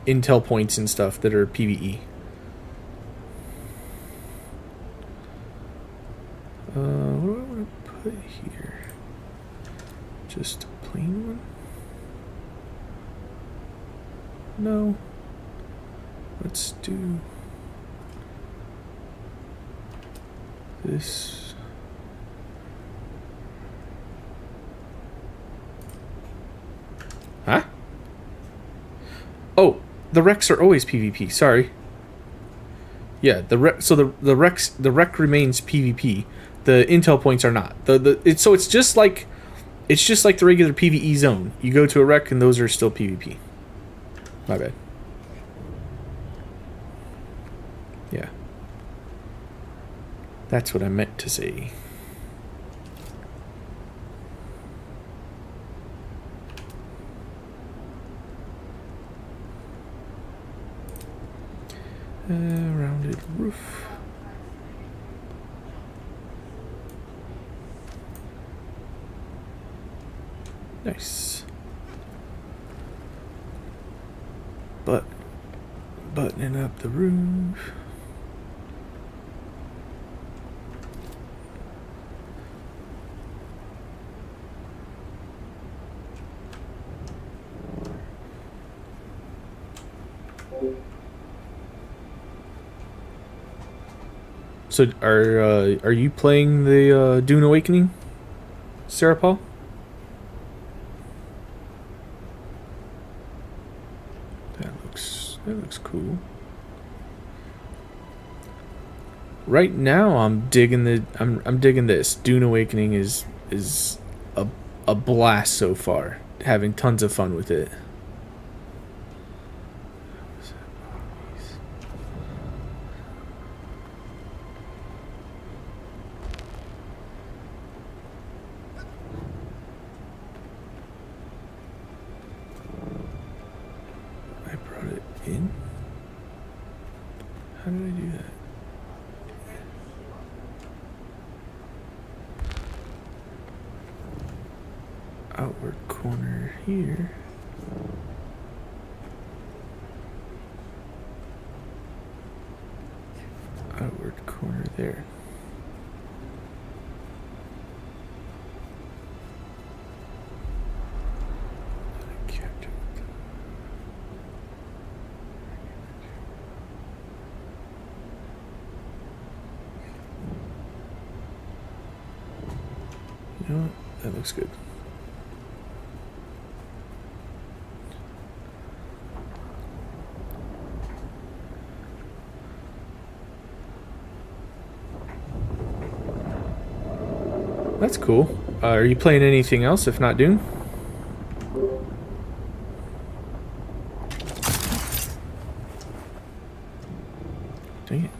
intel points and stuff that are PvE. What do I want to put here? Just a plain one? No. Let's do this. Huh? Oh, the wrecks are always PvP. Sorry. Yeah, the wreck remains PvP. The intel points are not. It's just like the regular PvE zone. You go to a wreck and those are still PvP. My bad. Yeah. That's what I meant to say. Rounded roof. Nice. Buttoning up the roof. So are you playing the Dune Awakening, Sarah Paul? That looks cool. Right now, I'm digging this. Dune Awakening is a blast so far. Having tons of fun with it. I brought it in. How did I do that? Outward corner here. Outward corner there. I can't do it. You know what? That looks good. That's cool. Are you playing anything else, if not Dune? Dang it.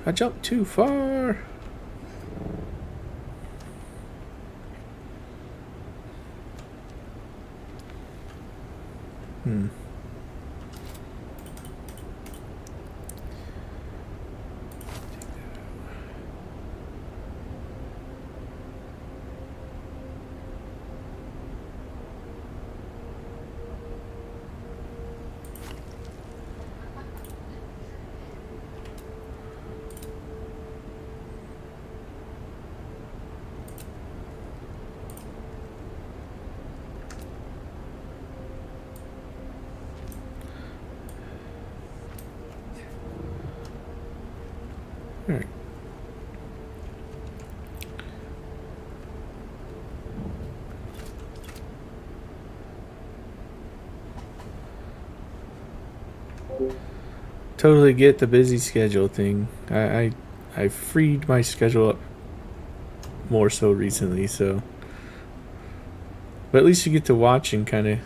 I jumped too far. All right. Totally get the busy schedule thing. I freed my schedule up more so recently, so but at least you get to watch and kind of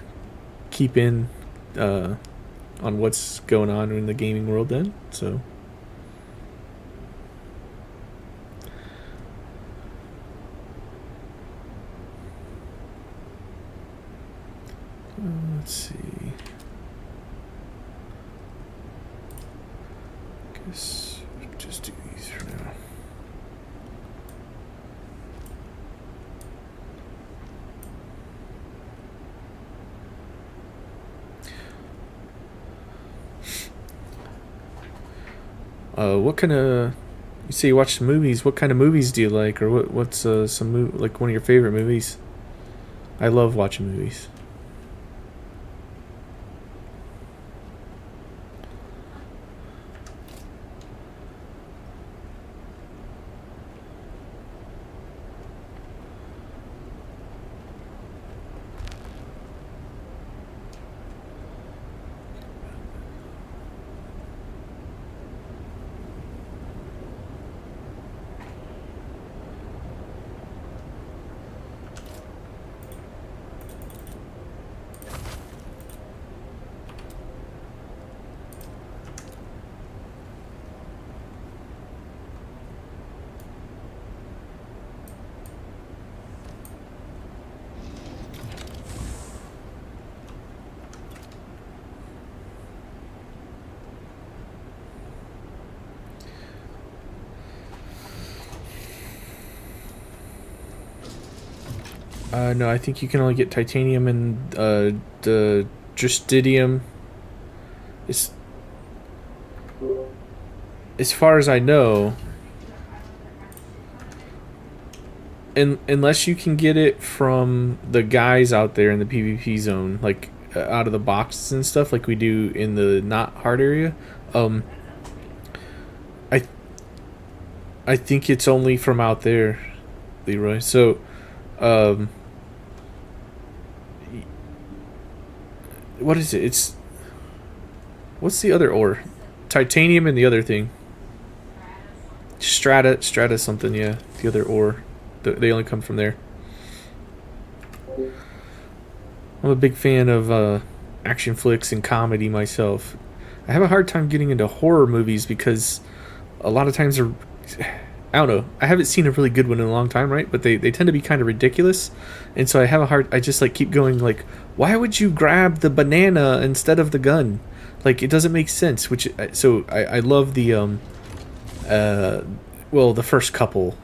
keep in on what's going on in the gaming world then. So let's see. Guess just do these for now. What kind of, you say you watch movies? What kind of movies do you like, or what's like one of your favorite movies? I love watching movies. No, I think you can only get titanium and the Justidium. It's, as far as I know, unless you can get it from the guys out there in the PvP zone, like out of the boxes and stuff, like we do in the not hard area. I I think it's only from out there, Leroy. So, what is it? It's, what's the other ore? Titanium and the other thing. Strata something, yeah. The other ore. They only come from there. I'm a big fan of action flicks and comedy myself. I have a hard time getting into horror movies because a lot of times they're, I don't know. I haven't seen a really good one in a long time, right? But they tend to be kind of ridiculous, and so I just like keep going like, why would you grab the banana instead of the gun? Like it doesn't make sense. Which so I love the well, the first couple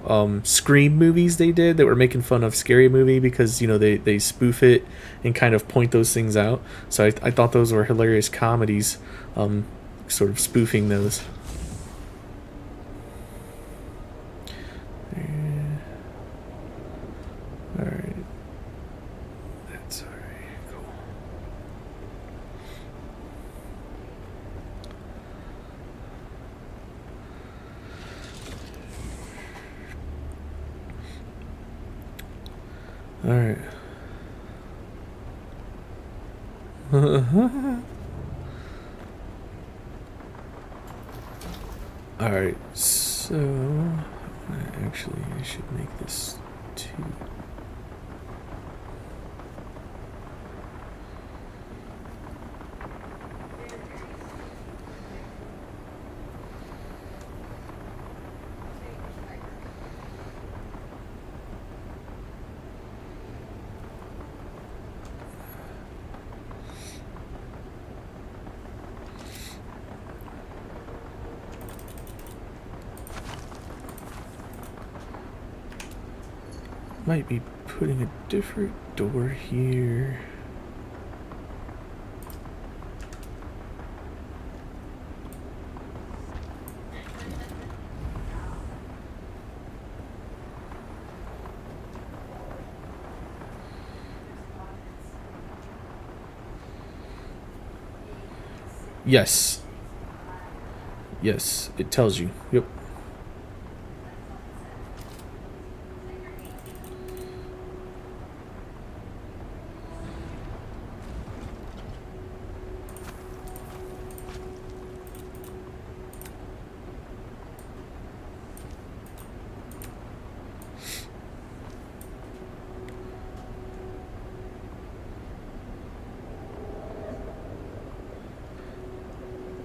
Scream movies they did that were making fun of Scary Movie because, you know, they spoof it and kind of point those things out. So I thought those were hilarious comedies, sort of spoofing those. Alright. That's alright. Cool. Alright. Alright, so actually I should make this 2. Might be putting a different door here. Yes. Yes, it tells you. Yep.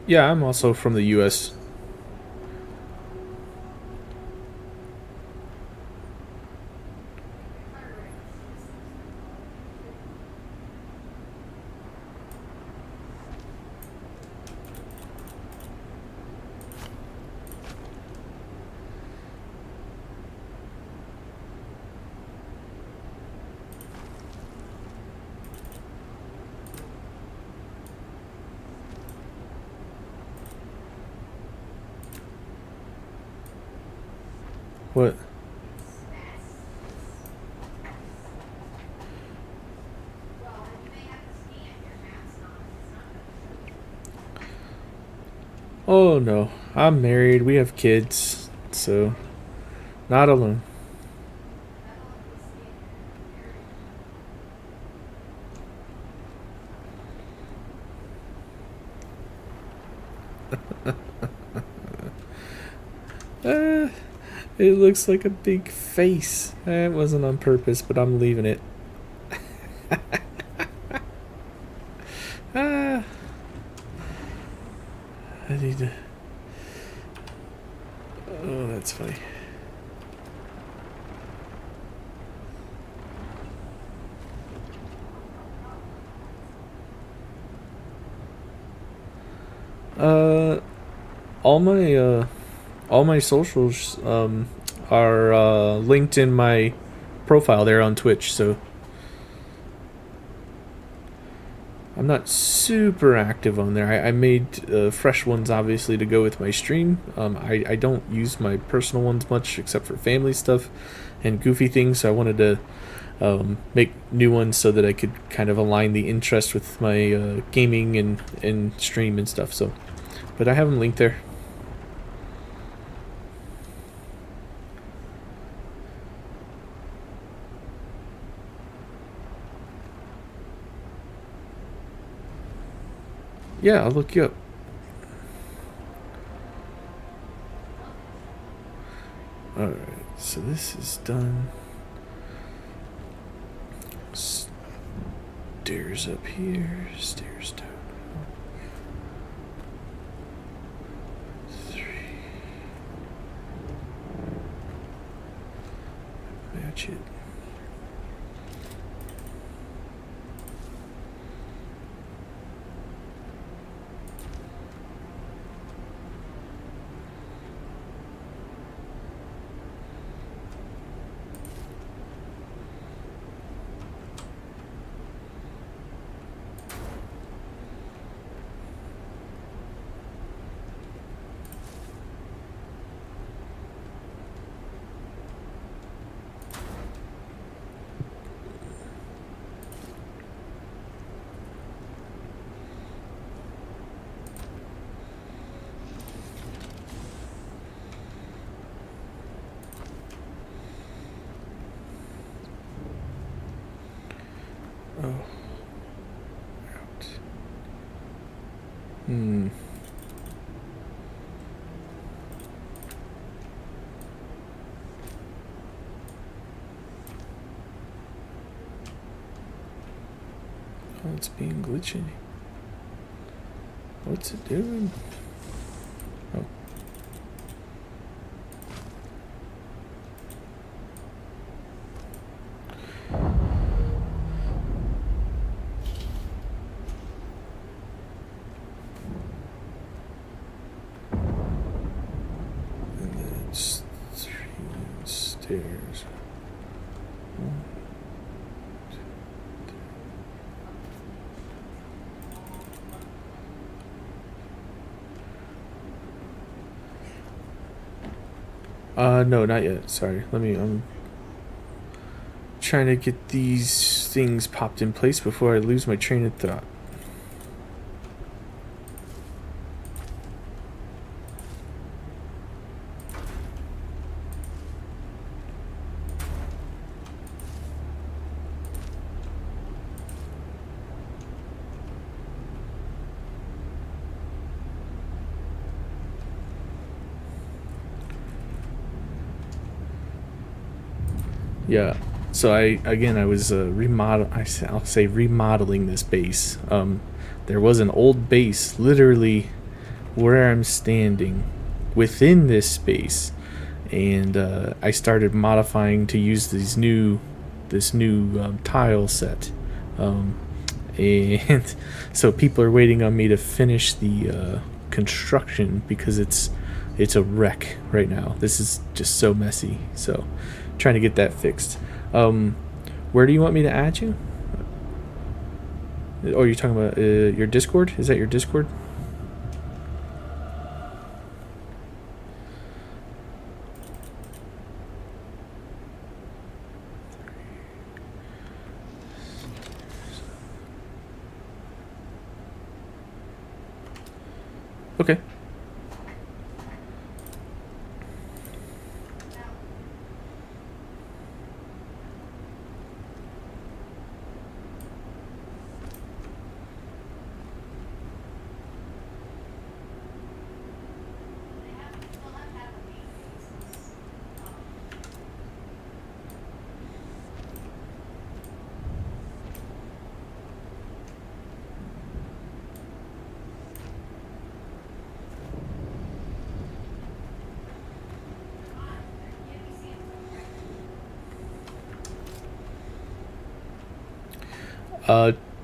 Yeah, I'm also from the U.S. What? Oh no, I'm married. We have kids, so not alone. Uh, it looks like a big face. It wasn't on purpose, but I'm leaving it. Ah, I need to. Oh, that's funny. Uh, all my all my socials are linked in my profile there on Twitch. So I'm not super active on there. I made fresh ones obviously to go with my stream. I don't use my personal ones much except for family stuff and goofy things. So I wanted to make new ones so that I could kind of align the interest with my gaming and stream and stuff. So, but I have them linked there. Yeah, I'll look you up. Alright, so this is done. Stairs up here, stairs down. 3. Match it. Oh. Out. Hmm. Oh, it's being glitchy. What's it doing? Oh. And then it's 3 stairs. 1, 2, 3. No, not yet. Sorry. Let me. I'm trying to get these things popped in place before I lose my train of thought. Yeah. So I was I'll say remodeling this base. There was an old base literally where I'm standing within this space, and I started modifying to use this new tile set, and so people are waiting on me to finish the construction because it's a wreck right now. This is just so messy. So trying to get that fixed. Where do you want me to add you? Oh, you're talking about your Discord? Is that your Discord? Okay.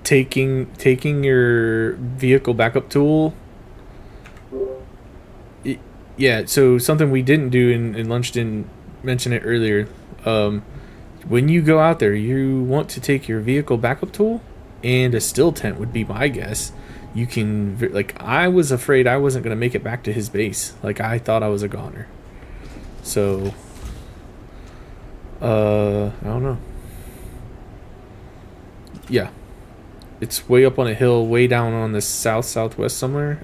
Taking your vehicle backup tool. Yeah, so something we didn't do and Lunch didn't mention it earlier. When you go out there, you want to take your vehicle backup tool and a still tent would be my guess. You can, like, I was afraid I wasn't going to make it back to his base. Like, I thought I was a goner. So, I don't know. Yeah. It's way up on a hill, way down on the southwest somewhere.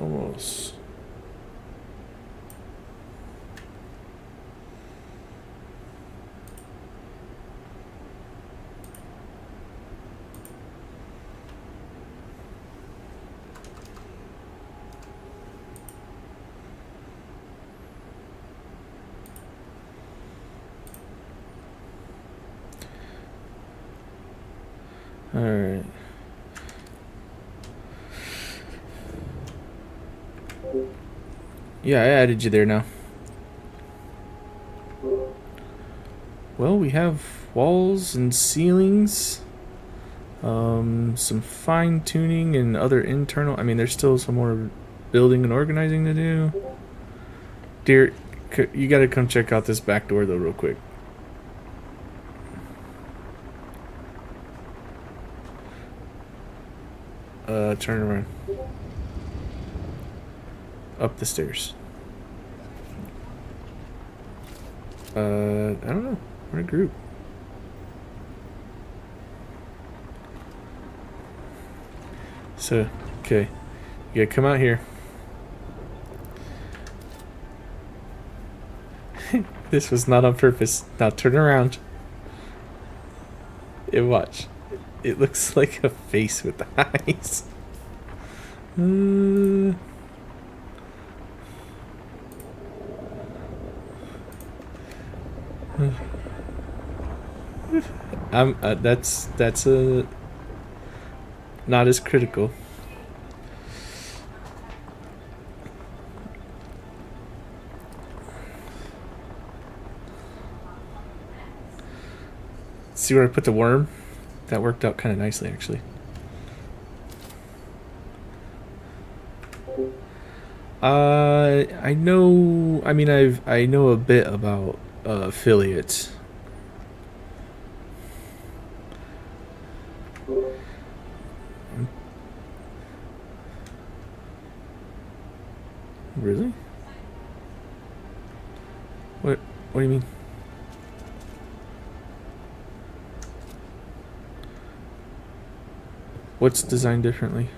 Almost. All right. Yeah, I added you there now. Well, we have walls and ceilings, some fine tuning and other internal. I mean, there's still some more building and organizing to do. Dear, you gotta come check out this back door though, real quick. Turn around. Up the stairs. I don't know. We're in a group. So, okay. You gotta come out here. This was not on purpose. Now turn around and watch. It looks like a face with eyes. That's not as critical. See where I put the worm? That worked out kind of nicely, actually. I know. I mean, I know a bit about affiliates. Really? What? What do you mean? What's designed differently?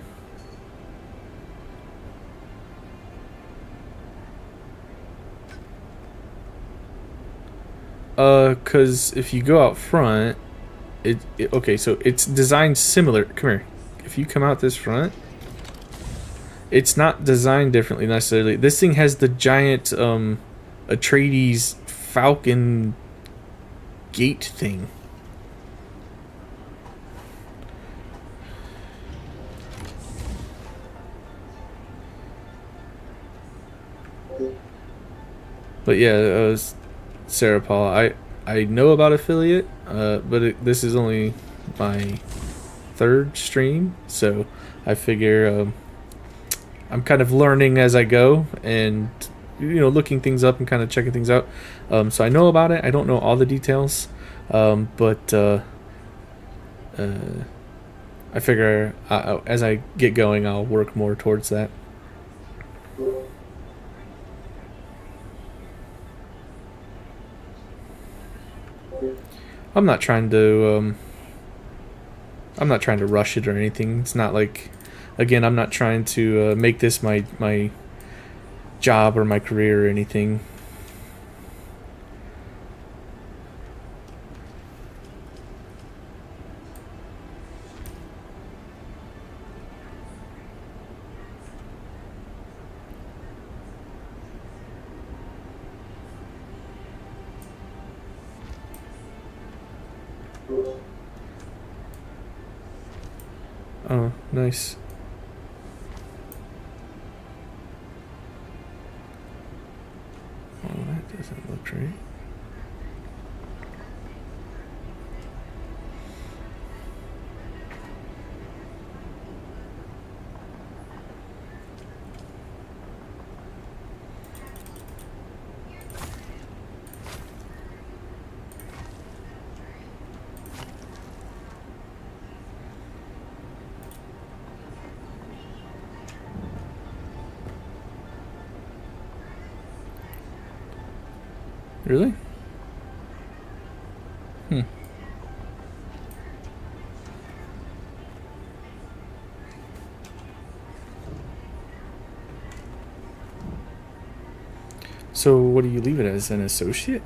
Cause if you go out front, okay, so it's designed similar. Come here. If you come out this front, it's not designed differently necessarily. This thing has the giant Atreides Falcon gate thing. But yeah, Sarah Paul, I know about affiliate, but this is only my third stream, so I figure I'm kind of learning as I go, and looking things up and kind of checking things out. So I know about it. I don't know all the details, but I figure as I get going, I'll work more towards that. I'm not trying to rush it or anything. It's not like, again, I'm not trying to make this my job or my career or anything. Oh, nice. Oh, that doesn't look right. Really? So what do you leave it as, an associate?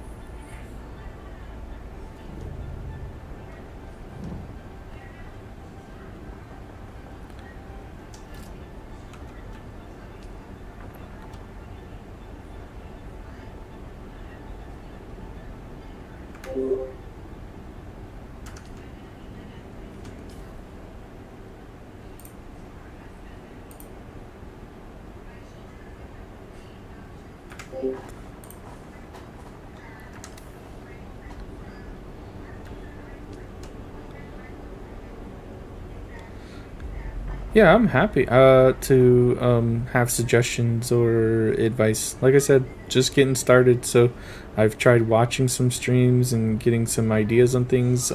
Yeah, I'm happy to have suggestions or advice. Like I said, just getting started, so I've tried watching some streams and getting some ideas on things.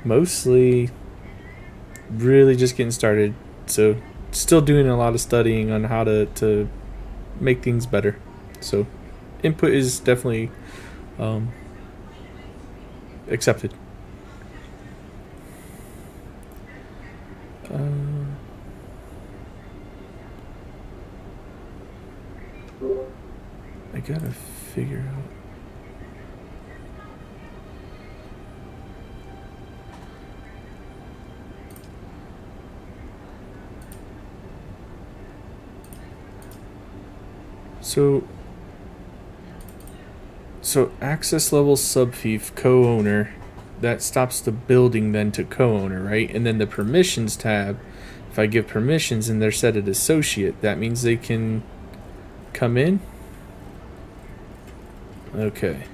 Mostly really just getting started, so still doing a lot of studying on how to make things better. So input is definitely accepted. I gotta figure out. So access level subfief co-owner, that stops the building then to co-owner, right? And then the permissions tab, if I give permissions and they're set at associate, that means they can come in. Okay.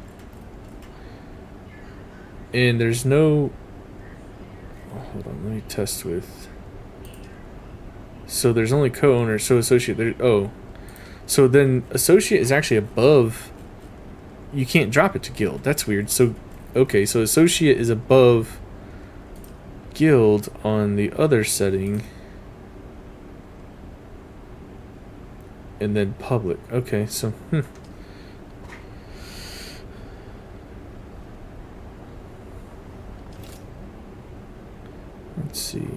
And there's no, hold on, let me test with. So there's only co-owner, so associate there. Oh, so then associate is actually above. You can't drop it to guild. That's weird. So, okay, so associate is above guild on the other setting. And then public. Okay, so, Let's see.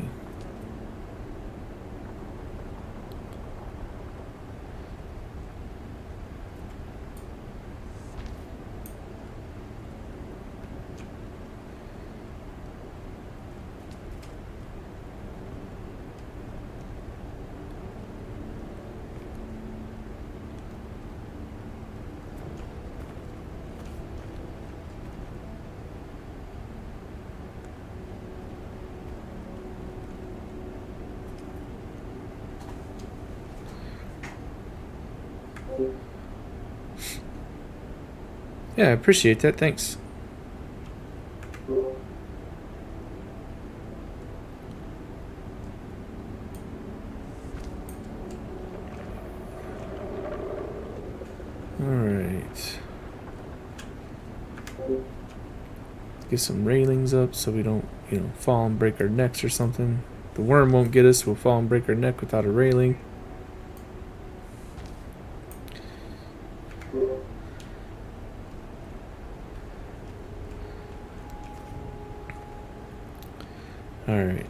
Yeah, I appreciate that. Thanks. Alright. Get some railings up so we don't, fall and break our necks or something. The worm won't get us. We'll fall and break our neck without a railing. Alright.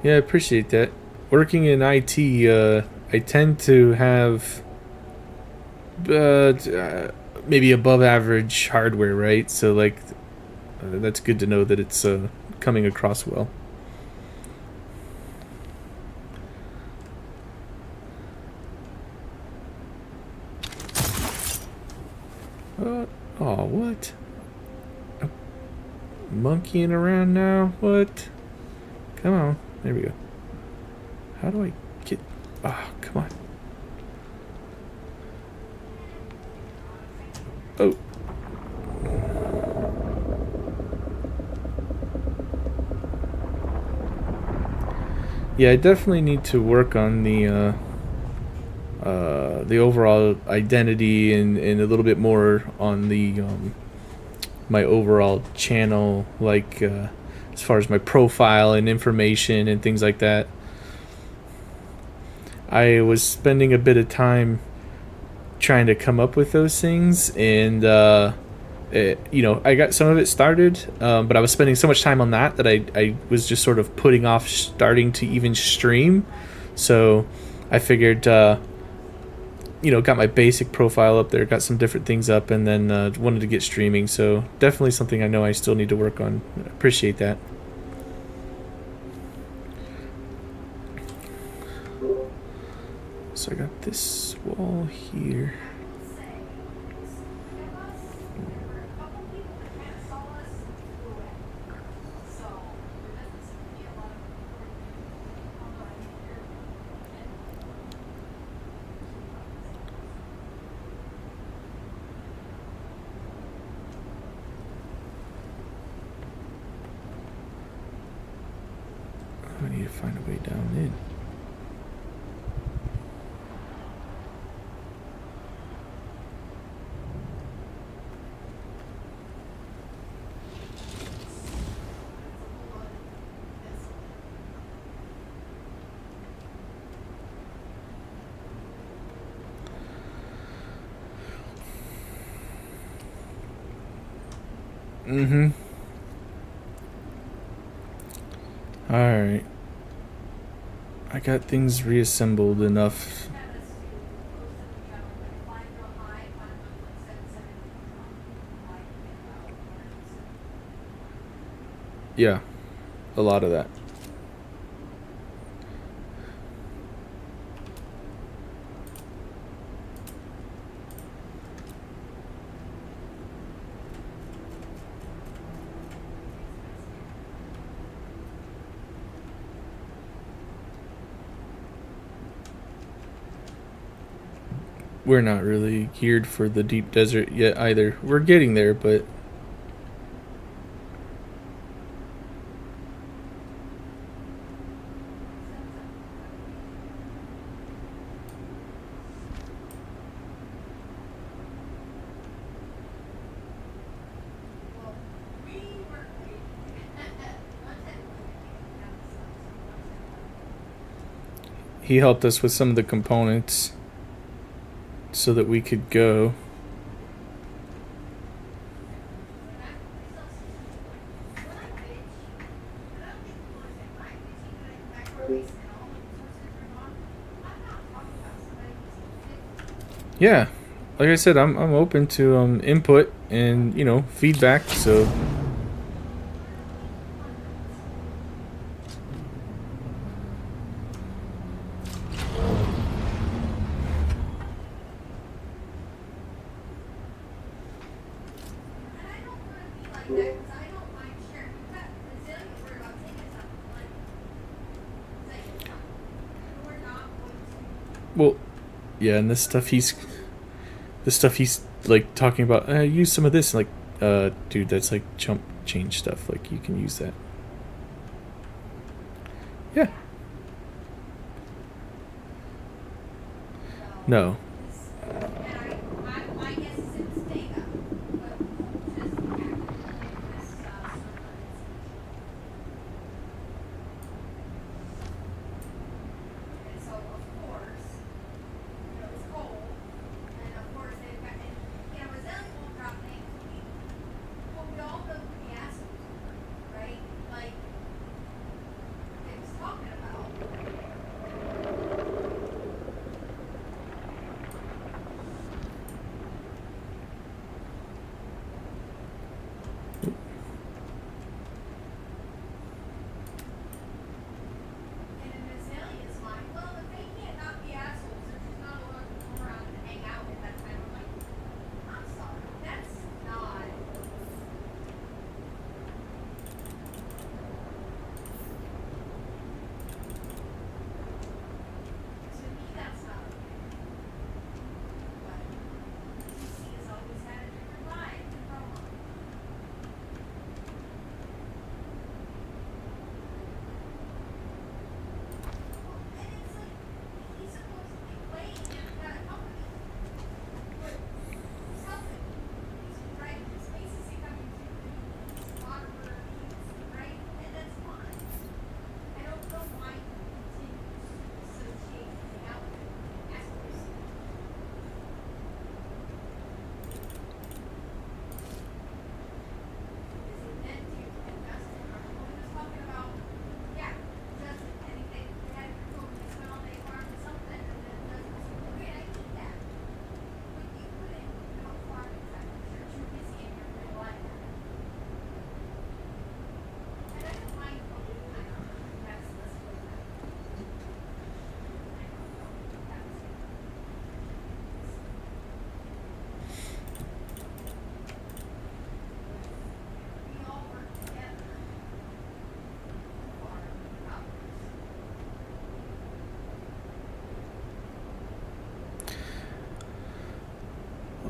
Yeah, I appreciate that. Working in IT, I tend to have maybe above average hardware, right? So, like, that's good to know that it's coming across well. Oh, what? Monkeying around now? What? Come on. There we go. How do I get... Oh, come on. Oh. Yeah, I definitely need to work on the overall identity and a little bit more on the my overall channel, like as far as my profile and information and things like that. I was spending a bit of time trying to come up with those things, and I got some of it started, but I was spending so much time on that I was just sort of putting off starting to even stream. So I figured, got my basic profile up there, got some different things up, and then wanted to get streaming. So definitely something I know I still need to work on. Appreciate that. So I got this wall here. I need to find a way down in. Mm-hmm. Alright. I got things reassembled enough. Yeah, a lot of that. We're not really geared for the deep desert yet either. We're getting there, but he helped us with some of the components so that we could go. Yeah, like I said, I'm open to input and feedback. So well, yeah, and this stuff he's like talking about. Use some of this, like, dude, that's like chump change stuff. Like you can use that. Yeah. No.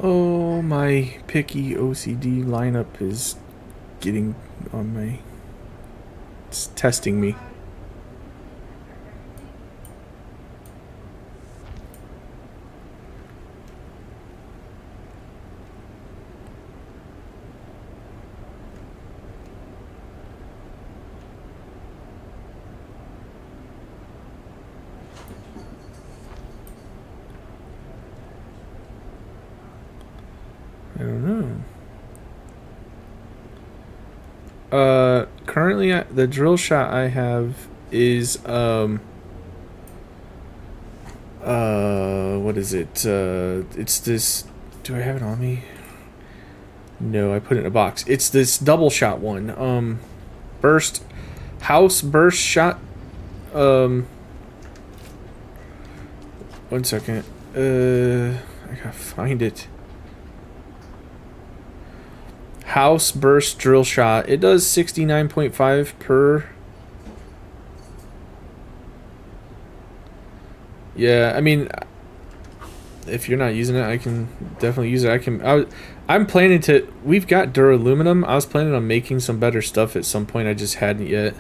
Oh, my picky OCD lineup is getting on my. It's testing me. I don't know. Currently the drill shot I have is what is it? It's this. Do I have it on me? No, I put it in a box. It's this double shot one. Burst, house burst shot. 1 second. I gotta find it. House burst drill shot. It does 69.5 per. Yeah, I mean, if you're not using it, I can definitely use it. I'm planning to. We've got duraluminum. I was planning on making some better stuff at some point. I just hadn't yet.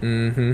Mm-hmm.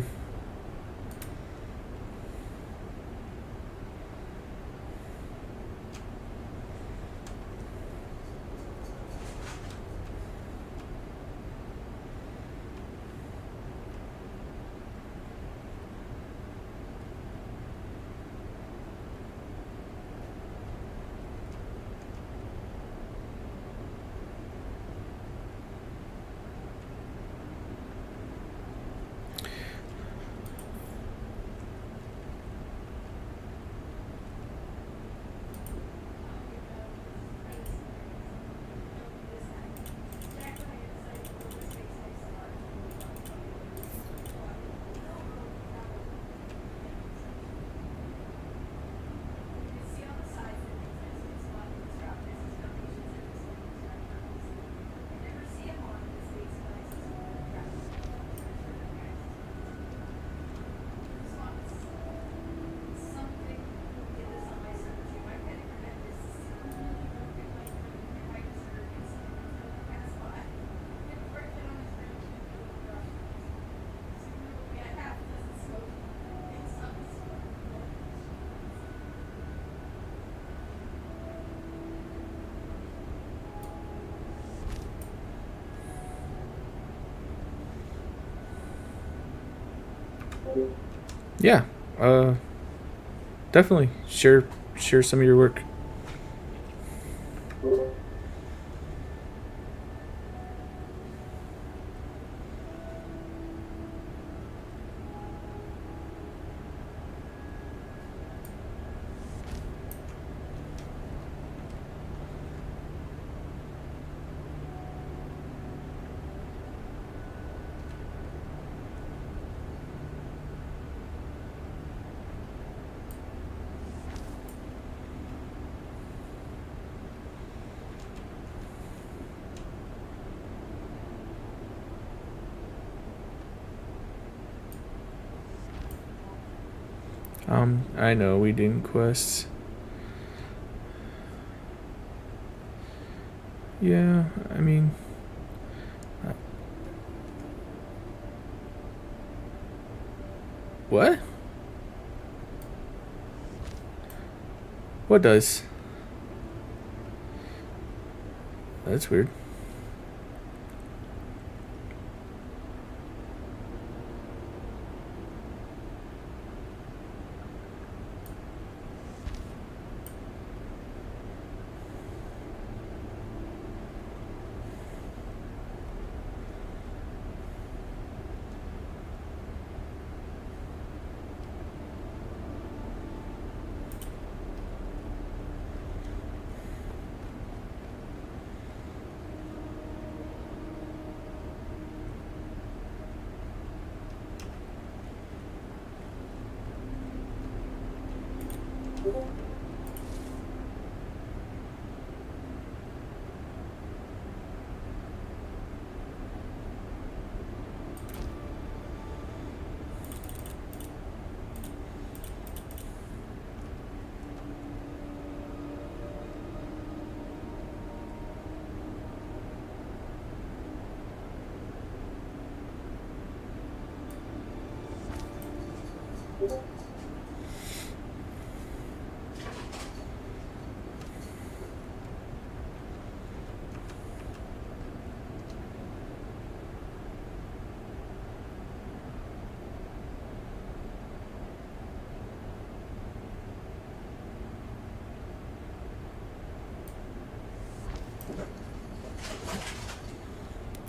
Yeah. Definitely share some of your work. I know we didn't quests. Yeah, I mean, what? What does? That's weird.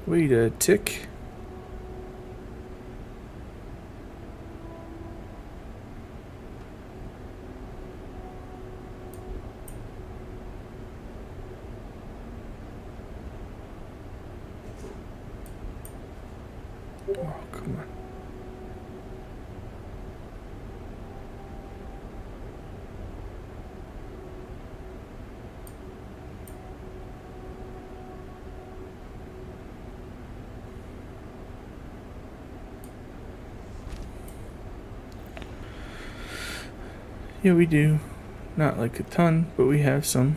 Wait a tick. Oh, come on. Yeah, we do. Not like a ton, but we have some.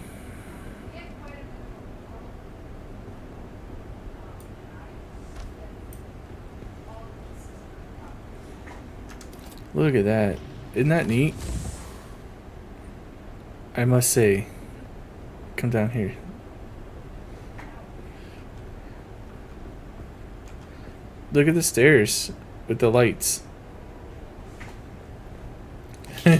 Look at that. Isn't that neat? I must say. Come down here. Look at the stairs with the lights. I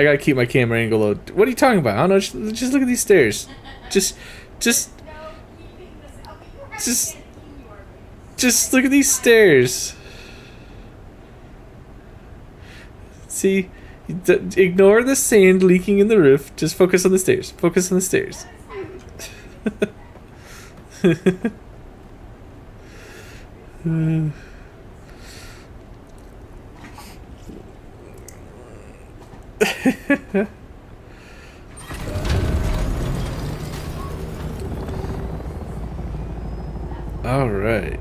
gotta keep my camera angle low. What are you talking about? I don't know. Just look at these stairs. Just look at these stairs. See, ignore the sand leaking in the roof. Just focus on the stairs. Focus on the stairs. All right.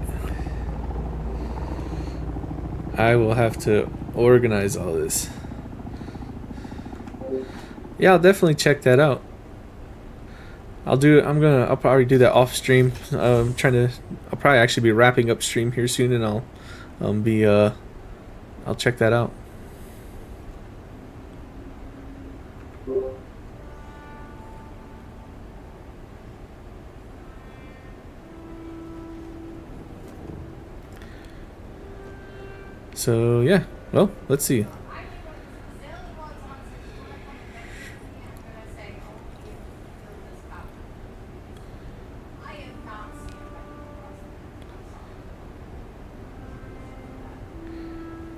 I will have to organize all this. Yeah, I'll definitely check that out. I'll probably do that off stream. I'll probably actually be wrapping up stream here soon, and I'll check that out. So yeah, well, let's see.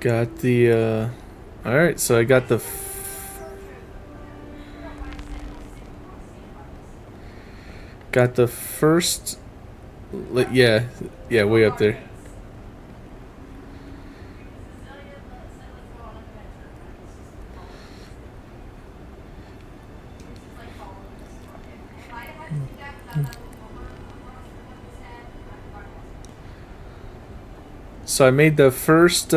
Got the all right, so I got the first, yeah, way up there. So I made the first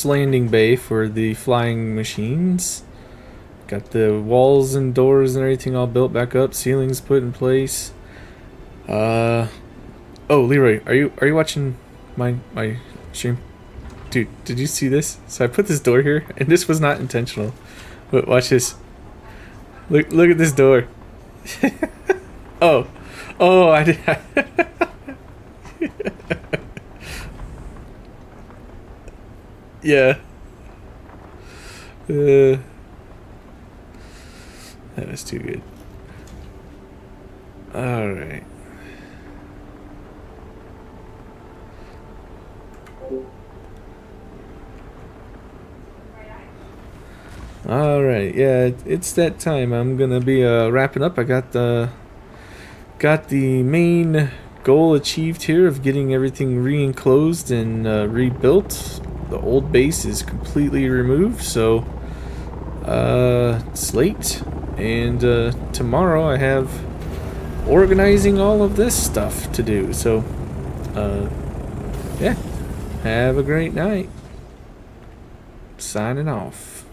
landing bay for the flying machines. Got the walls and doors and everything all built back up, ceilings put in place. Oh, Leroy, are you watching my stream? Dude, did you see this? So I put this door here, and this was not intentional. But watch this. Look at this door. Oh, I did. Yeah. That was too good. Alright. Alright, yeah, it's that time. I'm gonna be wrapping up. I got the main goal achieved here of getting everything re-enclosed and rebuilt. The old base is completely removed, so it's late, and tomorrow I have organizing all of this stuff to do. So yeah, have a great night. Signing off.